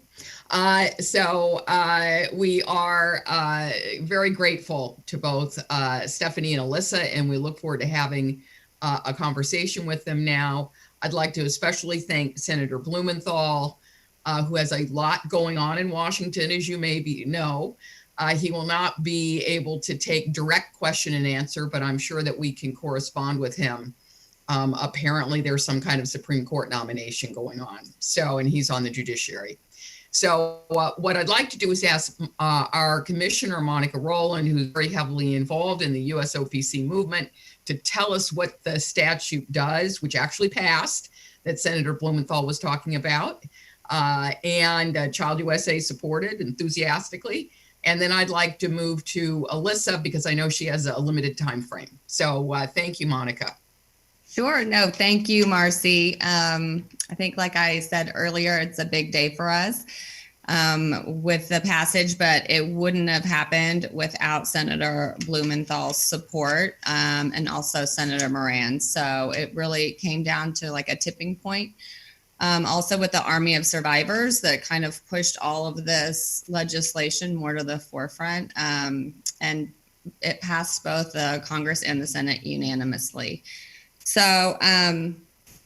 [SPEAKER 1] So we are very grateful to both Stephanie and Alyssa, and we look forward to having a conversation with them now. I'd like to especially thank Senator Blumenthal, who has a lot going on in Washington, as you maybe know. He will not be able to take direct question and answer, but I'm sure that we can correspond with him. Apparently there's some kind of Supreme Court nomination going on. So, and he's on the judiciary. So what I'd like to do is ask our Commissioner, Monica Rowland, who's very heavily involved in the USOPC movement, to tell us what the statute does, which actually passed, that Senator Blumenthal was talking about, and Child USA supported enthusiastically. And then I'd like to move to Alyssa because I know she has a limited time frame. So thank you, Monica.
[SPEAKER 10] Sure. No, thank you, Marcy. I think, like I said earlier, it's a big day for us with the passage, but it wouldn't have happened without Senator Blumenthal's support and also Senator Moran. So it really came down to like a tipping point. Also with the Army of Survivors that kind of pushed all of this legislation more to the forefront. And it passed both the Congress and the Senate unanimously. So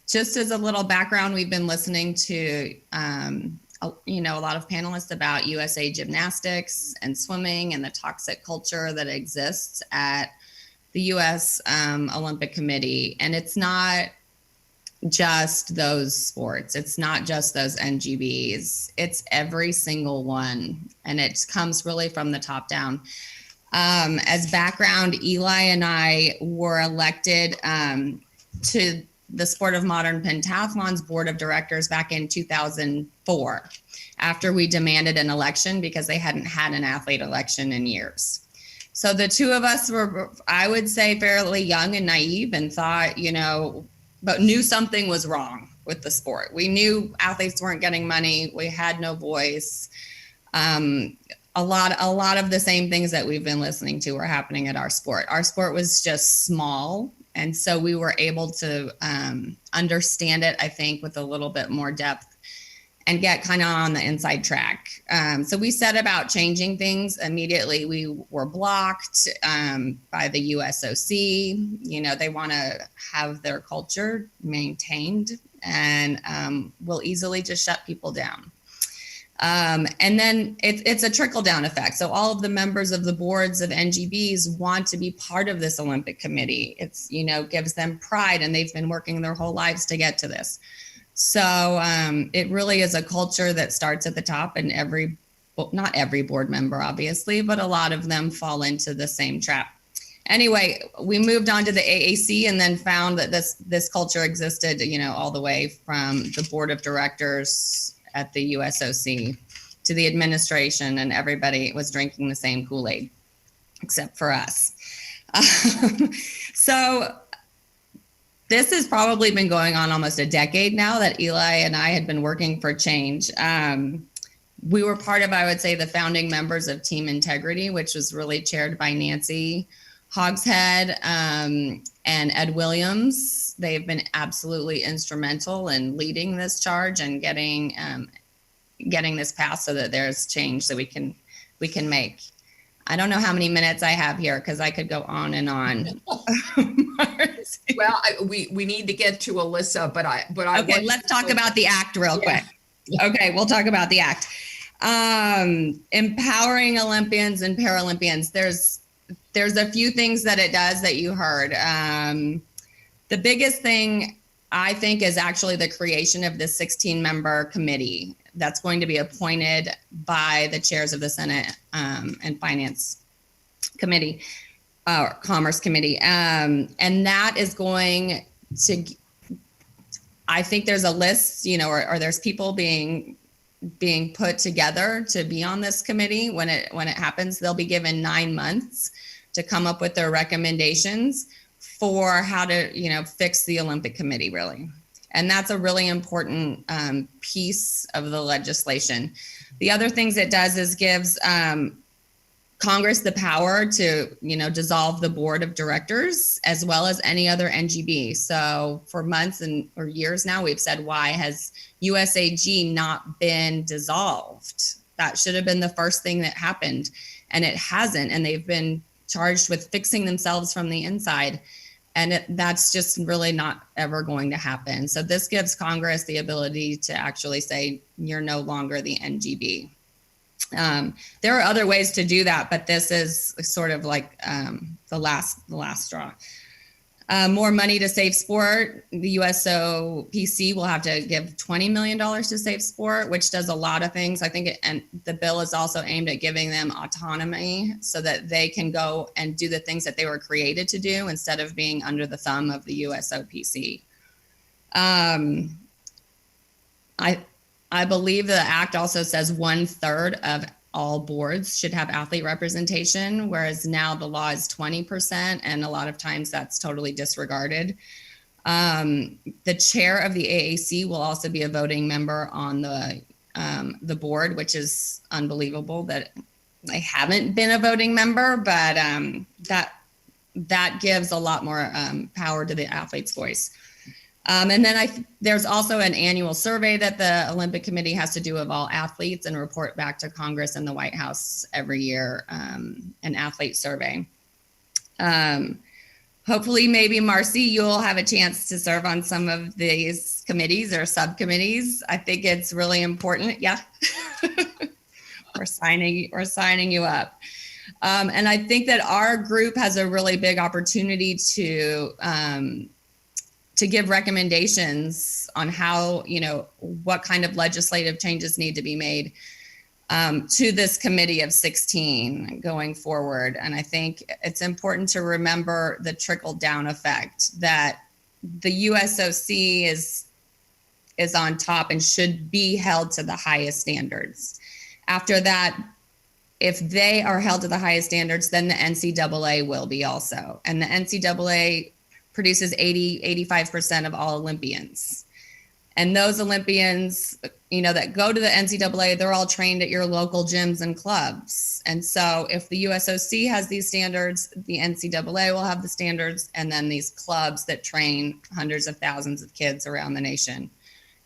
[SPEAKER 10] just as a little background, we've been listening to, a lot of panelists about USA Gymnastics and swimming and the toxic culture that exists at the U.S. Olympic Committee. And it's not just those sports. It's not just those NGBs. It's every single one. And it comes really from the top down. As background, Eli and I were elected to the Sport of Modern Pentathlon's board of directors back in 2004, after we demanded an election because they hadn't had an athlete election in years. So the two of us were, I would say, fairly young and naive and thought, but knew something was wrong with the sport. We knew athletes weren't getting money. We had no voice. A lot of the same things that we've been listening to were happening at our sport. Our sport was just small. And so we were able to understand it, I think, with a little bit more depth and get kind of on the inside track. So we set about changing things immediately. We were blocked by the USOC. They want to have their culture maintained and will easily just shut people down. And then it's a trickle down effect. So all of the members of the boards of NGBs want to be part of this Olympic committee. It's, gives them pride, and they've been working their whole lives to get to this. So it really is a culture that starts at the top, and not every board member, obviously, but a lot of them fall into the same trap. Anyway, we moved on to the AAC and then found that this culture existed, all the way from the board of directors at the USOC to the administration, and everybody was drinking the same Kool-Aid except for us. So this has probably been going on almost a decade now that Eli and I had been working for change. We were part of, I would say, the founding members of Team Integrity, which was really chaired by Nancy Hogshead and Ed Williams. They've been absolutely instrumental in leading this charge and getting this passed so that there's change that we can make. I don't know how many minutes I have here because I could go on and on.
[SPEAKER 1] Well, we need to get to Alyssa, but I
[SPEAKER 10] okay. Let's talk about the act real quick. Okay, we'll talk about the act. Empowering Olympians and Paralympians. There's a few things that it does that you heard. The biggest thing I think is actually the creation of this 16-member committee that's going to be appointed by the chairs of the Senate and Finance Committee or Commerce Committee. And that is going to, I think there's a list, or there's people being put together to be on this committee. When it happens, they'll be given 9 months to come up with their recommendations for how to, fix the Olympic Committee, really. And that's a really important piece of the legislation. The other things it does is gives Congress the power to, dissolve the board of directors as well as any other NGB. So for months or years now, we've said, why has USAG not been dissolved? That should have been the first thing that happened, and it hasn't. And they've been charged with fixing themselves from the inside. And that's just really not ever going to happen. So this gives Congress the ability to actually say, you're no longer the NGB. There are other ways to do that, but this is sort of like the last straw. More money to Safe Sport. The USOPC will have to give $20 million to Safe Sport, which does a lot of things. I think and the bill is also aimed at giving them autonomy so that they can go and do the things that they were created to do instead of being under the thumb of the USOPC. I believe the act also says 1/3 of all boards should have athlete representation, whereas now the law is 20%, and a lot of times that's totally disregarded. The chair of the AAC will also be a voting member on the board, which is unbelievable that I haven't been a voting member, but that gives a lot more power to the athlete's voice. And then there's also an annual survey that the Olympic Committee has to do of all athletes and report back to Congress and the White House every year, an athlete survey. Hopefully, maybe Marcy, you'll have a chance to serve on some of these committees or subcommittees. I think it's really important. Yeah, we're signing you up. And I think that our group has a really big opportunity to give recommendations on how, what kind of legislative changes need to be made to this committee of 16 going forward. And I think it's important to remember the trickle down effect, that the USOC is on top and should be held to the highest standards. After that, if they are held to the highest standards, then the NCAA will be also. And the NCAA produces 85% of all Olympians. And those Olympians, that go to the NCAA, they're all trained at your local gyms and clubs. And so if the USOC has these standards, the NCAA will have the standards, and then these clubs that train hundreds of thousands of kids around the nation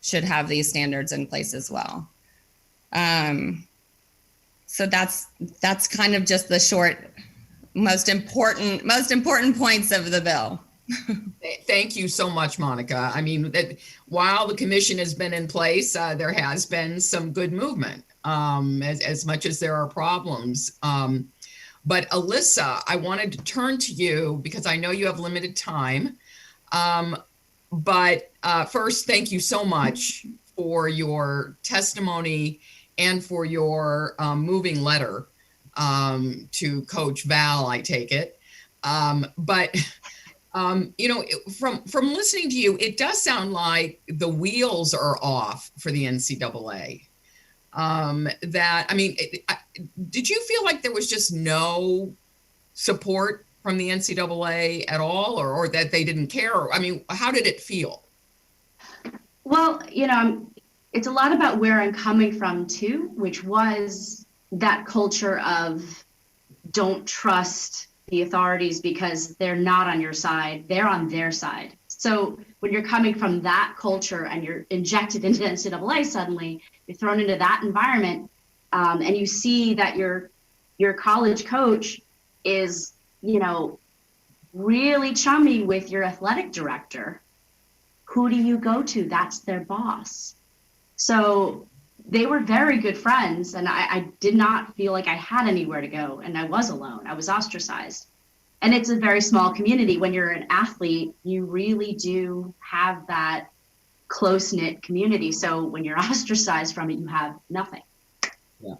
[SPEAKER 10] should have these standards in place as well. So that's kind of just the short, most important points of the bill.
[SPEAKER 1] Thank you so much, Monica. I mean, while the commission has been in place, there has been some good movement, as much as there are problems. But Alyssa, I wanted to turn to you because I know you have limited time. But first, thank you so much for your testimony and for your moving letter to Coach Val, I take it. But from listening to you, it does sound like the wheels are off for the NCAA. Did you feel like there was just no support from the NCAA at all, or that they didn't care? I mean, how did it feel?
[SPEAKER 16] Well, it's a lot about where I'm coming from too, which was that culture of don't trust the authorities because they're not on your side, they're on their side. So when you're coming from that culture and you're injected into NCAA suddenly, you're thrown into that environment, and you see that your college coach is, really chummy with your athletic director. Who do you go to? That's their boss. So they were very good friends, and I did not feel like I had anywhere to go, and I was alone. I was ostracized. And it's a very small community. When you're an athlete, you really do have that close-knit community. So when you're ostracized from it, you have nothing.
[SPEAKER 1] Yeah.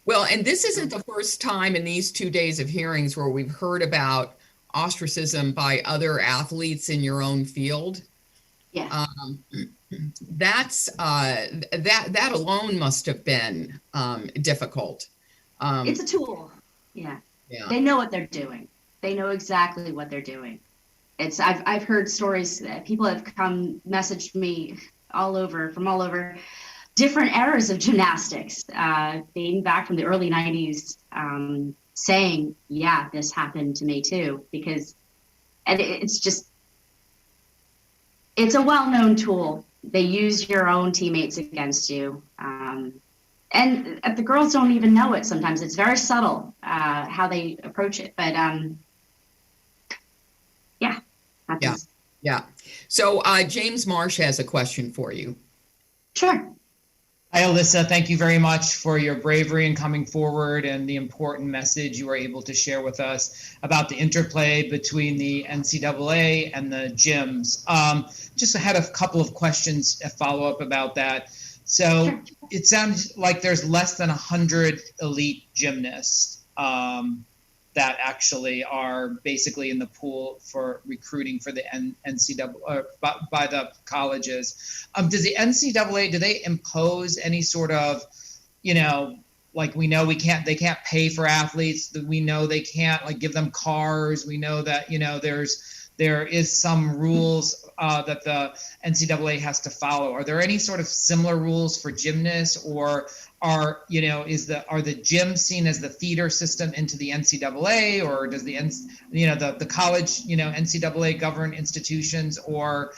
[SPEAKER 1] Well, and this isn't the first time in these 2 days of hearings where we've heard about ostracism by other athletes in your own field.
[SPEAKER 16] Yeah.
[SPEAKER 1] That alone must have been difficult.
[SPEAKER 16] It's a tool. Yeah. They know what they're doing. They know exactly what they're doing. I've heard stories that people have messaged me from all over different eras of gymnastics, dating back from the early 90s, saying, yeah, this happened to me too, it's a well-known tool. They use your own teammates against you. And the girls don't even know it sometimes. It's very subtle how they approach it. But yeah.
[SPEAKER 1] Yeah. So James Marsh has a question for you.
[SPEAKER 16] Sure.
[SPEAKER 5] Hi, Alyssa. Thank you very much for your bravery in coming forward and the important message you were able to share with us about the interplay between the NCAA and the gyms. Just had a couple of questions, a follow-up about that. So sure. It sounds like there's less than 100 elite gymnasts that actually are basically in the pool for recruiting for the NCAA by the colleges. Does the NCAA, do they impose any sort of, like we know they can't pay for athletes, we know they can't like give them cars. We know that, there is some rules that the NCAA has to follow. Are there any sort of similar rules for gymnasts, or are the gyms seen as the feeder system into the NCAA, or does the college NCAA govern institutions, or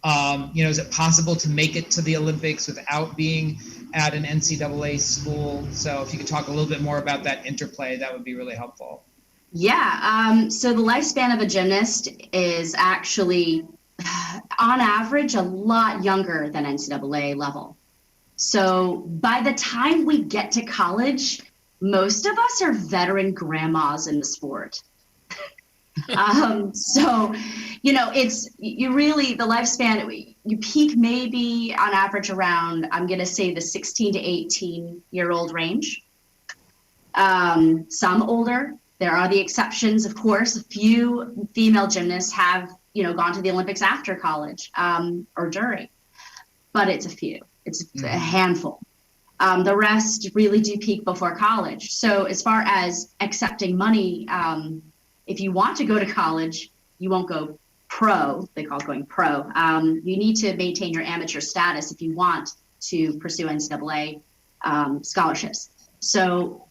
[SPEAKER 5] is it possible to make it to the Olympics without being at an NCAA school? So if you could talk a little bit more about that interplay, that would be really helpful.
[SPEAKER 16] Yeah, so the lifespan of a gymnast is actually, on average, a lot younger than NCAA level. So by the time we get to college, most of us are veteran grandmas in the sport. So, the lifespan, you peak maybe on average around, I'm going to say the 16 to 18-year-old range. Some older. There are the exceptions, of course. A few female gymnasts have, gone to the Olympics after college or during, but it's a few. It's a handful. The rest really do peak before college. So as far as accepting money, if you want to go to college, you won't go pro. They call it going pro. You need to maintain your amateur status if you want to pursue NCAA scholarships. So,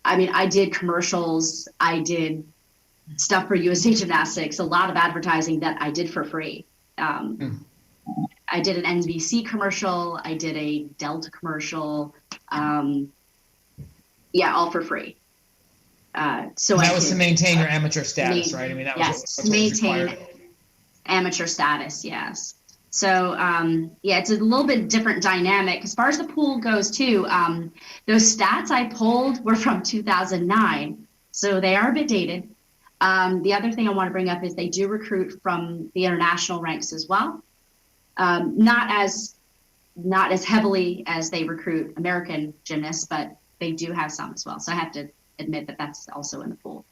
[SPEAKER 16] I did commercials. I did stuff for USA Gymnastics, a lot of advertising that I did for free. I did an NBC commercial. I did a Delta commercial. All for free. So
[SPEAKER 5] that was to maintain your amateur status, right? That was
[SPEAKER 16] maintain amateur status. Yes. So it's a little bit different dynamic as far as the pool goes too. Those stats I pulled were from 2009, so they are a bit dated. The other thing I want to bring up is they do recruit from the international ranks as well. Not as heavily as they recruit American gymnasts, but they do have some as well. So I have to admit that that's also in the pool.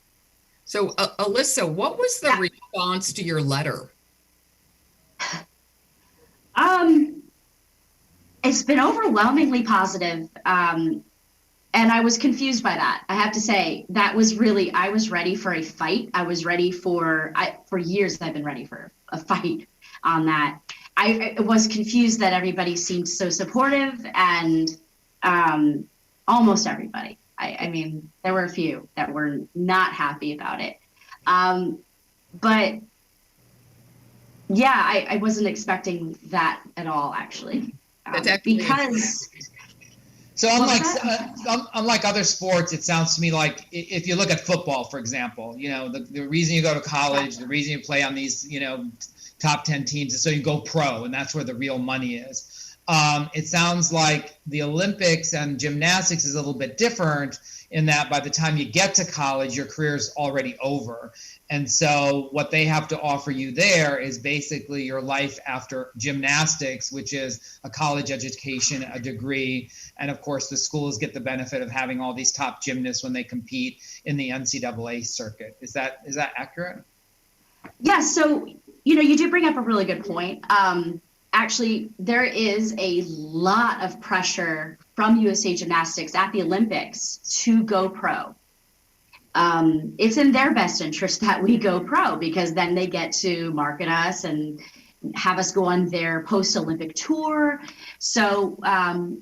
[SPEAKER 1] So Alyssa, what was the response to your letter?
[SPEAKER 16] It's been overwhelmingly positive. And I was confused by that. I have to say that was really, I was ready for a fight. I was ready for years I've been ready for a fight on that. I was confused that everybody seemed so supportive, and almost everybody. There were a few that were not happy about it. But yeah, I wasn't expecting that at all, actually.
[SPEAKER 5] So unlike other sports, it sounds to me like if you look at football, for example, the reason you go to college, the reason you play on these, top 10 teams is so you go pro, and that's where the real money is. It sounds like the Olympics and gymnastics is a little bit different in that by the time you get to college, your career is already over. And so what they have to offer you there is basically your life after gymnastics, which is a college education, a degree. And of course, the schools get the benefit of having all these top gymnasts when they compete in the NCAA circuit. Is that accurate?
[SPEAKER 16] Yeah, so, you do bring up a really good point. Actually, there is a lot of pressure from USA Gymnastics at the Olympics to go pro. It's in their best interest that we go pro, because then they get to market us and have us go on their post-Olympic tour. So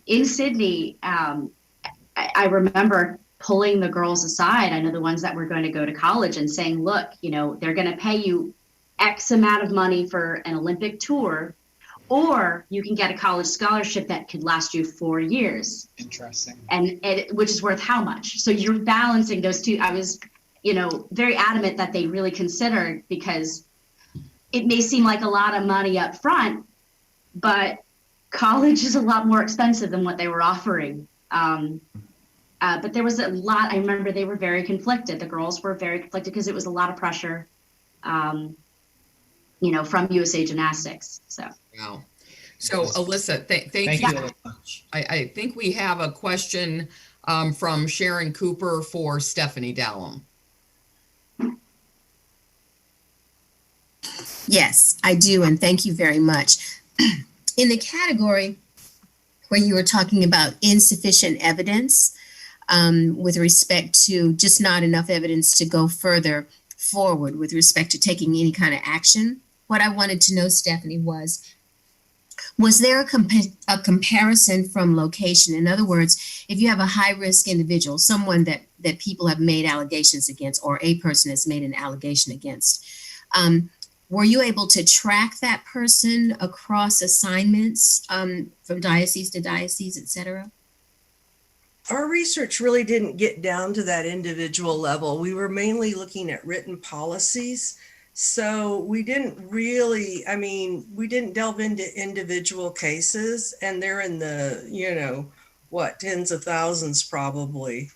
[SPEAKER 16] in Sydney, I remember pulling the girls aside. I know the ones that were going to go to college, and saying, look, they're going to pay you X amount of money for an Olympic tour, or you can get a college scholarship that could last you 4 years.
[SPEAKER 5] Interesting.
[SPEAKER 16] And which is worth how much? So you're balancing those two. I was, very adamant that they really considered, because it may seem like a lot of money up front, but college is a lot more expensive than what they were offering. But there was a lot. I remember they were very conflicted. The girls were very conflicted because it was a lot of pressure, from USA Gymnastics. So.
[SPEAKER 1] Wow. So Alyssa, thank you very much. I think we have a question from Sharon Cooper for Stephanie Dallum.
[SPEAKER 9] Yes, I do. And thank you very much. In the category where you were talking about insufficient evidence with respect to just not enough evidence to go further, forward with respect to taking any kind of action. What I wanted to know, Stephanie, was there a comparison from location? In other words, if you have a high-risk individual, someone that people have made allegations against, or a person has made an allegation against, were you able to track that person across assignments from diocese to diocese, et cetera?
[SPEAKER 17] Our research really didn't get down to that individual level. We were mainly looking at written policies. So we didn't really, we didn't delve into individual cases, and they're in the, tens of thousands probably.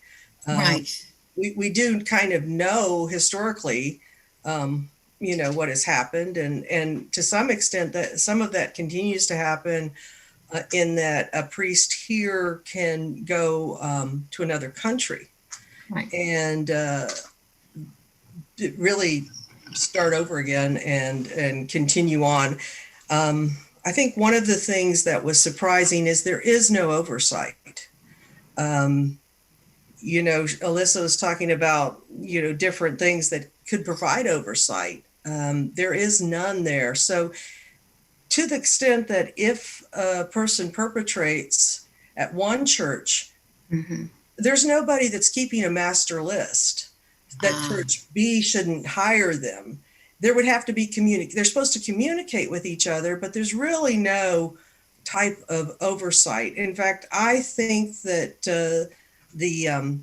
[SPEAKER 9] Right.
[SPEAKER 17] We do kind of know historically, what has happened, and to some extent that some of that continues to happen in that a priest here can go to another country,
[SPEAKER 9] right,
[SPEAKER 17] and really start over again and continue on. I think one of the things that was surprising is there is no oversight. Alyssa was talking about, different things that could provide oversight. There is none there. So to the extent that if a person perpetrates at one church, there's nobody that's keeping a master list. That church B shouldn't hire them. There would have to be they're supposed to communicate with each other, but there's really no type of oversight. In fact, I think that the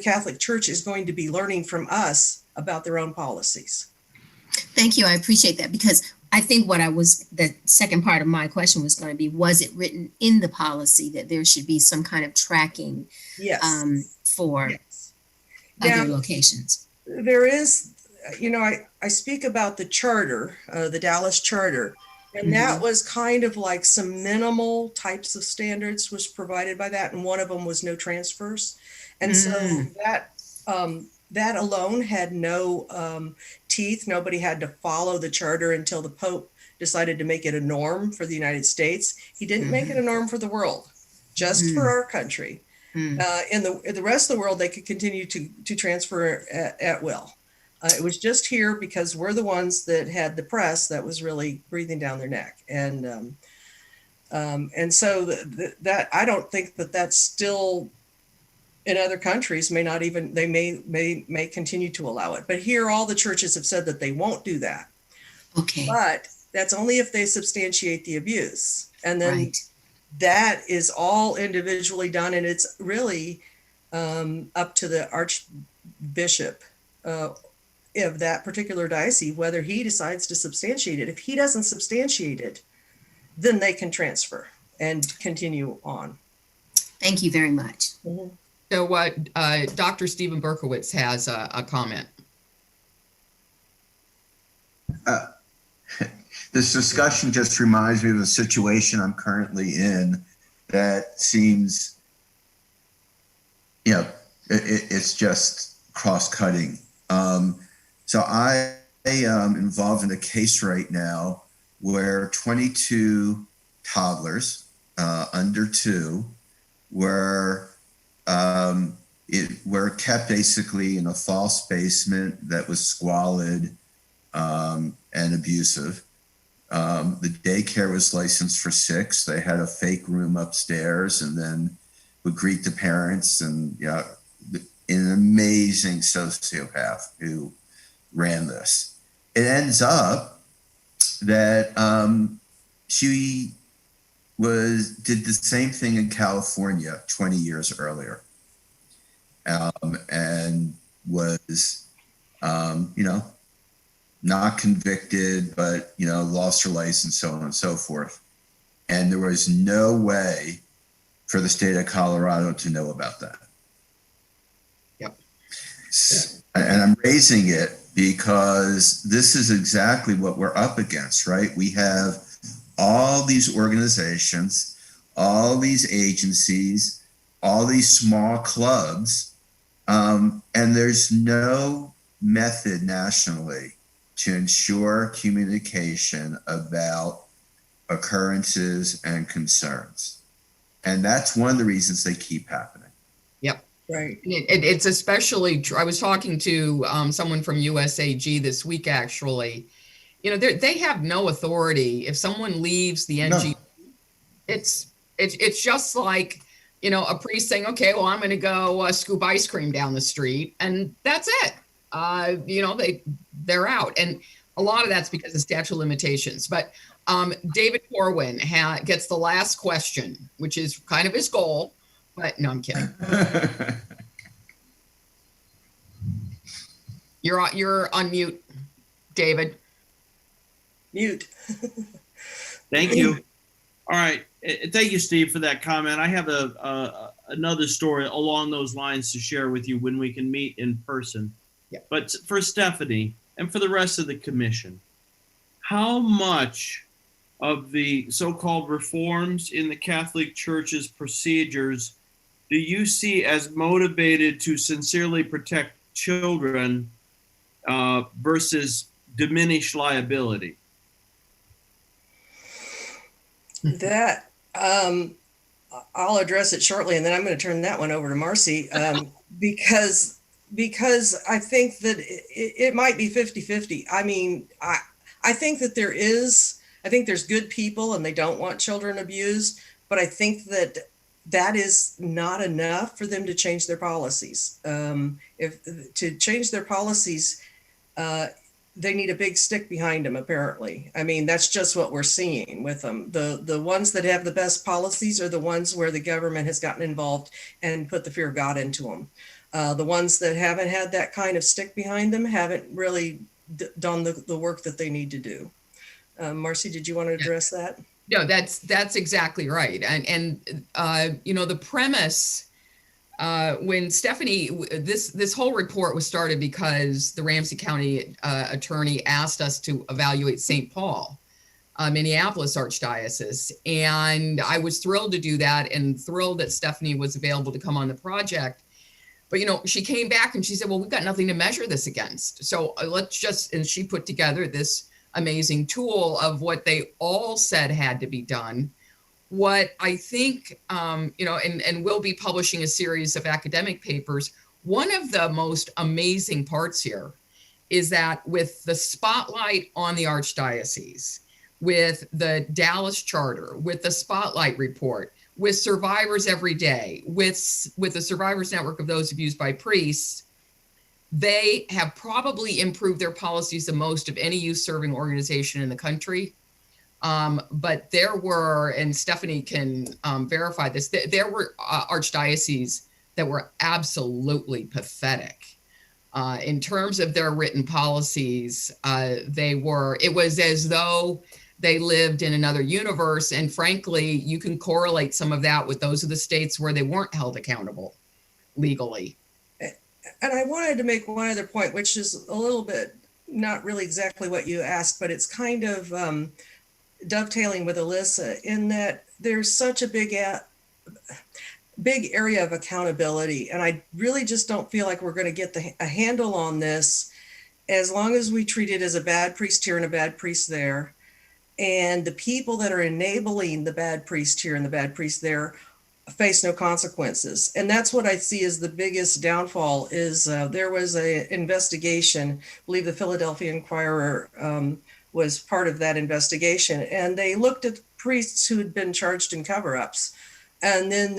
[SPEAKER 17] Catholic Church is going to be learning from us about their own policies.
[SPEAKER 9] Thank you. I appreciate that, because I think the second part of my question was going to be, was it written in the policy that there should be some kind of tracking for other locations?
[SPEAKER 17] There is, I speak about the charter, the Dallas Charter, and that was kind of like some minimal types of standards was provided by that, and one of them was no transfers. And so that alone had no teeth. Nobody had to follow the charter until the Pope decided to make it a norm for the United States. He didn't make it a norm for the world, just for our country. In the rest of the world, they could continue to transfer at will. It was just here because we're the ones that had the press that was really breathing down their neck. And so that I don't think that that's still in other countries may not even, they may continue to allow it. But here, all the churches have said that they won't do that.
[SPEAKER 9] Okay.
[SPEAKER 17] But that's only if they substantiate the abuse. And then that is all individually done. And it's really up to the archbishop of that particular diocese, whether he decides to substantiate it. If he doesn't substantiate it, then they can transfer and continue on.
[SPEAKER 9] Thank you very much.
[SPEAKER 1] So Dr. Stephen Berkowitz has a comment.
[SPEAKER 18] This discussion just reminds me of the situation I'm currently in that seems, it's just cross-cutting. So I am involved in a case right now where 22 toddlers under 2 were kept basically in a false basement that was squalid and abusive. The daycare was licensed for 6. They had a fake room upstairs and then would greet the parents, and an amazing sociopath who ran this. It ends up that she did the same thing in California 20 years earlier, and was not convicted, but lost her license, so on and so forth. And there was no way for the state of Colorado to know about that.
[SPEAKER 1] Yep.
[SPEAKER 18] And I'm raising it because this is exactly what we're up against, right? We have all these organizations, all these agencies, all these small clubs, and there's no method nationally to ensure communication about occurrences and concerns. And that's one of the reasons they keep happening.
[SPEAKER 1] Yep.
[SPEAKER 17] Right.
[SPEAKER 1] It's especially true. I was talking to someone from USAG this week, actually. You know, they have no authority. If someone leaves the NG, it's just like, you know, a priest saying, okay, well, I'm going to go scoop ice cream down the street, and that's it. You know, they're out. And a lot of that's because of statute of limitations. But David Corwin gets the last question, which is kind of his goal. But no, I'm kidding. You're on mute, David.
[SPEAKER 17] Mute.
[SPEAKER 19] Thank you. All right. Thank you, Steve, for that comment. I have another story along those lines to share with you when we can meet in person.
[SPEAKER 1] Yeah.
[SPEAKER 19] But for Stephanie and for the rest of the commission, how much of the so-called reforms in the Catholic Church's procedures do you see as motivated to sincerely protect children versus diminish liability?
[SPEAKER 17] That I'll address it shortly, and then I'm going to turn that one over to Marcy, because I think that it might be 50-50. I mean, I think that I think there's good people and they don't want children abused, but I think that is not enough for them to change their policies. If to change their policies, they need a big stick behind them, apparently. I mean, that's just what we're seeing with them. The ones that have the best policies are the ones where the government has gotten involved and put the fear of God into them. The ones that haven't had that kind of stick behind them haven't really done the work that they need to do. Marcy, did you want to address that?
[SPEAKER 1] No, that's exactly right. And you know, the premise, when Stephanie, this whole report was started because the Ramsey County attorney asked us to evaluate St. Paul, Minneapolis Archdiocese. And I was thrilled to do that and thrilled that Stephanie was available to come on the project. But, you know, she came back and she said, well, we've got nothing to measure this against. So and she put together this amazing tool of what they all said had to be done. What I think, you know, and we'll be publishing a series of academic papers. One of the most amazing parts here is that with the spotlight on the Archdiocese, with the Dallas Charter, with the Spotlight Report, with Survivors Every Day, with the Survivors Network of Those Abused by Priests, they have probably improved their policies the most of any youth-serving organization in the country. But there were, and Stephanie can verify this, there were archdioceses that were absolutely pathetic. In terms of their written policies, it was as though they lived in another universe. And frankly, you can correlate some of that with those of the states where they weren't held accountable legally.
[SPEAKER 17] And I wanted to make one other point, which is a little bit, not really exactly what you asked, but it's kind of dovetailing with Alyssa in that there's such a big area of accountability. And I really just don't feel like we're going to get a handle on this as long as we treat it as a bad priest here and a bad priest there. And the people that are enabling the bad priest here and the bad priest there face no consequences. And that's what I see as the biggest downfall is there was an investigation, I believe the Philadelphia Inquirer was part of that investigation. And they looked at priests who had been charged in cover-ups. And then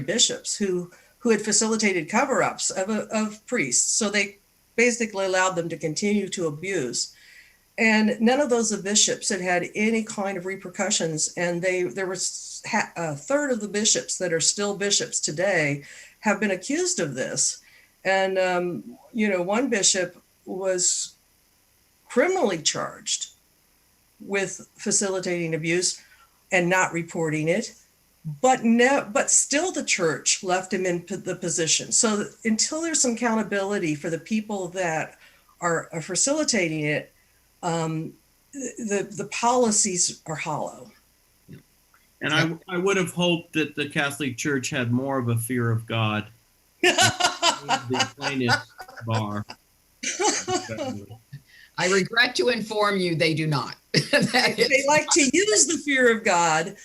[SPEAKER 17] bishops who had facilitated cover-ups of priests. So they basically allowed them to continue to abuse. And none of those bishops had any kind of repercussions. And there was a third of the bishops that are still bishops today have been accused of this. And, one bishop was criminally charged with facilitating abuse and not reporting it, but still the church left him in the position. So until there's some accountability for the people that are facilitating it, the policies are hollow.
[SPEAKER 19] And I would have hoped that the Catholic Church had more of a fear of God. The plaintiff's bar.
[SPEAKER 1] I regret to inform you they do not.
[SPEAKER 17] They like to use the fear of God,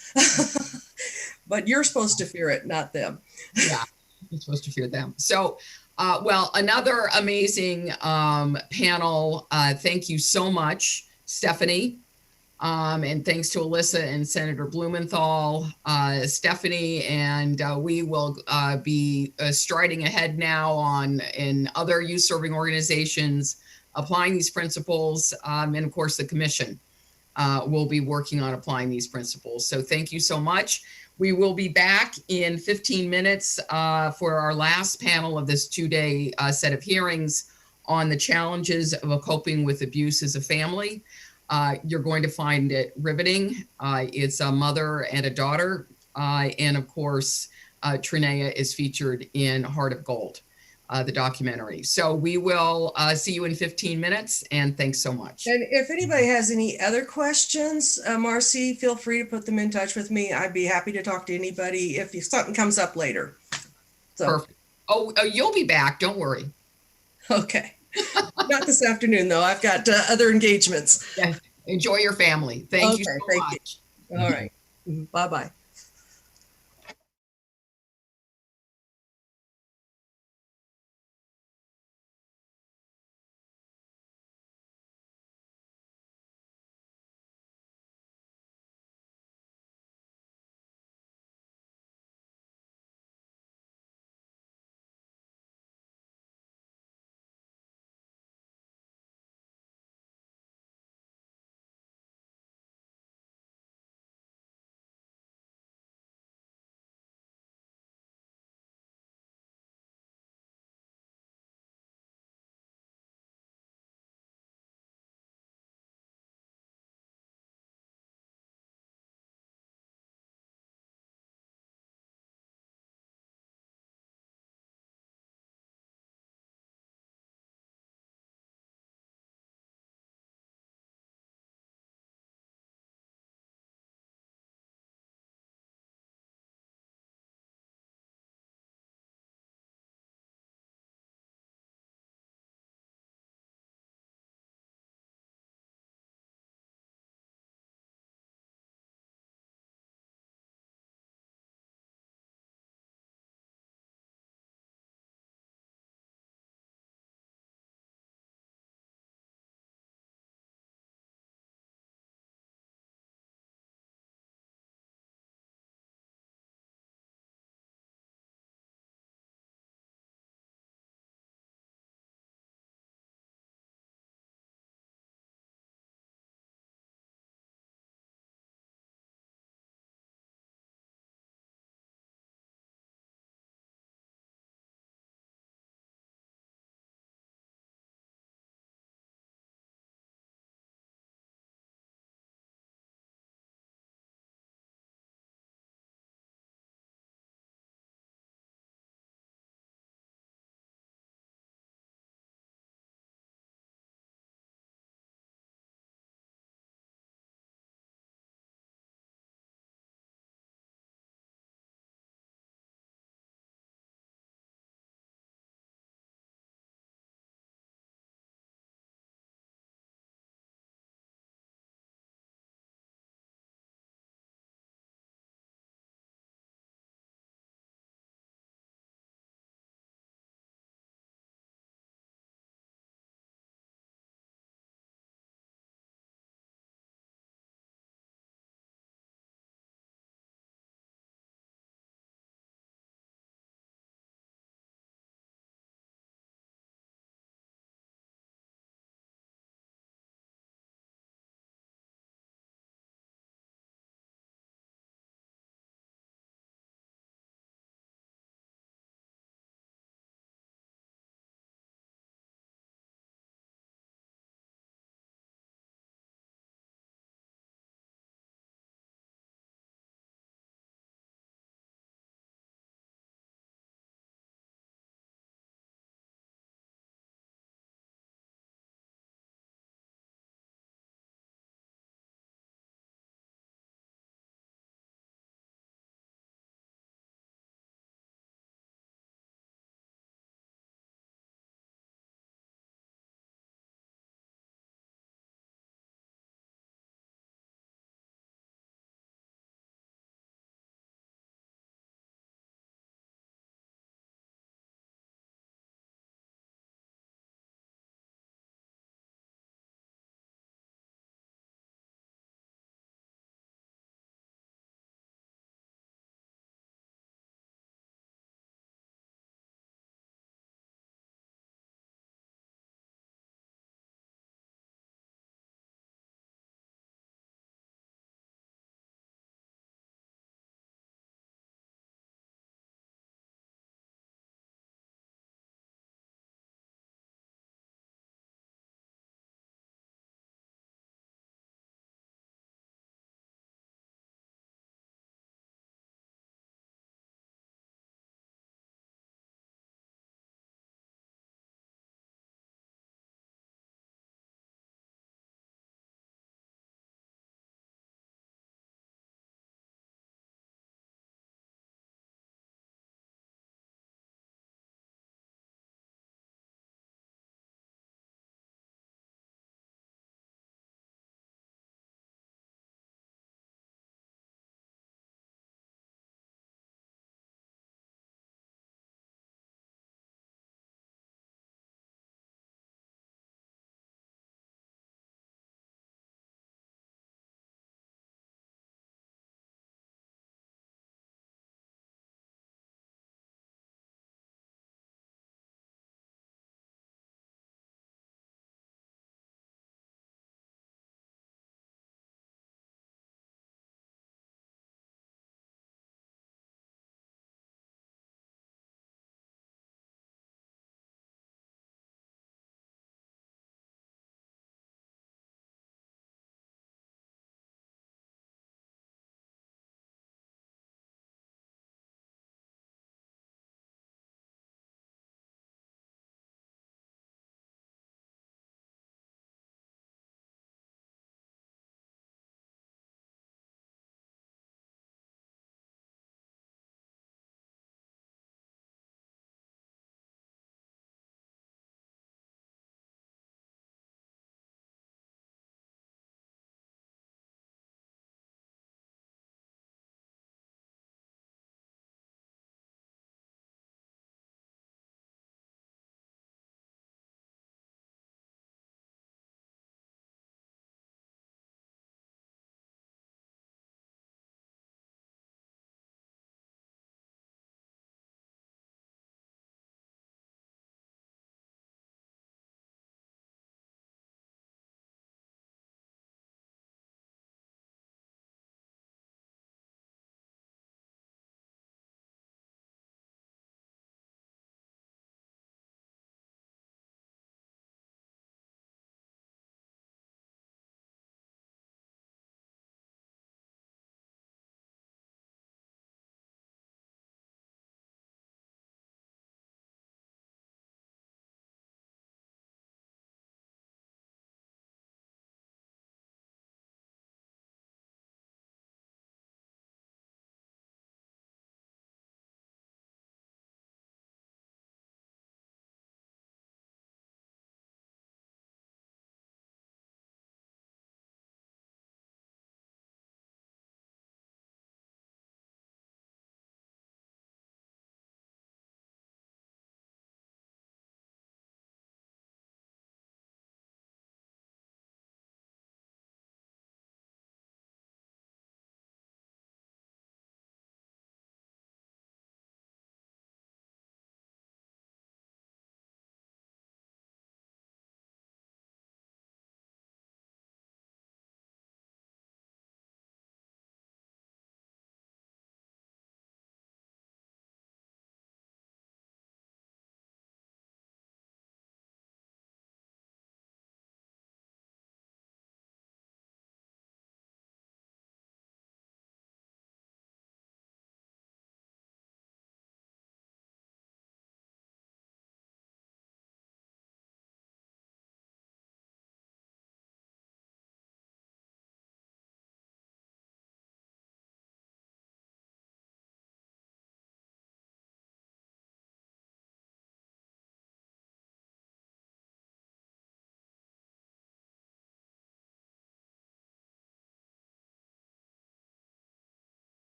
[SPEAKER 17] but you're supposed to fear it, not them.
[SPEAKER 1] Yeah. You're supposed to fear them. So, well, another amazing panel. Thank you so much, Stephanie. And thanks to Alyssa and Senator Blumenthal, Stephanie, and we will be striding ahead now in other youth serving organizations, applying these principles, and of course the commission will be working on applying these principles. So thank you so much. We will be back in 15 minutes for our last panel of this 2-day set of hearings on the challenges of coping with abuse as a family. You're going to find it riveting. It's a mother and a daughter. And of course, Trinea is featured in Heart of Gold, the documentary. So we will see you in 15 minutes, and thanks so much.
[SPEAKER 17] And if anybody has any other questions, Marcy, feel free to put them in touch with me. I'd be happy to talk to anybody if something comes up later. So.
[SPEAKER 1] Perfect. Oh, you'll be back. Don't worry.
[SPEAKER 17] Okay. Not this afternoon, though. I've got other engagements.
[SPEAKER 1] Yeah. Enjoy your family. Thank you so much.
[SPEAKER 17] All right. Bye-bye.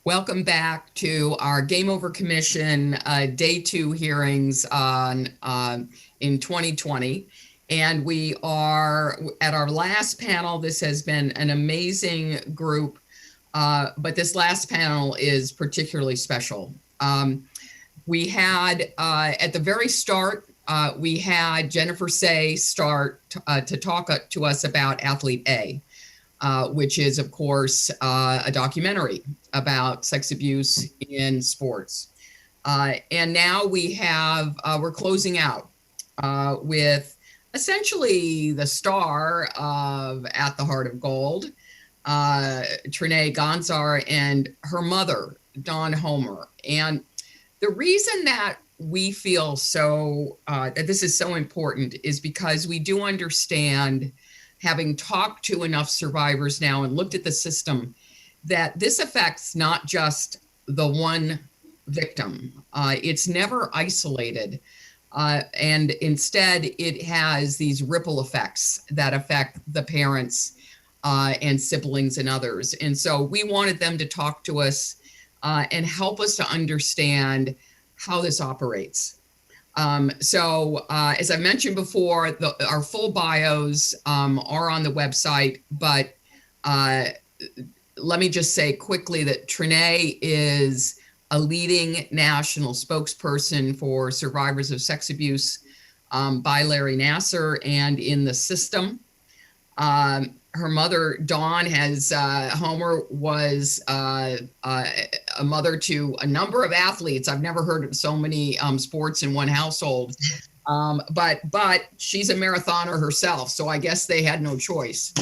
[SPEAKER 1] Welcome back to our Game Over Commission Day 2 hearings in 2020. And we are at our last panel. This has been an amazing group, but this last panel is particularly special. We had, at the very start, we had Jennifer Say start to talk to us about Athlete A, which is, of course, a documentary about sex abuse in sports. And now we have, we're closing out with essentially the star of At the Heart of Gold, Trinae Gonzar, and her mother, Dawn Homer. And the reason that we feel so, that this is so important is because we do understand, having talked to enough survivors now and looked at the system, that this affects not just the one victim. It's never isolated. And instead, it has these ripple effects that affect the parents and siblings and others. And so we wanted them to talk to us and help us to understand how this operates. So as I mentioned before, our full bios are on the website, but let me just say quickly that Trinae is a leading national spokesperson for survivors of sex abuse by Larry Nassar and in the system. Her mother, Dawn, Homer was a mother to a number of athletes. I've never heard of so many sports in one household. But she's a marathoner herself, so I guess they had no choice.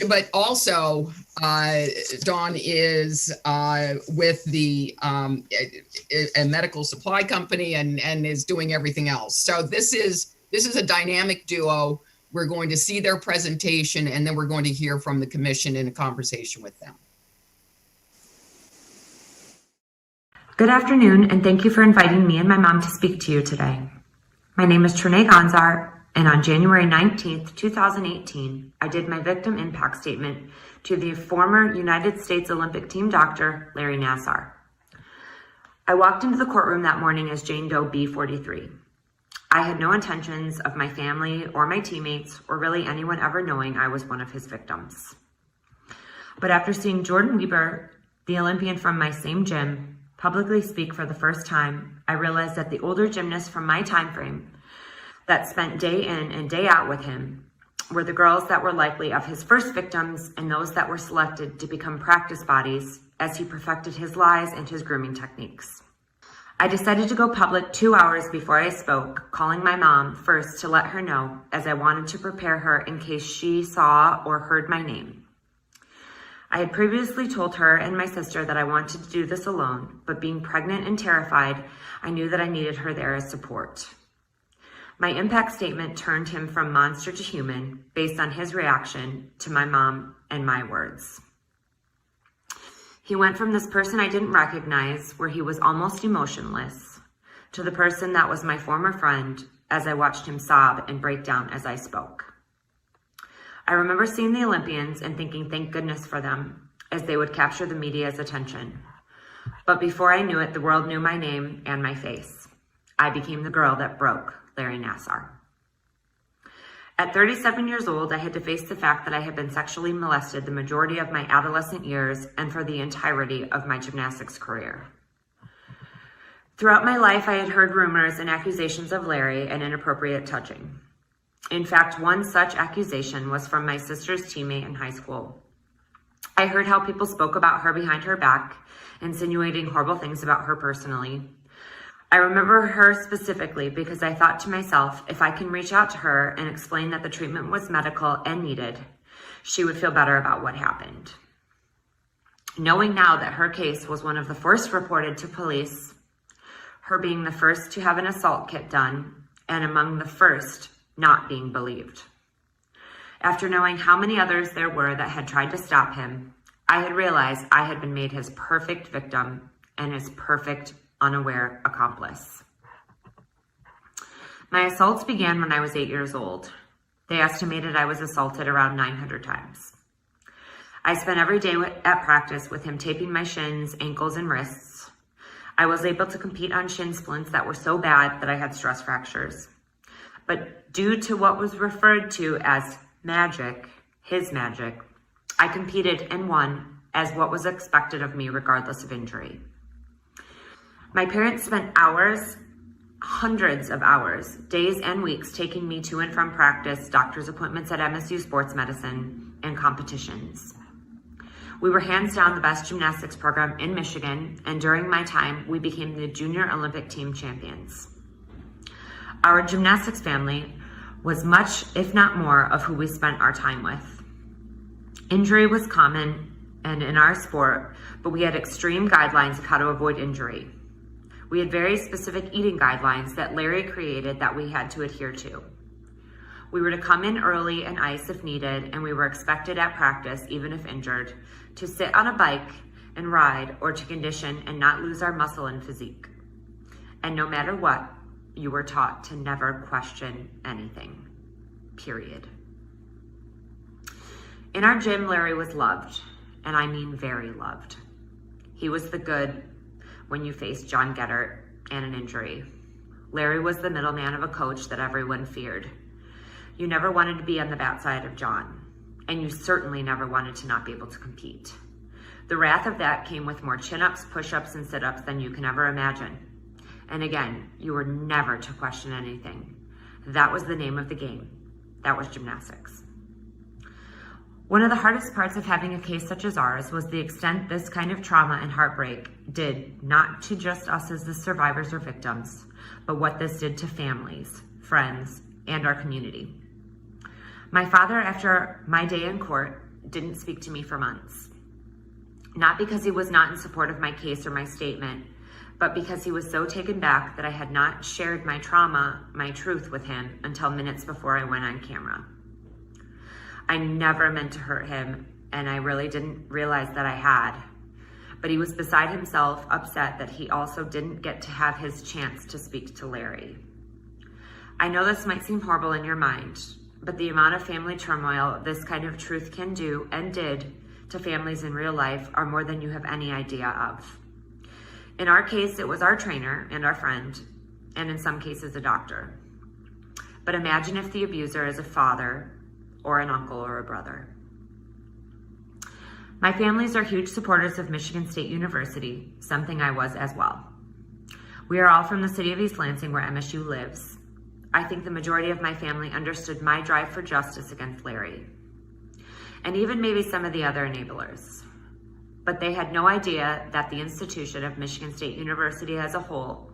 [SPEAKER 1] But also, Dawn is with the a medical supply company and is doing everything else. So this is a dynamic duo. We're going to see their presentation, and then we're going to hear from the commission in a conversation with them.
[SPEAKER 20] Good afternoon, and thank you for inviting me and my mom to speak to you today. My name is Trinae Gonzar, and on January 19th, 2018, I did my victim impact statement to the former United States Olympic team doctor, Larry Nassar. I walked into the courtroom that morning as Jane Doe B43. I had no intentions of my family or my teammates or really anyone ever knowing I was one of his victims. But after seeing Jordan Weber, the Olympian from my same gym, publicly speak for the first time, I realized that the older gymnasts from my time frame that spent day in and day out with him were the girls that were likely of his first victims and those that were selected to become practice bodies as he perfected his lies and his grooming techniques. I decided to go public 2 hours before I spoke, calling my mom first to let her know, as I wanted to prepare her in case she saw or heard my name. I had previously told her and my sister that I wanted to do this alone, but being pregnant and terrified, I knew that I needed her there as support. My impact statement turned him from monster to human based on his reaction to my mom and my words. He went from this person I didn't recognize, where he was almost emotionless, to the person that was my former friend as I watched him sob and break down as I spoke. I remember seeing the Olympians and thinking thank goodness for them, as they would capture the media's attention. But before I knew it, the world knew my name and my face. I became the girl that broke Larry Nassar. At 37 years old, I had to face the fact that I had been sexually molested the majority of my adolescent years and for the entirety of my gymnastics career. Throughout my life, I had heard rumors and accusations of Larry and inappropriate touching. In fact, one such accusation was from my sister's teammate in high school. I heard how people spoke about her behind her back, insinuating horrible things about her personally. I remember her specifically because I thought to myself, if I can reach out to her and explain that the treatment was medical and needed, she would feel better about what happened. Knowing now that her case was one of the first reported to police, her being the first to have an assault kit done, and among the first not being believed. After knowing how many others there were that had tried to stop him, I had realized I had been made his perfect victim and his perfect unaware accomplice. My assaults began when I was 8 years old. They estimated I was assaulted around 900 times. I spent every day at practice with him taping my shins, ankles, and wrists. I was able to compete on shin splints that were so bad that I had stress fractures. But due to what was referred to as magic, his magic, I competed and won as what was expected of me regardless of injury. My parents spent hours, hundreds of hours, days and weeks taking me to and from practice, doctor's appointments at MSU Sports Medicine, and competitions. We were hands down the best gymnastics program in Michigan, and during my time, we became the Junior Olympic Team champions. Our gymnastics family was much, if not more, of who we spent our time with. Injury was common and in our sport, but we had extreme guidelines of how to avoid injury. We had very specific eating guidelines that Larry created that we had to adhere to. We were to come in early and ice if needed, and we were expected at practice, even if injured, to sit on a bike and ride or to condition and not lose our muscle and physique. And no matter what, you were taught to never question anything, period. In our gym, Larry was loved, and I mean very loved. He was the good when you faced John Geddert and an injury. Larry was the middleman of a coach that everyone feared. You never wanted to be on the bad side of John, and you certainly never wanted to not be able to compete. The wrath of that came with more chin-ups, push-ups, and sit-ups than you can ever imagine. And again, you were never to question anything. That was the name of the game. That was gymnastics. One of the hardest parts of having a case such as ours was the extent this kind of trauma and heartbreak did not to just us as the survivors or victims, but what this did to families, friends, and our community. My father, after my day in court, didn't speak to me for months. Not because he was not in support of my case or my statement, but because he was so taken back that I had not shared my trauma, my truth with him until minutes before I went on camera. I never meant to hurt him, and I really didn't realize that I had. But he was beside himself, upset that he also didn't get to have his chance to speak to Larry. I know this might seem horrible in your mind, but the amount of family turmoil this kind of truth can do and did to families in real life are more than you have any idea of. In our case, it was our trainer and our friend, and in some cases, a doctor. But imagine if the abuser is a father or an uncle or a brother. My families are huge supporters of Michigan State University, something I was as well. We are all from the city of East Lansing, where MSU lives. I think the majority of my family understood my drive for justice against Larry, and even maybe some of the other enablers. But they had no idea that the institution of Michigan State University as a whole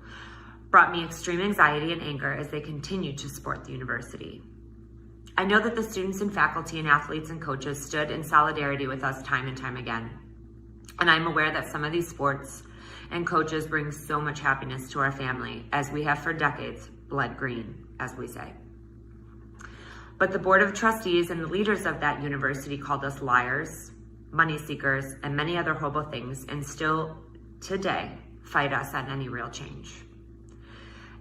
[SPEAKER 20] brought me extreme anxiety and anger as they continued to support the university. I know that the students and faculty and athletes and coaches stood in solidarity with us time and time again. And I'm aware that some of these sports and coaches bring so much happiness to our family, as we have for decades bled green, as we say. But the board of trustees and the leaders of that university called us liars, money seekers, and many other horrible things, and still today fight us on any real change.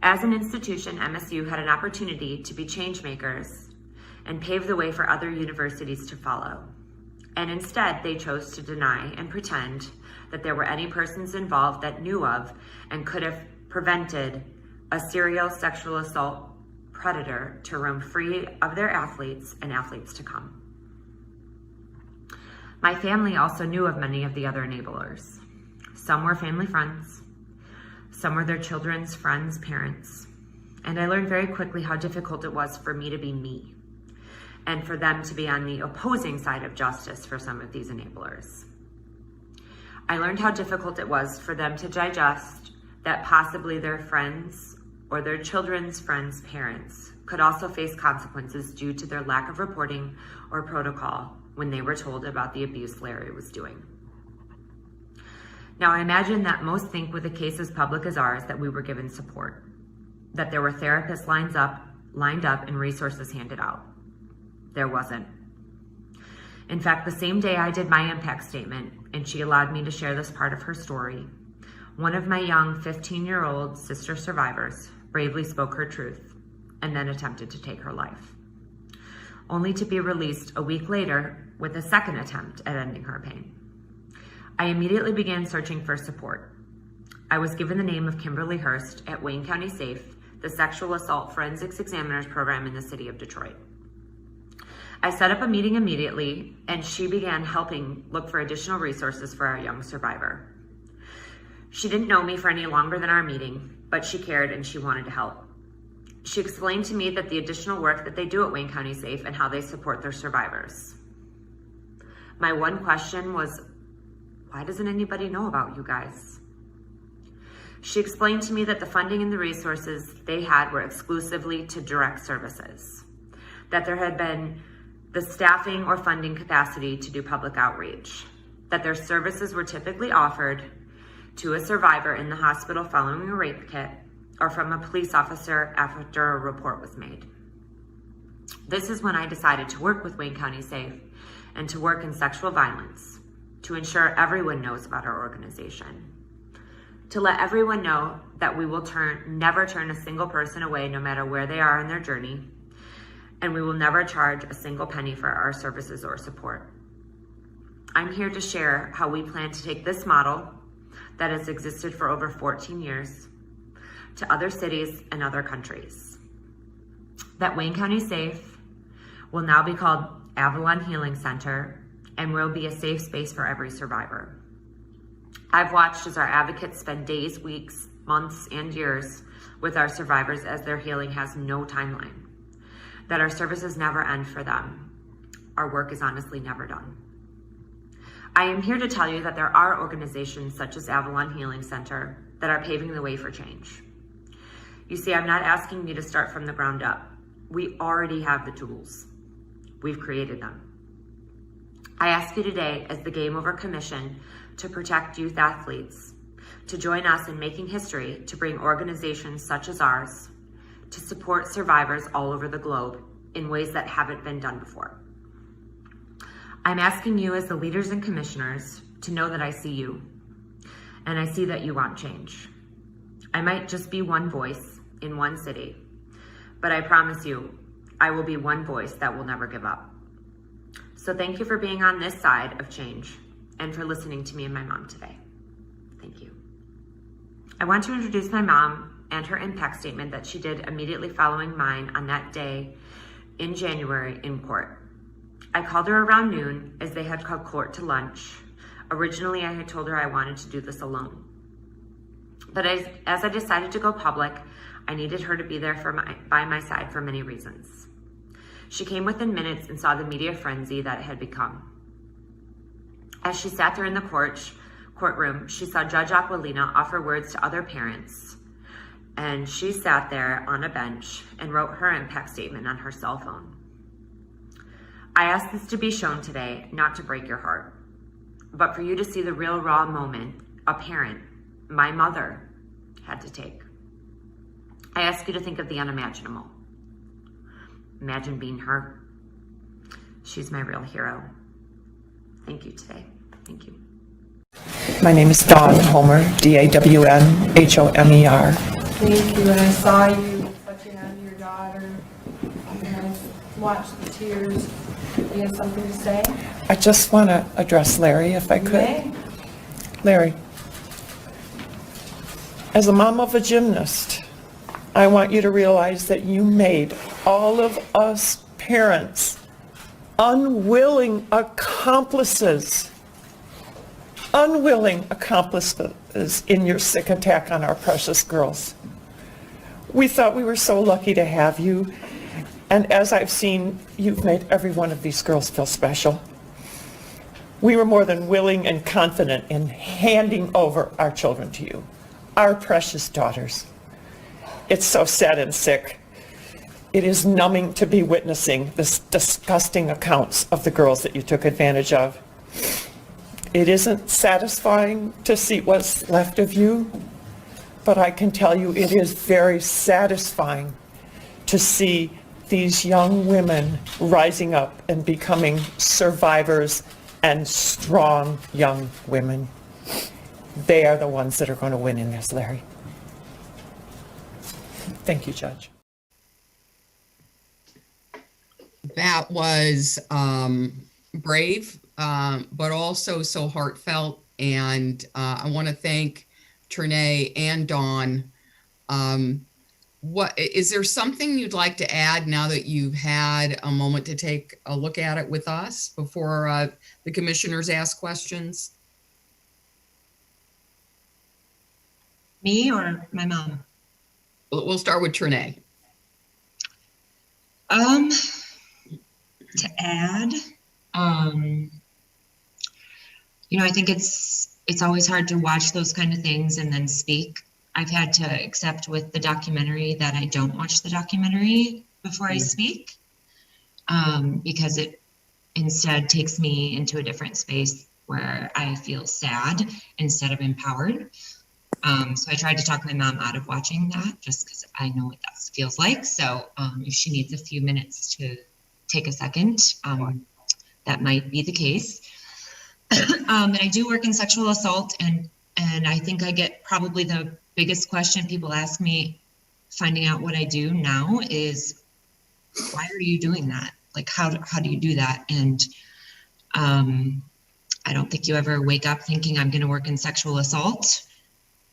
[SPEAKER 20] As an institution, MSU had an opportunity to be change makers and pave the way for other universities to follow. And instead, they chose to deny and pretend that there were any persons involved that knew of and could have prevented a serial sexual assault predator to roam free of their athletes and athletes to come. My family also knew of many of the other enablers. Some were family friends, some were their children's friends' parents, and I learned very quickly how difficult it was for me to be me, and for them to be on the opposing side of justice for some of these enablers. I learned how difficult it was for them to digest that possibly their friends or their children's friends' parents could also face consequences due to their lack of reporting or protocol when they were told about the abuse Larry was doing. Now, I imagine that most think with a case as public as ours that we were given support, that there were therapists lined up and resources handed out. There wasn't. In fact, the same day I did my impact statement and she allowed me to share this part of her story, one of my young 15-year-old sister survivors bravely spoke her truth and then attempted to take her life, only to be released a week later with a second attempt at ending her pain. I immediately began searching for support. I was given the name of Kimberly Hurst at Wayne County SAFE, the Sexual Assault Forensics Examiners Program in the city of Detroit. I set up a meeting immediately, and she began helping look for additional resources for our young survivor. She didn't know me for any longer than our meeting, but she cared and she wanted to help. She explained to me that the additional work that they do at Wayne County SAFE and how they support their survivors. My one question was, why doesn't anybody know about you guys? She explained to me that the funding and the resources they had were exclusively to direct services, that there had been the staffing or funding capacity to do public outreach, that their services were typically offered to a survivor in the hospital following a rape kit or from a police officer after a report was made. This is when I decided to work with Wayne County SAFE and to work in sexual violence, to ensure everyone knows about our organization, to let everyone know that we will never turn a single person away no matter where they are in their journey, and we will never charge a single penny for our services or support. I'm here to share how we plan to take this model that has existed for over 14 years to other cities and other countries. That Wayne County SAFE will now be called Avalon Healing Center and will be a safe space for every survivor. I've watched as our advocates spend days, weeks, months, and years with our survivors as their healing has no timeline. That our services never end for them. Our work is honestly never done. I am here to tell you that there are organizations such as Avalon Healing Center that are paving the way for change. You see, I'm not asking you to start from the ground up. We already have the tools. We've created them. I ask you today, as the Game Over Commission, to protect youth athletes, to join us in making history, to bring organizations such as ours, to support survivors all over the globe in ways that haven't been done before. I'm asking you as the leaders and commissioners to know that I see you, and I see that you want change. I might just be one voice in one city, but I promise you, I will be one voice that will never give up. So thank you for being on this side of change and for listening to me and my mom today. Thank you. I want to introduce my mom and her impact statement that she did immediately following mine on that day in January in court. I called her around noon as they had called court to lunch. Originally, I had told her I wanted to do this alone. But as I decided to go public, I needed her to be there by my side for many reasons. She came within minutes and saw the media frenzy that it had become. As she sat there in the courtroom, she saw Judge Aquilina offer words to other parents, and she sat there on a bench and wrote her impact statement on her cell phone. I ask this to be shown today, not to break your heart, but for you to see the real raw moment a parent, my mother, had to take. I ask you to think of the unimaginable. Imagine being her. She's my real hero. Thank you today. Thank you.
[SPEAKER 21] My name is Dawn Homer, DAWNHOMER.
[SPEAKER 22] Thank you. And I saw you touching on your daughter, and I watched the tears. You have something to say?
[SPEAKER 21] I just want to address Larry, if I could.
[SPEAKER 22] Okay.
[SPEAKER 21] Larry, as a mom of a gymnast, I want you to realize that you made all of us parents unwilling accomplices in your sick attack on our precious girls. We thought we were so lucky to have you, and as I've seen, you've made every one of these girls feel special. We were more than willing and confident in handing over our children to you, our precious daughters. It's so sad and sick. It is numbing to be witnessing this disgusting accounts of the girls that you took advantage of. It isn't satisfying to see what's left of you, but I can tell you it is very satisfying to see these young women rising up and becoming survivors and strong young women. They are the ones that are going to win in this, Larry. Thank you, Judge.
[SPEAKER 1] That was brave, but also so heartfelt. And I want to thank Trinae and Dawn. What is there something you'd like to add now that you've had a moment to take a look at it with us before the commissioners ask questions?
[SPEAKER 3] Me or my mom?
[SPEAKER 1] We'll start with Trinae.
[SPEAKER 3] To add, I think it's always hard to watch those kind of things and then speak. I've had to accept with the documentary that I don't watch the documentary before I speak, because it instead takes me into a different space where I feel sad instead of empowered. So I tried to talk my mom out of watching that just because I know what that feels like. So if she needs a few minutes to take a second, that might be the case. And I do work in sexual assault, and I think I get probably the biggest question people ask me finding out what I do now is, why are you doing that? Like, how do you do that? And I don't think you ever wake up thinking I'm going to work in sexual assault.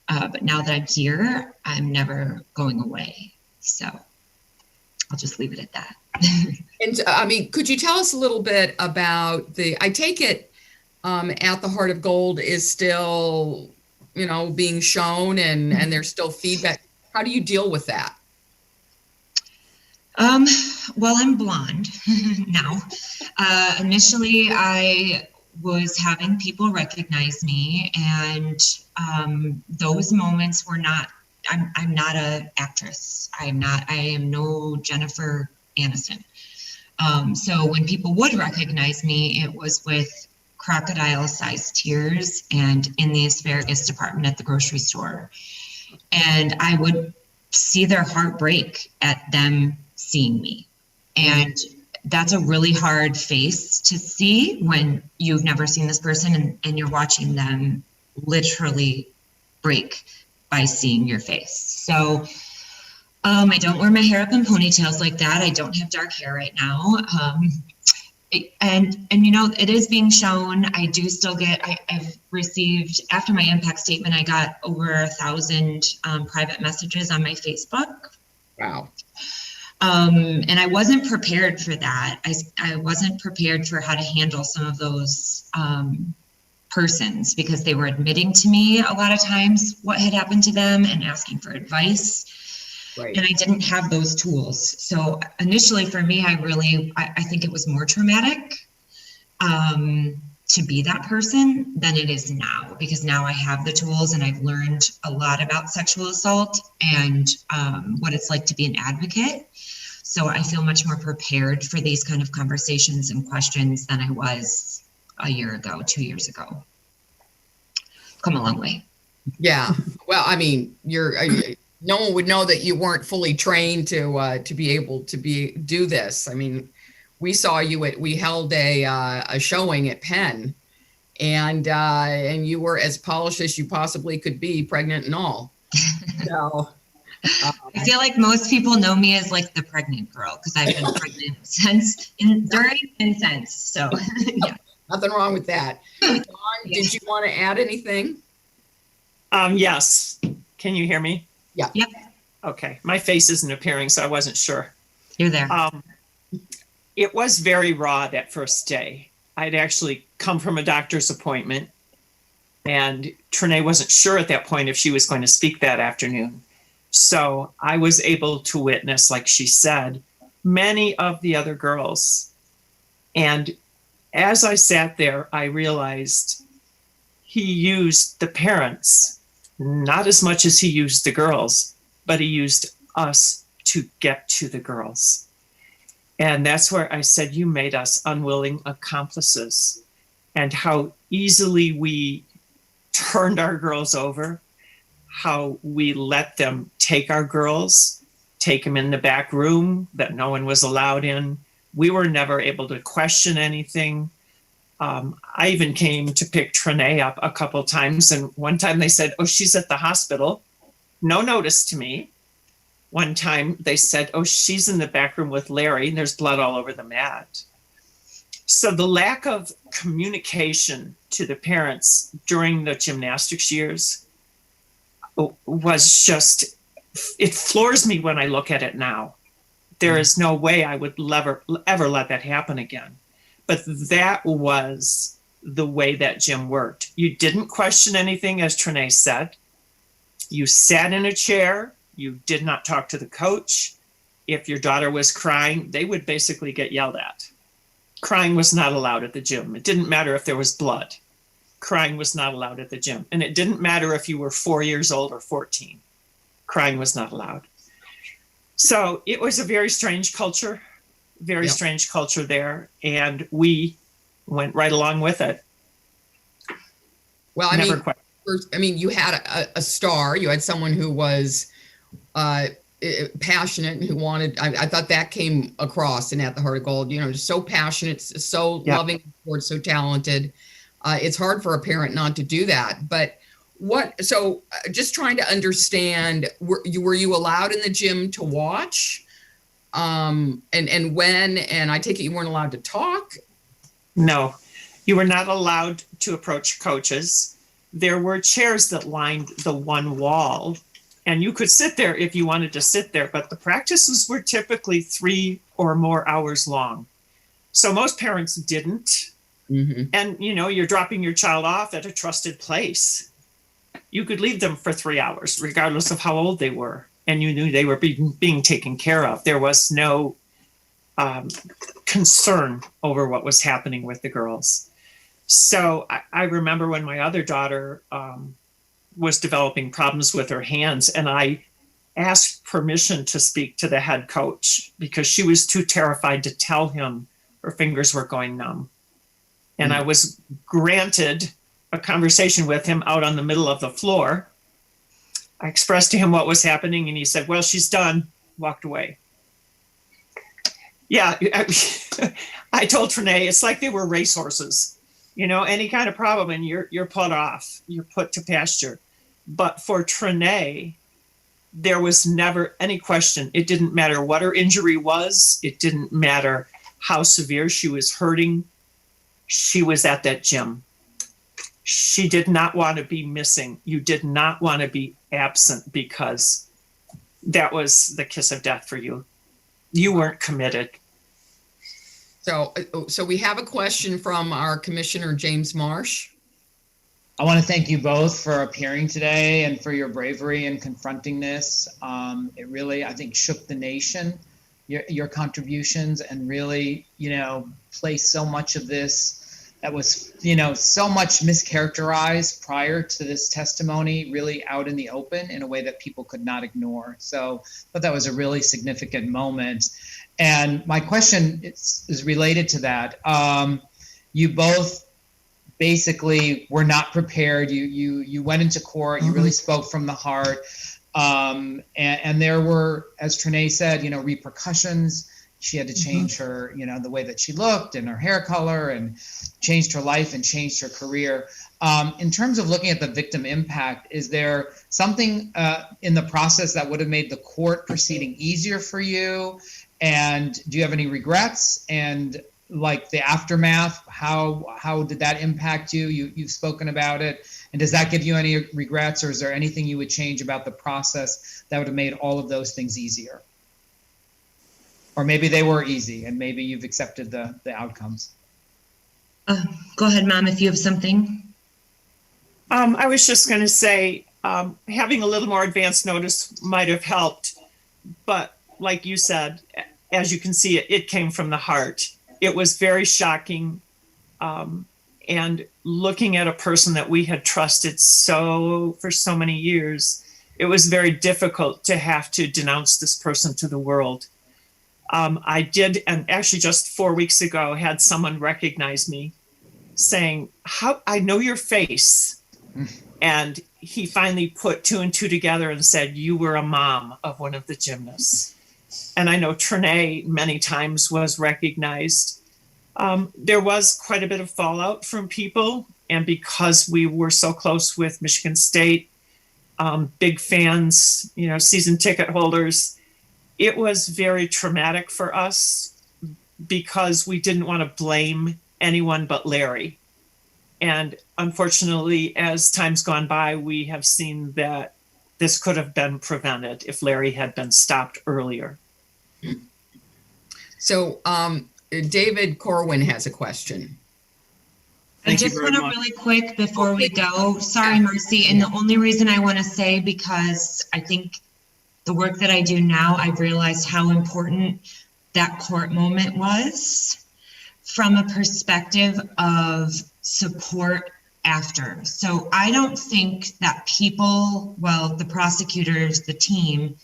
[SPEAKER 3] But now that I'm here, I'm never going away. So I'll just leave it at that.
[SPEAKER 1] And I mean, could you tell us a little bit about I take it At the Heart of Gold is still, being shown and there's still feedback. How do you deal with that?
[SPEAKER 3] Well, I'm blonde now. Initially, I was having people recognize me, and those moments were not, I'm not an actress. I am no Jennifer Aniston. So when people would recognize me, it was with crocodile-sized tears and in the asparagus department at the grocery store. And I would see their heart break at them seeing me. And that's a really hard face to see when you've never seen this person and you're watching them literally break by seeing your face. So I don't wear my hair up in ponytails like that. I don't have dark hair right now. And it is being shown. I do still get, I've received, after my impact statement, I got over 1,000 private messages on my Facebook.
[SPEAKER 1] Wow.
[SPEAKER 3] And I wasn't prepared for that. I wasn't prepared for how to handle some of those persons, because they were admitting to me a lot of times what had happened to them and asking for advice. Right. And I didn't have those tools. So initially for me, I think it was more traumatic to be that person than it is now, because now I have the tools and I've learned a lot about sexual assault and what it's like to be an advocate. So I feel much more prepared for these kind of conversations and questions than I was a year ago, 2 years ago. Come a long way.
[SPEAKER 1] Yeah. Well, I mean, no one would know that you weren't fully trained to be able to do this. I mean, we saw you we held a showing at Penn, and you were as polished as you possibly could be, pregnant and all. So
[SPEAKER 3] I feel like most people know me as like the pregnant girl, because I've been pregnant during and since. So yeah,
[SPEAKER 1] nothing wrong with that. Dawn, did you want to add anything?
[SPEAKER 21] Yes. Can you hear me?
[SPEAKER 1] Yeah.
[SPEAKER 3] Yep.
[SPEAKER 21] Okay. My face isn't appearing, so I wasn't sure.
[SPEAKER 3] You're there.
[SPEAKER 21] It was very raw that first day. I'd actually come from a doctor's appointment, and Trinae wasn't sure at that point if she was going to speak that afternoon. So I was able to witness, like she said, many of the other girls. And as I sat there, I realized he used the parents, not as much as he used the girls, but he used us to get to the girls. And that's where I said, you made us unwilling accomplices, and how easily we turned our girls over, how we let them take our girls, take them in the back room that no one was allowed in. We were never able to question anything. I even came to pick Trinae up a couple of times, and one time they said, oh, she's at the hospital. No notice to me. One time they said, oh, she's in the back room with Larry, and there's blood all over the mat. So the lack of communication to the parents during the gymnastics years was just, it floors me when I look at it now. There is no way I would ever let that happen again. But that was the way that gym worked. You didn't question anything, as Trinae said. You sat in a chair. You did not talk to the coach. If your daughter was crying, they would basically get yelled at. Crying was not allowed at the gym. It didn't matter if there was blood. Crying was not allowed at the gym. And it didn't matter if you were 4 years old or 14. Crying was not allowed. So it was a very strange culture, strange culture there. And we went right along with it.
[SPEAKER 1] Well, I mean, you had a star. You had someone who was passionate and who wanted. I thought that came across in At the Heart of Gold. You know, just so passionate, so loving, so talented. It's hard for a parent not to do that. But so just trying to understand, were you allowed in the gym to watch? And when? And I take it you weren't allowed to talk?
[SPEAKER 21] No, you were not allowed to approach coaches. There were chairs that lined the one wall, and you could sit there if you wanted to sit there, but the practices were typically 3 or more hours long. So most parents didn't. Mm-hmm. And, you know, you're dropping your child off at a trusted place. You could leave them for 3 hours, regardless of how old they were, and you knew they were being taken care of. There was no concern over what was happening with the girls. So I remember when my other daughter was developing problems with her hands, and I asked permission to speak to the head coach because she was too terrified to tell him her fingers were going numb. And I was granted a conversation with him out on the middle of the floor. I expressed to him what was happening, and he said, "Well, she's done," walked away. Yeah, I told Trinae, it's like they were racehorses. You know, any kind of problem and you're put off, you're put to pasture. But for Trinae, there was never any question. It didn't matter what her injury was. It didn't matter how severe she was hurting. She was at that gym. She did not want to be missing. You did not want to be absent because that was the kiss of death for you. You weren't committed.
[SPEAKER 1] So we have a question from our Commissioner, James Marsh.
[SPEAKER 5] I want to thank you both for appearing today and for your bravery in confronting this. It really, I think, shook the nation, your contributions, and really, you know, placed so much of this that was, you know, so much mischaracterized prior to this testimony really out in the open in a way that people could not ignore. So I thought that was a really significant moment. And my question is related to that. You both basically were not prepared. You went into court. You really spoke from the heart. And there were, as Trinae said, you know, repercussions. She had to change her, you know, the way that she looked and her hair color, and changed her life and changed her career. In terms of looking at the victim impact, is there something in the process that would have made the court proceeding easier for you? And do you have any regrets? And like the aftermath, how did that impact you? You've spoken about it. And does that give you any regrets, or is there anything you would change about the process that would have made all of those things easier? Or maybe they were easy and maybe you've accepted the outcomes.
[SPEAKER 3] Go ahead, Mom, if you have something.
[SPEAKER 21] I was just going to say, having a little more advance notice might have helped. But like you said, as you can see, it came from the heart. It was very shocking. And looking at a person that we had trusted for so many years, it was very difficult to have to denounce this person to the world. I did, and actually just 4 weeks ago, had someone recognize me saying, "How I know your face." And he finally put 2 and 2 together and said, "You were a mom of one of the gymnasts." And I know Trinae many times was recognized. There was quite a bit of fallout from people. And because we were so close with Michigan State, big fans, you know, season ticket holders, it was very traumatic for us.
[SPEAKER 2] because we didn't want to blame anyone but Larry. And unfortunately, as time's gone by, we have seen that this could have been prevented if Larry had been stopped earlier.
[SPEAKER 1] So David Corwin has a question.
[SPEAKER 3] I just want to really quick before we go, sorry, Marcy, and the only reason I want to say, because I think the work that I do now, I've realized how important that court moment was from a perspective of support after. So I don't think that people, well, the prosecutors, the team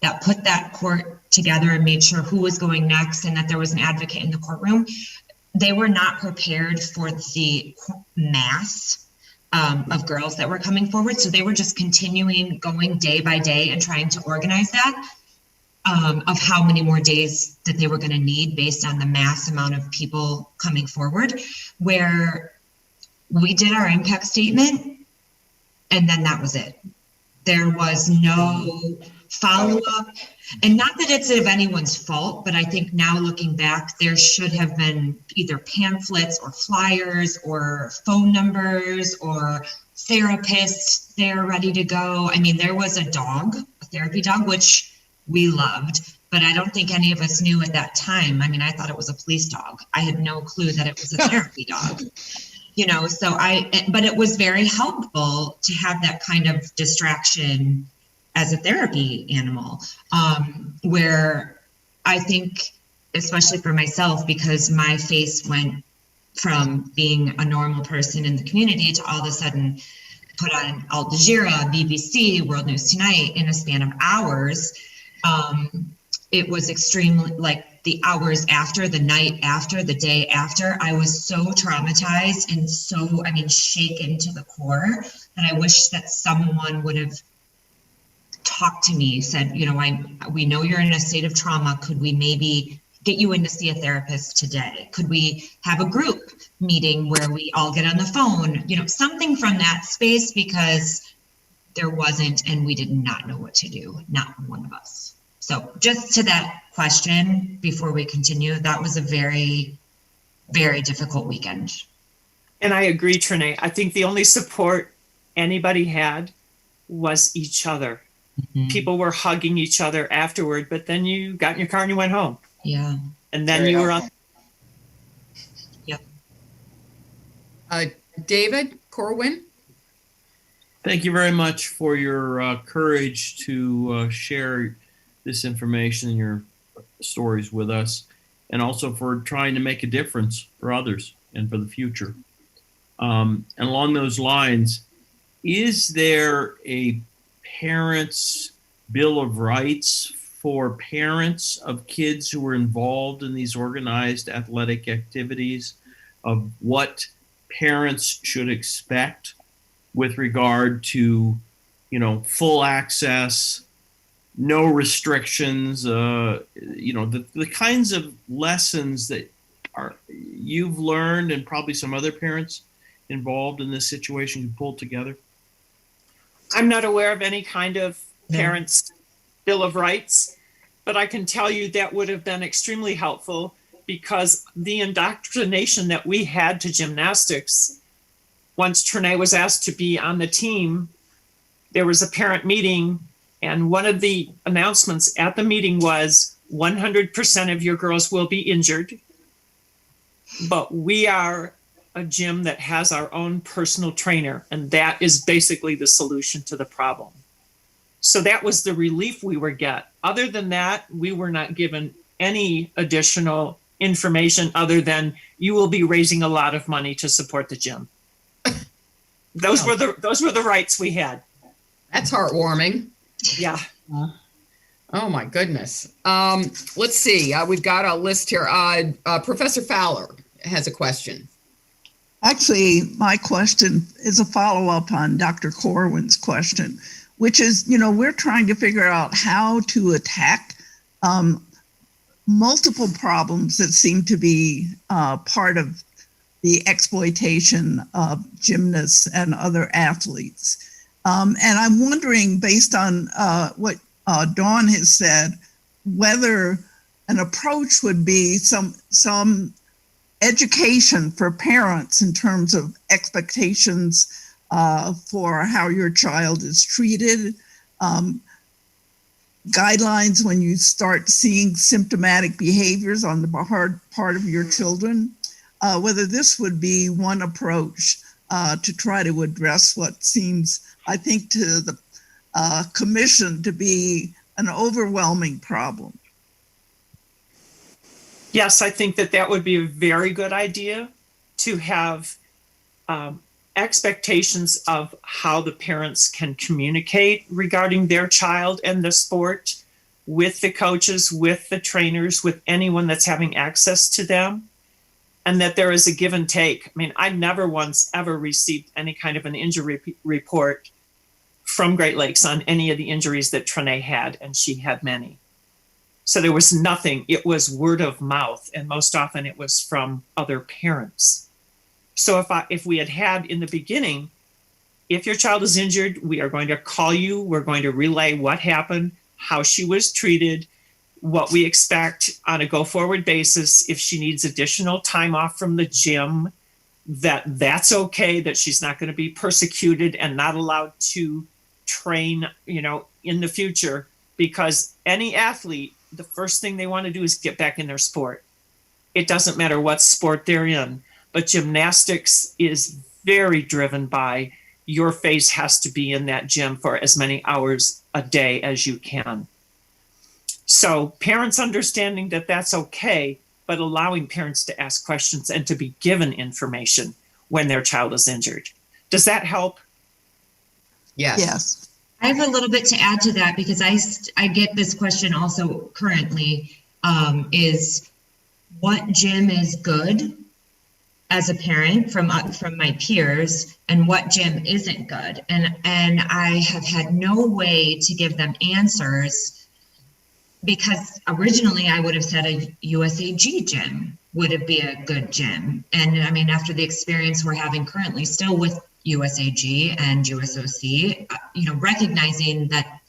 [SPEAKER 3] that put that court together and made sure who was going next and that there was an advocate in the courtroom, they were not prepared for the mass of girls that were coming forward. So they were just continuing going day by day and trying to organize that of how many more days that they were going to need based on the mass amount of people coming forward, where we did our impact statement and then that was it. There was no follow-up. And not that it's of anyone's fault, but I think now looking back, there should have been either pamphlets or flyers or phone numbers or therapists there ready to go. I mean, there was a dog, a therapy dog, which we loved, but I don't think any of us knew at that time. I mean, I thought it was a police dog. I had no clue that it was a therapy dog. You know, so but it was very helpful to have that kind of distraction as a therapy animal, where I think, especially for myself, because my face went from being a normal person in the community to all of a sudden put on Al Jazeera, BBC, World News Tonight in a span of hours. It was extremely, like the hours after, the night after, the day after, I was so traumatized and so, I mean, shaken to the core that I wish that someone would have talked to me, said, you know, we know you're in a state of trauma. Could we maybe get you in to see a therapist today? Could we have a group meeting where we all get on the phone? You know, something from that space, because there wasn't, and we did not know what to do, not one of us. So just to that question, before we continue, that was a very, very difficult weekend.
[SPEAKER 2] And I agree, Trinae. I think the only support anybody had was each other. Mm-hmm. People were hugging each other afterward, but then you got in your car and you went home.
[SPEAKER 3] Yeah.
[SPEAKER 2] And then you were on.
[SPEAKER 3] Yep.
[SPEAKER 1] David Corwin.
[SPEAKER 19] Thank you very much for your courage to share this information and your stories with us, and also for trying to make a difference for others and for the future. And along those lines, is there a parents' Bill of Rights for parents of kids who were involved in these organized athletic activities, of what parents should expect with regard to, you know, full access, no restrictions, you know, the kinds of lessons that you've learned and probably some other parents involved in this situation you pulled together?
[SPEAKER 2] I'm not aware of any kind of parents' Bill of Rights, but I can tell you that would have been extremely helpful, because the indoctrination that we had to gymnastics, once Trinae was asked to be on the team, there was a parent meeting, and one of the announcements at the meeting was 100% of your girls will be injured, but we are a gym that has our own personal trainer, and that is basically the solution to the problem. So that was the relief we were get. Other than that, we were not given any additional information other than you will be raising a lot of money to support the gym. Those were the rights we had.
[SPEAKER 1] That's heartwarming.
[SPEAKER 2] Yeah.
[SPEAKER 1] Oh my goodness. Let's see. We've got a list here. Professor Fowler has a question.
[SPEAKER 4] Actually, my question is a follow-up on Dr. Corwin's question, which is, you know, we're trying to figure out how to attack multiple problems that seem to be part of the exploitation of gymnasts and other athletes. And I'm wondering, based on what Dawn has said, whether an approach would be some education for parents in terms of expectations for how your child is treated, guidelines when you start seeing symptomatic behaviors on the part of your children, whether this would be one approach to try to address what seems, I think, to the commission to be an overwhelming problem.
[SPEAKER 2] Yes, I think that would be a very good idea to have expectations of how the parents can communicate regarding their child and the sport with the coaches, with the trainers, with anyone that's having access to them, and that there is a give and take. I mean, I never once ever received any kind of an injury report from Great Lakes on any of the injuries that Trinae had, and she had many. So there was nothing. It was word of mouth, and most often it was from other parents. So if we had in the beginning, if your child is injured, we are going to call you. We're going to relay what happened, how she was treated, what we expect on a go-forward basis. If she needs additional time off from the gym, that's okay, that she's not going to be persecuted and not allowed to train, in the future, because any athlete, the first thing they want to do is get back in their sport. It doesn't matter what sport they're in. But gymnastics is very driven by your face has to be in that gym for as many hours a day as you can. So parents understanding that that's okay, but allowing parents to ask questions and to be given information when their child is injured. Does that help?
[SPEAKER 1] Yes.
[SPEAKER 4] Yes.
[SPEAKER 3] I have a little bit to add to that because I get this question also currently, is what gym is good as a parent from my peers and what gym isn't good. And I have had no way to give them answers because originally I would have said a USAG gym would be a good gym. And I mean, after the experience we're having currently still with USAG and USOC, recognizing that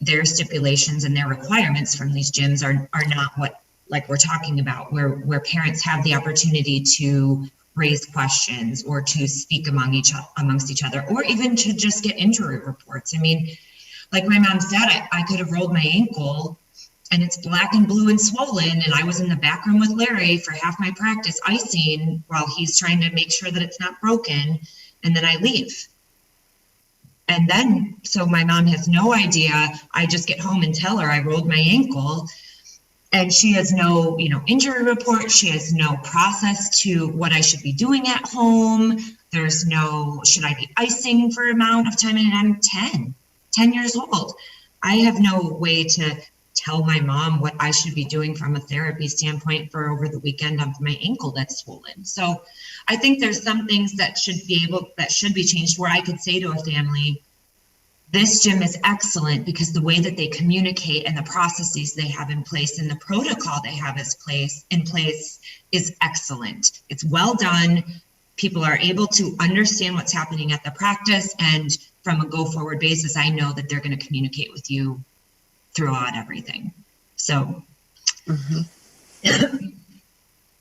[SPEAKER 3] their stipulations and their requirements from these gyms are not what like we're talking about, where parents have the opportunity to raise questions or to speak amongst each other, or even to just get injury reports. I mean, like my mom said, I could have rolled my ankle and it's black and blue and swollen, and I was in the back room with Larry for half my practice icing while he's trying to make sure that it's not broken, and then I leave. And then, so my mom has no idea. I just get home and tell her I rolled my ankle. And she has no, injury report. She has no process to what I should be doing at home. There's no, should I be icing for amount of time? And I'm 10 years old. I have no way to tell my mom what I should be doing from a therapy standpoint for over the weekend of my ankle that's swollen. So I think there's some things that should be changed where I could say to a family, this gym is excellent because the way that they communicate and the processes they have in place and the protocol they have in place is excellent. It's well done. People are able to understand what's happening at the practice, and from a go-forward basis, I know that they're going to communicate with you throughout everything. So,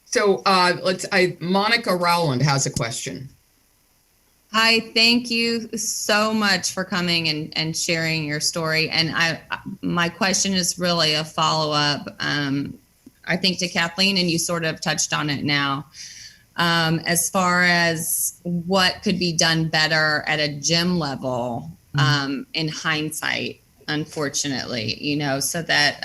[SPEAKER 1] So Monica Rowland has a question.
[SPEAKER 10] Hi, thank you so much for coming and sharing your story. And my question is really a follow-up, I think, to Kathleen, and you sort of touched on it now. As far as what could be done better at a gym level, in hindsight, unfortunately, so that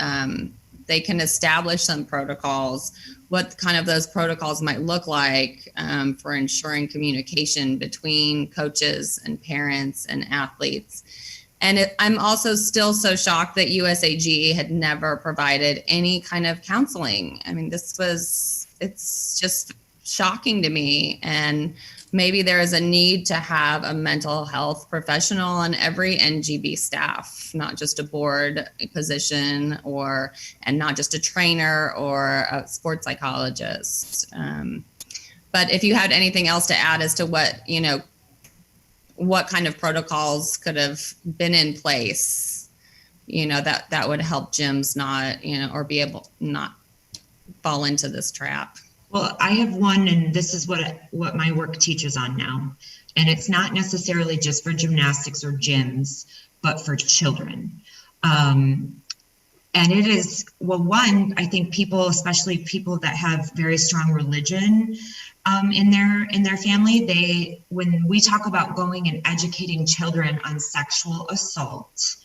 [SPEAKER 10] they can establish some protocols, what kind of those protocols might look like for ensuring communication between coaches and parents and athletes. And I'm also still so shocked that USAG had never provided any kind of counseling. I mean, it's just shocking to me. And maybe there is a need to have a mental health professional on every NGB staff, not just a board position and not just a trainer or a sports psychologist. But if you had anything else to add as to what kind of protocols could have been in place that would help gyms not, or be able not fall into this trap.
[SPEAKER 3] Well, I have one, and this is what my work teaches on now. And it's not necessarily just for gymnastics or gyms, but for children. And it is, well, one, I think people, especially people that have very strong religion in their family, when we talk about going and educating children on sexual assault,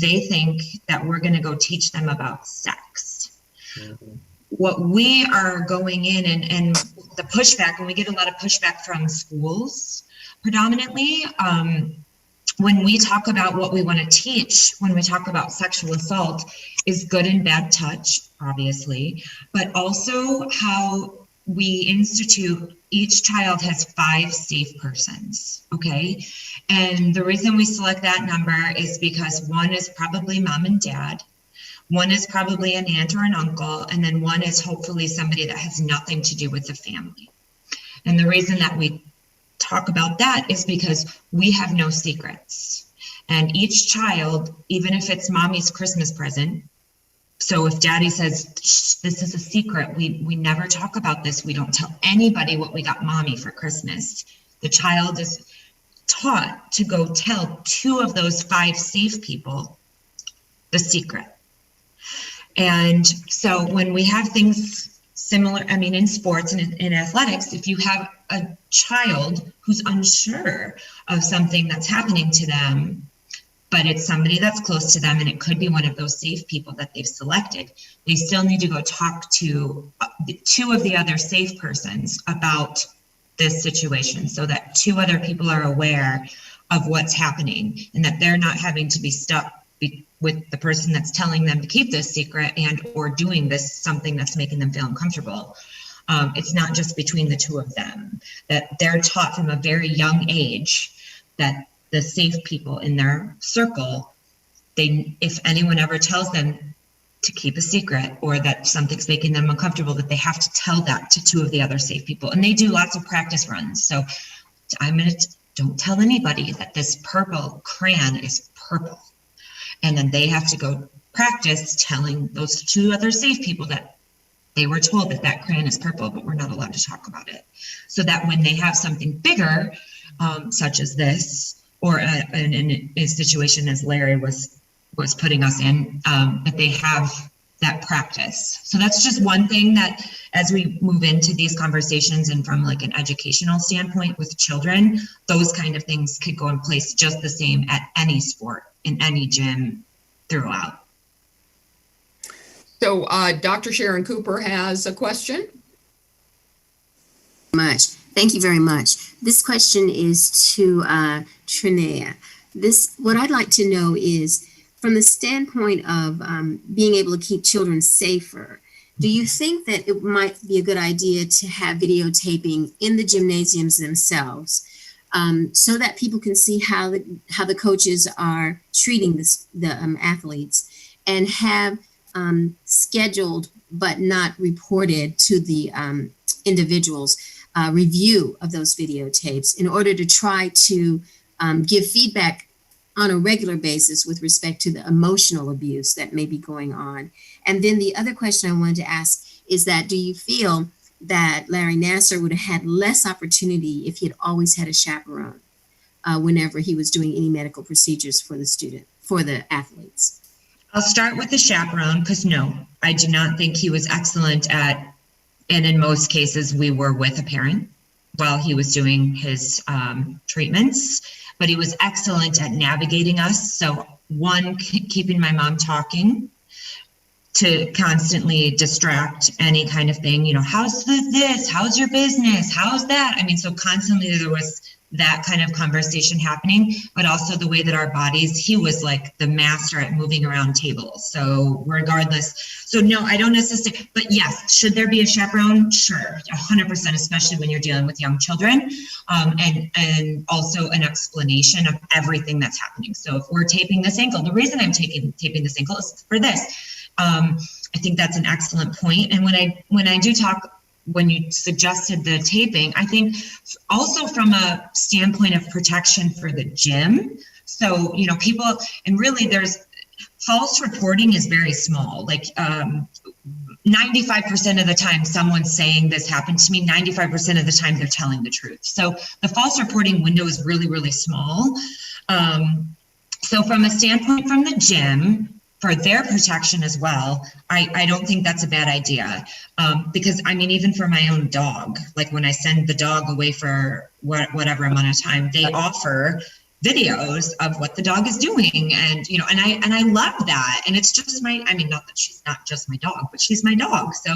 [SPEAKER 3] they think that we're going to go teach them about sex. Mm-hmm. What we are going in and the pushback, and we get a lot of pushback from schools predominantly, when we talk about what we want to teach, when we talk about sexual assault, is good and bad touch, obviously, but also how we institute each child has 5 safe persons, okay? And the reason we select that number is because one is probably mom and dad, one is probably an aunt or an uncle, and then one is hopefully somebody that has nothing to do with the family. And the reason that we talk about that is because we have no secrets. And each child, even if it's mommy's Christmas present, so if daddy says, this is a secret, we never talk about this, we don't tell anybody what we got mommy for Christmas, the child is taught to go tell 2 of those 5 safe people the secret. And so when we have things similar, I mean, in sports and in athletics, if you have a child who's unsure of something that's happening to them, but it's somebody that's close to them, and it could be one of those safe people that they've selected, they still need to go talk to 2 of the other safe persons about this situation so that 2 other people are aware of what's happening and that they're not having to be stuck with the person that's telling them to keep this secret and or doing this something that's making them feel uncomfortable. It's not just between the 2 of them, that they're taught from a very young age that the safe people in their circle, if anyone ever tells them to keep a secret or that something's making them uncomfortable, that they have to tell that to 2 of the other safe people. And they do lots of practice runs. So don't tell anybody that this purple crayon is purple. And then they have to go practice telling those 2 other safe people that they were told that crayon is purple, but we're not allowed to talk about it. So that when they have something bigger, such as this, or in a situation as Larry was putting us in, that they have that practice. So that's just one thing that as we move into these conversations and from like an educational standpoint with children, those kind of things could go in place just the same at any sport, in any gym throughout.
[SPEAKER 1] So Dr. Sharon Cooper has a question.
[SPEAKER 9] Thank you very much. This question is to Trinea. What I'd like to know is, from the standpoint of being able to keep children safer, do you think that it might be a good idea to have videotaping in the gymnasiums themselves, so that people can see how the coaches are treating the athletes, and have scheduled but not reported to the individuals review of those videotapes in order to try to give feedback on a regular basis with respect to the emotional abuse that may be going on? And then the other question I wanted to ask is that, do you feel that Larry Nassar would have had less opportunity if he had always had a chaperone whenever he was doing any medical procedures for the athletes?
[SPEAKER 3] I'll start with the chaperone, because no, I do not think he was excellent at, and in most cases we were with a parent while he was doing his treatments, but he was excellent at navigating us. So one, keeping my mom talking to constantly distract any kind of thing, how's this, how's your business, how's that? I mean, so constantly there was that kind of conversation happening, but also the way that our bodies, he was like the master at moving around tables. So regardless, so no, I don't necessarily, but yes, should there be a chaperone? Sure, 100%, especially when you're dealing with young children, and also an explanation of everything that's happening. So if we're taping this ankle, the reason I'm taping this ankle is for this. I think that's an excellent point. And when I do talk, when you suggested the taping, I think also from a standpoint of protection for the gym. So, people, and really false reporting is very small. Like 95% of the time someone's saying this happened to me, 95% of the time they're telling the truth. So the false reporting window is really, really small. So from a standpoint from the gym, for their protection as well, I don't think that's a bad idea. Because I mean, even for my own dog, like when I send the dog away for whatever amount of time, they offer videos of what the dog is doing. And, you know, and I love that. And it's just I mean, not that she's not just my dog, but she's my dog. So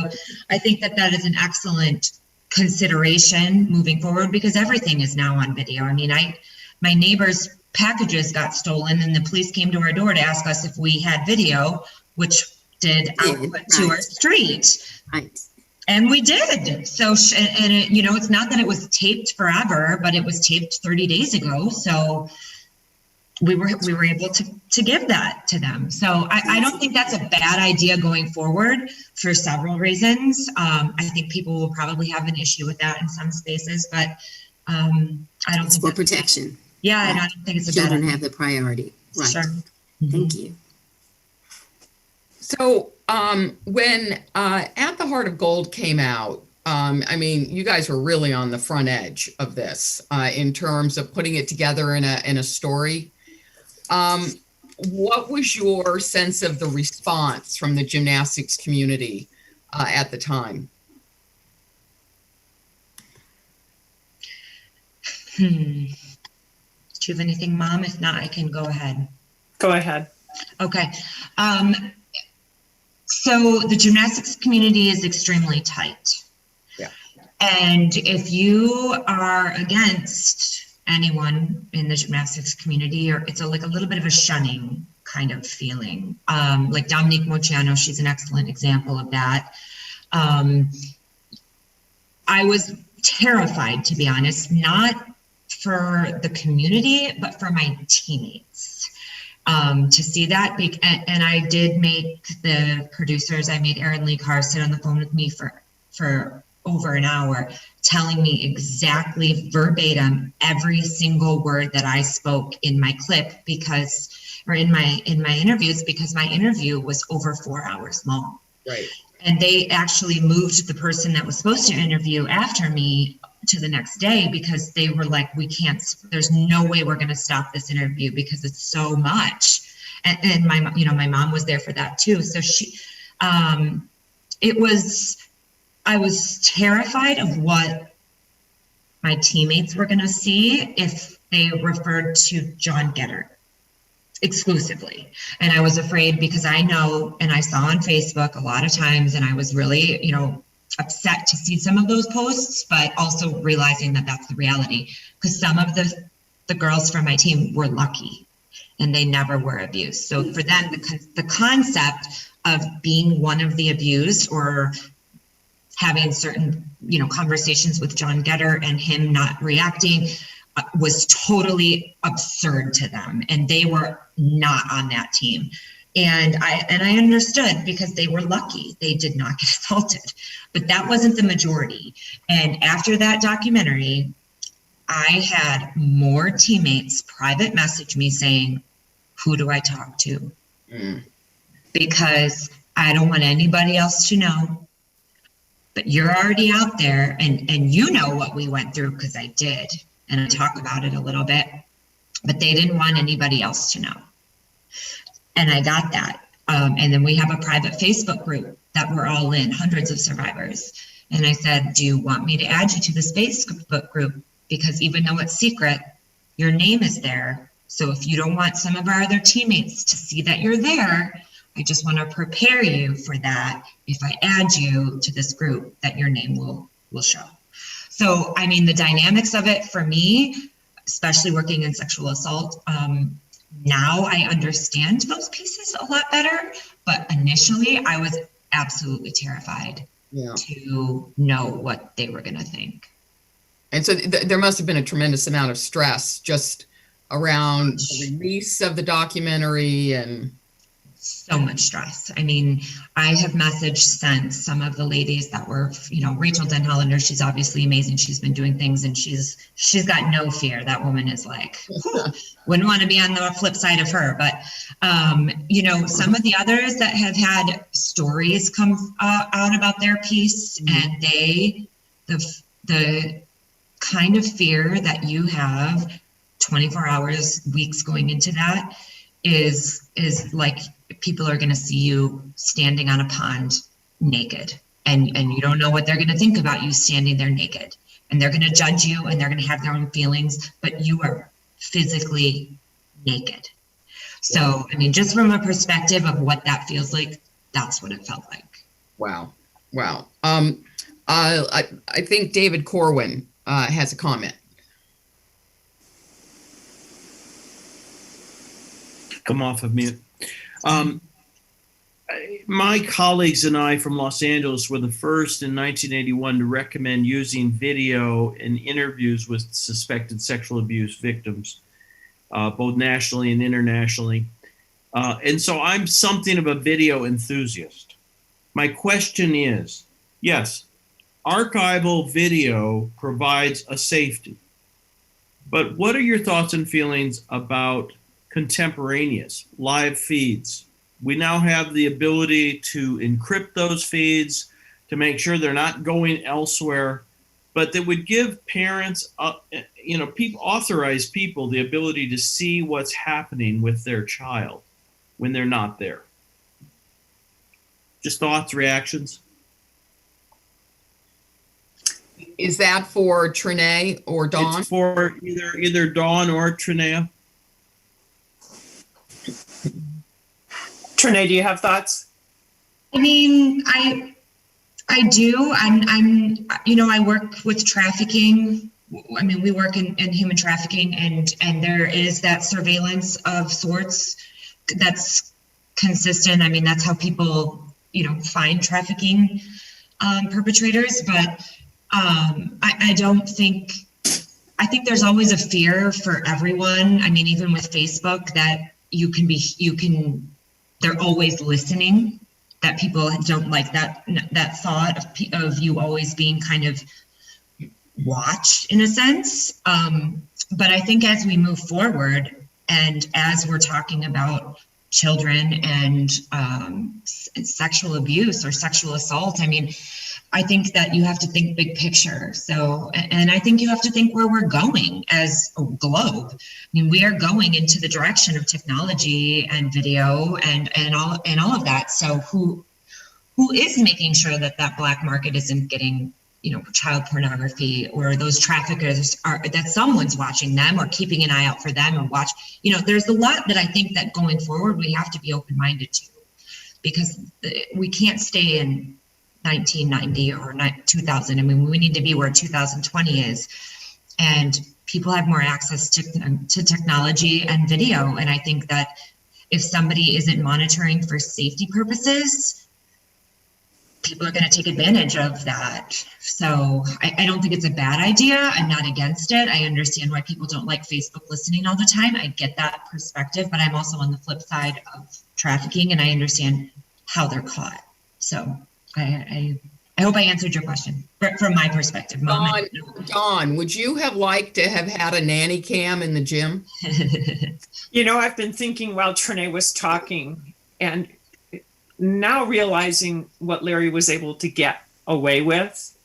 [SPEAKER 3] I think that that is an excellent consideration moving forward, because everything is now on video. I mean, my neighbor's packages got stolen and the police came to our door to ask us if we had video, which did output to our street.
[SPEAKER 9] Right.
[SPEAKER 3] And we did. So, and it, you know, it's not that it was taped forever, but it was taped 30 days ago. So we were able to give that to them. So I don't think that's a bad idea going forward for several reasons. I think people will probably have an issue with that in some spaces, but I don't think
[SPEAKER 9] for protection.
[SPEAKER 3] Yeah, I don't think it's a bad idea.
[SPEAKER 9] Children have the priority. Right.
[SPEAKER 3] Sure.
[SPEAKER 9] Thank you.
[SPEAKER 1] So when At the Heart of Gold came out, I mean, you guys were really on the front edge of this in terms of putting it together in a story. What was your sense of the response from the gymnastics community at the time?
[SPEAKER 3] Do you have anything, Mom? If not, I can go ahead.
[SPEAKER 2] Go ahead.
[SPEAKER 3] Okay. So the gymnastics community is extremely tight.
[SPEAKER 1] Yeah.
[SPEAKER 3] And if you are against anyone in the gymnastics community, or it's like a little bit of a shunning kind of feeling. Like Dominique Moceanu, she's an excellent example of that. I was terrified, to be honest, not for the community, but for my teammates. To see that, and I did make the producers, I made Erin Lee Carr sit on the phone with me for over an hour, telling me exactly verbatim every single word that I spoke in my clip, or in my interviews, because my interview was over 4 hours long.
[SPEAKER 1] Right.
[SPEAKER 3] And they actually moved the person that was supposed to interview after me to the next day, because they were like, there's no way we're going to stop this interview because it's so much. And my mom was there for that too. So I was terrified of what my teammates were going to see if they referred to John Geddert exclusively. And I was afraid, because I know, and I saw on Facebook a lot of times, and I was really, upset to see some of those posts, but also realizing that that's the reality, because some of the girls from my team were lucky and they never were abused. So for them, the concept of being one of the abused, or having certain, conversations with John Geddert and him not reacting, was totally absurd to them. And they were not on that team. And I understood, because they were lucky. They did not get assaulted, but that wasn't the majority. And after that documentary, I had more teammates private message me saying, who do I talk to? Because I don't want anybody else to know, but you're already out there, and you know what we went through, because I did. And I talk about it a little bit, but they didn't want anybody else to know. And I got that. And then we have a private Facebook group that we're all in, hundreds of survivors. And I said, do you want me to add you to this Facebook group? Because even though it's secret, your name is there. So if you don't want some of our other teammates to see that you're there, I just want to prepare you for that. If I add you to this group, that your name will show. So, I mean, the dynamics of it for me, especially working in sexual assault, now I understand those pieces a lot better, but initially I was absolutely terrified to know what they were going to think.
[SPEAKER 1] And so there must have been a tremendous amount of stress just around the release of the documentary. And
[SPEAKER 3] so much stress. I mean, I have messaged sent some of the ladies that were, Rachel Denhollander, she's obviously amazing. She's been doing things and she's got no fear. That woman is like, wouldn't want to be on the flip side of her. But, some of the others that have had stories come out about their piece, and the kind of fear that you have 24 hours, weeks going into that is like people are going to see you standing on a pond naked, and you don't know what they're going to think about you standing there naked, and they're going to judge you and they're going to have their own feelings, but you are physically naked. So, I mean, just from a perspective of what that feels like, that's what it felt like.
[SPEAKER 1] Wow. I think David Corwin has a comment.
[SPEAKER 19] Come off of mute. My colleagues and I from Los Angeles were the first in 1981 to recommend using video in interviews with suspected sexual abuse victims, both nationally and internationally. And so I'm something of a video enthusiast. My question is, yes, archival video provides a safety, but what are your thoughts and feelings about contemporaneous live feeds? We now have the ability to encrypt those feeds to make sure they're not going elsewhere, but that would give parents, authorized people, the ability to see what's happening with their child when they're not there. Just thoughts, reactions?
[SPEAKER 1] Is that for Trinae or Dawn?
[SPEAKER 19] It's for either Dawn or Trinae.
[SPEAKER 2] Trinae, do you have thoughts?
[SPEAKER 3] I mean, I do. I work with trafficking. I mean, we work in human trafficking, and there is that surveillance of sorts that's consistent. I mean, that's how people, find trafficking perpetrators. But I think there's always a fear for everyone. I mean, even with Facebook, that they're always listening, that people don't like that thought of you always being kind of watched in a sense. But I think as we move forward and as we're talking about children and sexual abuse or sexual assault, I mean, I think that you have to think big picture. So, and I think you have to think where we're going as a globe. I mean, we are going into the direction of technology and video and all of that. So who is making sure that black market isn't getting, child pornography, or those traffickers that someone's watching them or keeping an eye out for them, or there's a lot that I think that going forward, we have to be open-minded to, because we can't stay in 1990 or 2000. I mean, we need to be where 2020 is, and people have more access to technology and video. And I think that if somebody isn't monitoring for safety purposes, people are going to take advantage of that. So I don't think it's a bad idea. I'm not against it. I understand why people don't like Facebook listening all the time. I get that perspective, but I'm also on the flip side of trafficking, and I understand how they're caught. So I hope I answered your question from my perspective.
[SPEAKER 1] Dawn, would you have liked to have had a nanny cam in the gym?
[SPEAKER 2] I've been thinking while Trinae was talking, and now realizing what Larry was able to get away with.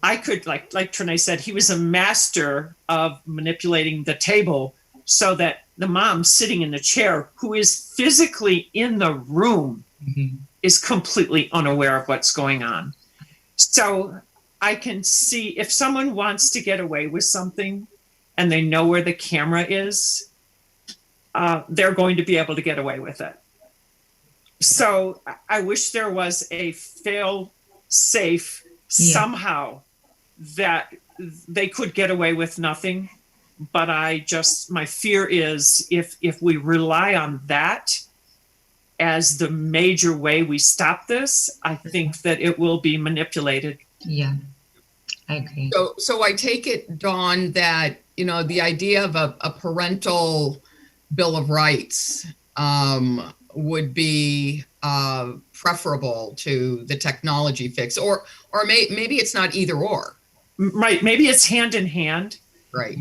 [SPEAKER 2] I could, like Trinae said, he was a master of manipulating the table so that the mom sitting in the chair, who is physically in the room, is completely unaware of what's going on. So I can see if someone wants to get away with something and they know where the camera is, they're going to be able to get away with it. So I wish there was a fail-safe somehow that they could get away with nothing. But my fear is if we rely on that as the major way we stop this, I think that it will be manipulated.
[SPEAKER 3] Yeah, I agree.
[SPEAKER 1] So I take it, Dawn, that, the idea of a parental bill of rights would be preferable to the technology fix, or maybe it's not either or.
[SPEAKER 2] Right. Maybe it's hand in hand.
[SPEAKER 1] Right.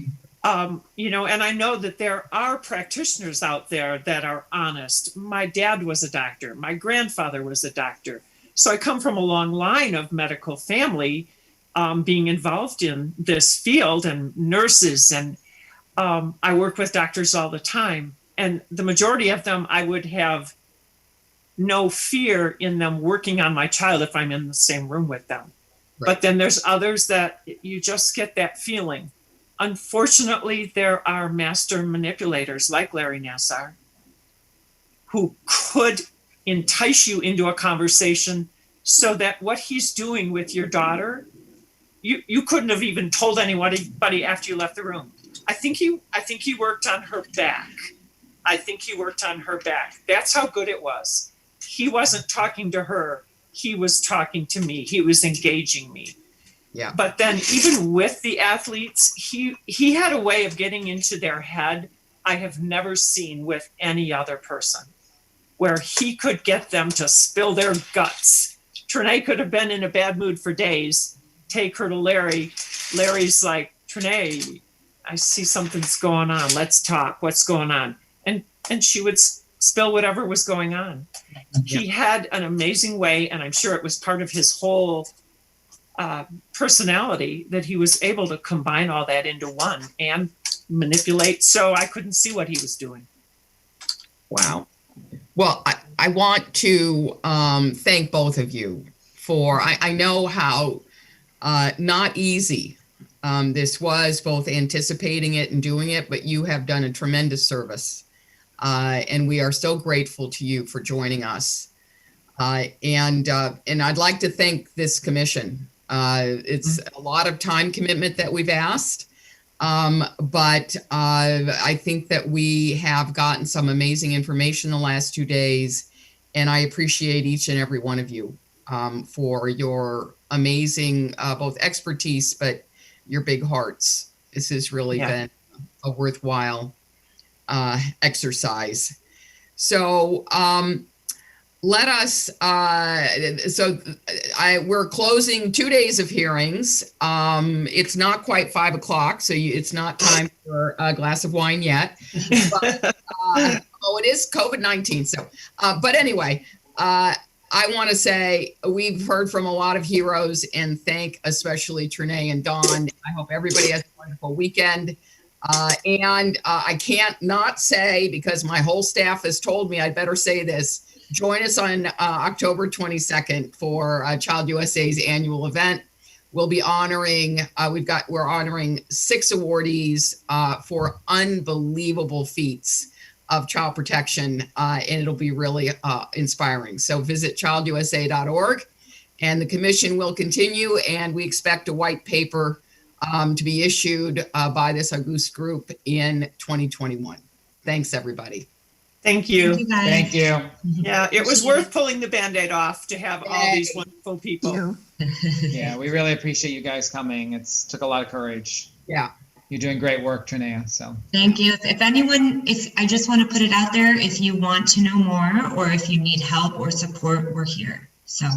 [SPEAKER 2] You know, and I know that there are practitioners out there that are honest. My dad was a doctor. My grandfather was a doctor. So I come from a long line of medical family being involved in this field, and nurses, and I work with doctors all the time. And the majority of them, I would have no fear in them working on my child if I'm in the same room with them. Right. But then there's others that you just get that feeling. Unfortunately, there are master manipulators like Larry Nassar who could entice you into a conversation so that what he's doing with your daughter, you couldn't have even told anybody after you left the room. I think he worked on her back. That's how good it was. He wasn't talking to her. He was talking to me. He was engaging me.
[SPEAKER 1] Yeah.
[SPEAKER 2] But then even with the athletes, he had a way of getting into their head I have never seen with any other person, where he could get them to spill their guts. Trinae could have been in a bad mood for days. Take her to Larry. Larry's like, Trinae, I see something's going on. Let's talk. What's going on? And she would spill whatever was going on. Yeah. He had an amazing way, and I'm sure it was part of his whole personality, that he was able to combine all that into one and manipulate. So I couldn't see what he was doing.
[SPEAKER 1] Wow. Well, I want to thank both of you for, I know how not easy this was, both anticipating it and doing it, but you have done a tremendous service. And we are so grateful to you for joining us. And I'd like to thank this commission. It's a lot of time commitment that we've asked, but I think that we have gotten some amazing information the last 2 days, and I appreciate each and every one of you for your amazing both expertise, but your big hearts. This has really been a worthwhile exercise. So let us, we're closing 2 days of hearings. It's not quite 5 o'clock, so it's not time for a glass of wine yet. But, it is COVID-19. So, but anyway, I want to say we've heard from a lot of heroes, and thank especially Trinae and Dawn. I hope everybody has a wonderful weekend. And I can't not say, because my whole staff has told me I'd better say this, join us on October 22nd for Child USA's annual event. We'll be honoring, we're honoring 6 awardees for unbelievable feats of child protection, and it'll be really inspiring. So visit childusa.org, and the commission will continue, and we expect a white paper to be issued by this August group in 2021. Thanks, everybody.
[SPEAKER 2] Thank you.
[SPEAKER 5] Thank you.
[SPEAKER 2] Yeah, it was worth pulling the Band-Aid off to have all these wonderful people.
[SPEAKER 5] Yeah, we really appreciate you guys coming. Took a lot of courage.
[SPEAKER 1] Yeah.
[SPEAKER 5] You're doing great work, Trinae. So
[SPEAKER 3] thank you. If I just want to put it out there, if you want to know more or if you need help or support, we're here. So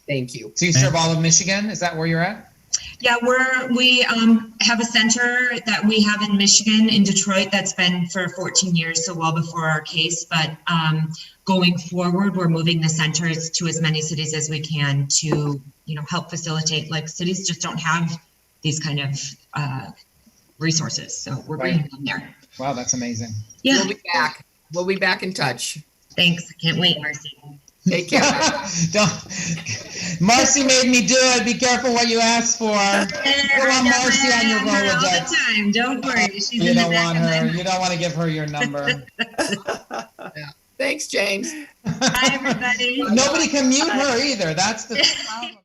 [SPEAKER 1] thank you.
[SPEAKER 5] So you serve all of Michigan? Is that where you're at?
[SPEAKER 3] Yeah, we have a center that we have in Michigan, in Detroit, that's been for 14 years, so well before our case. But going forward, we're moving the centers to as many cities as we can to, help facilitate. Like, cities just don't have these kind of resources, so we're bringing them there.
[SPEAKER 5] Wow, that's amazing.
[SPEAKER 3] Yeah,
[SPEAKER 1] we'll be back. We'll be back in touch.
[SPEAKER 3] Thanks. I can't wait, Marcy.
[SPEAKER 1] Take care.
[SPEAKER 5] Marcy made me do it. Be careful what you ask for. You want Marcy on your Rolodex
[SPEAKER 3] all the time. Don't worry. She's
[SPEAKER 5] you don't want her. You don't want to give her your number.
[SPEAKER 1] Yeah. Thanks, James.
[SPEAKER 3] Bye, everybody.
[SPEAKER 5] Nobody can mute her either. That's the problem.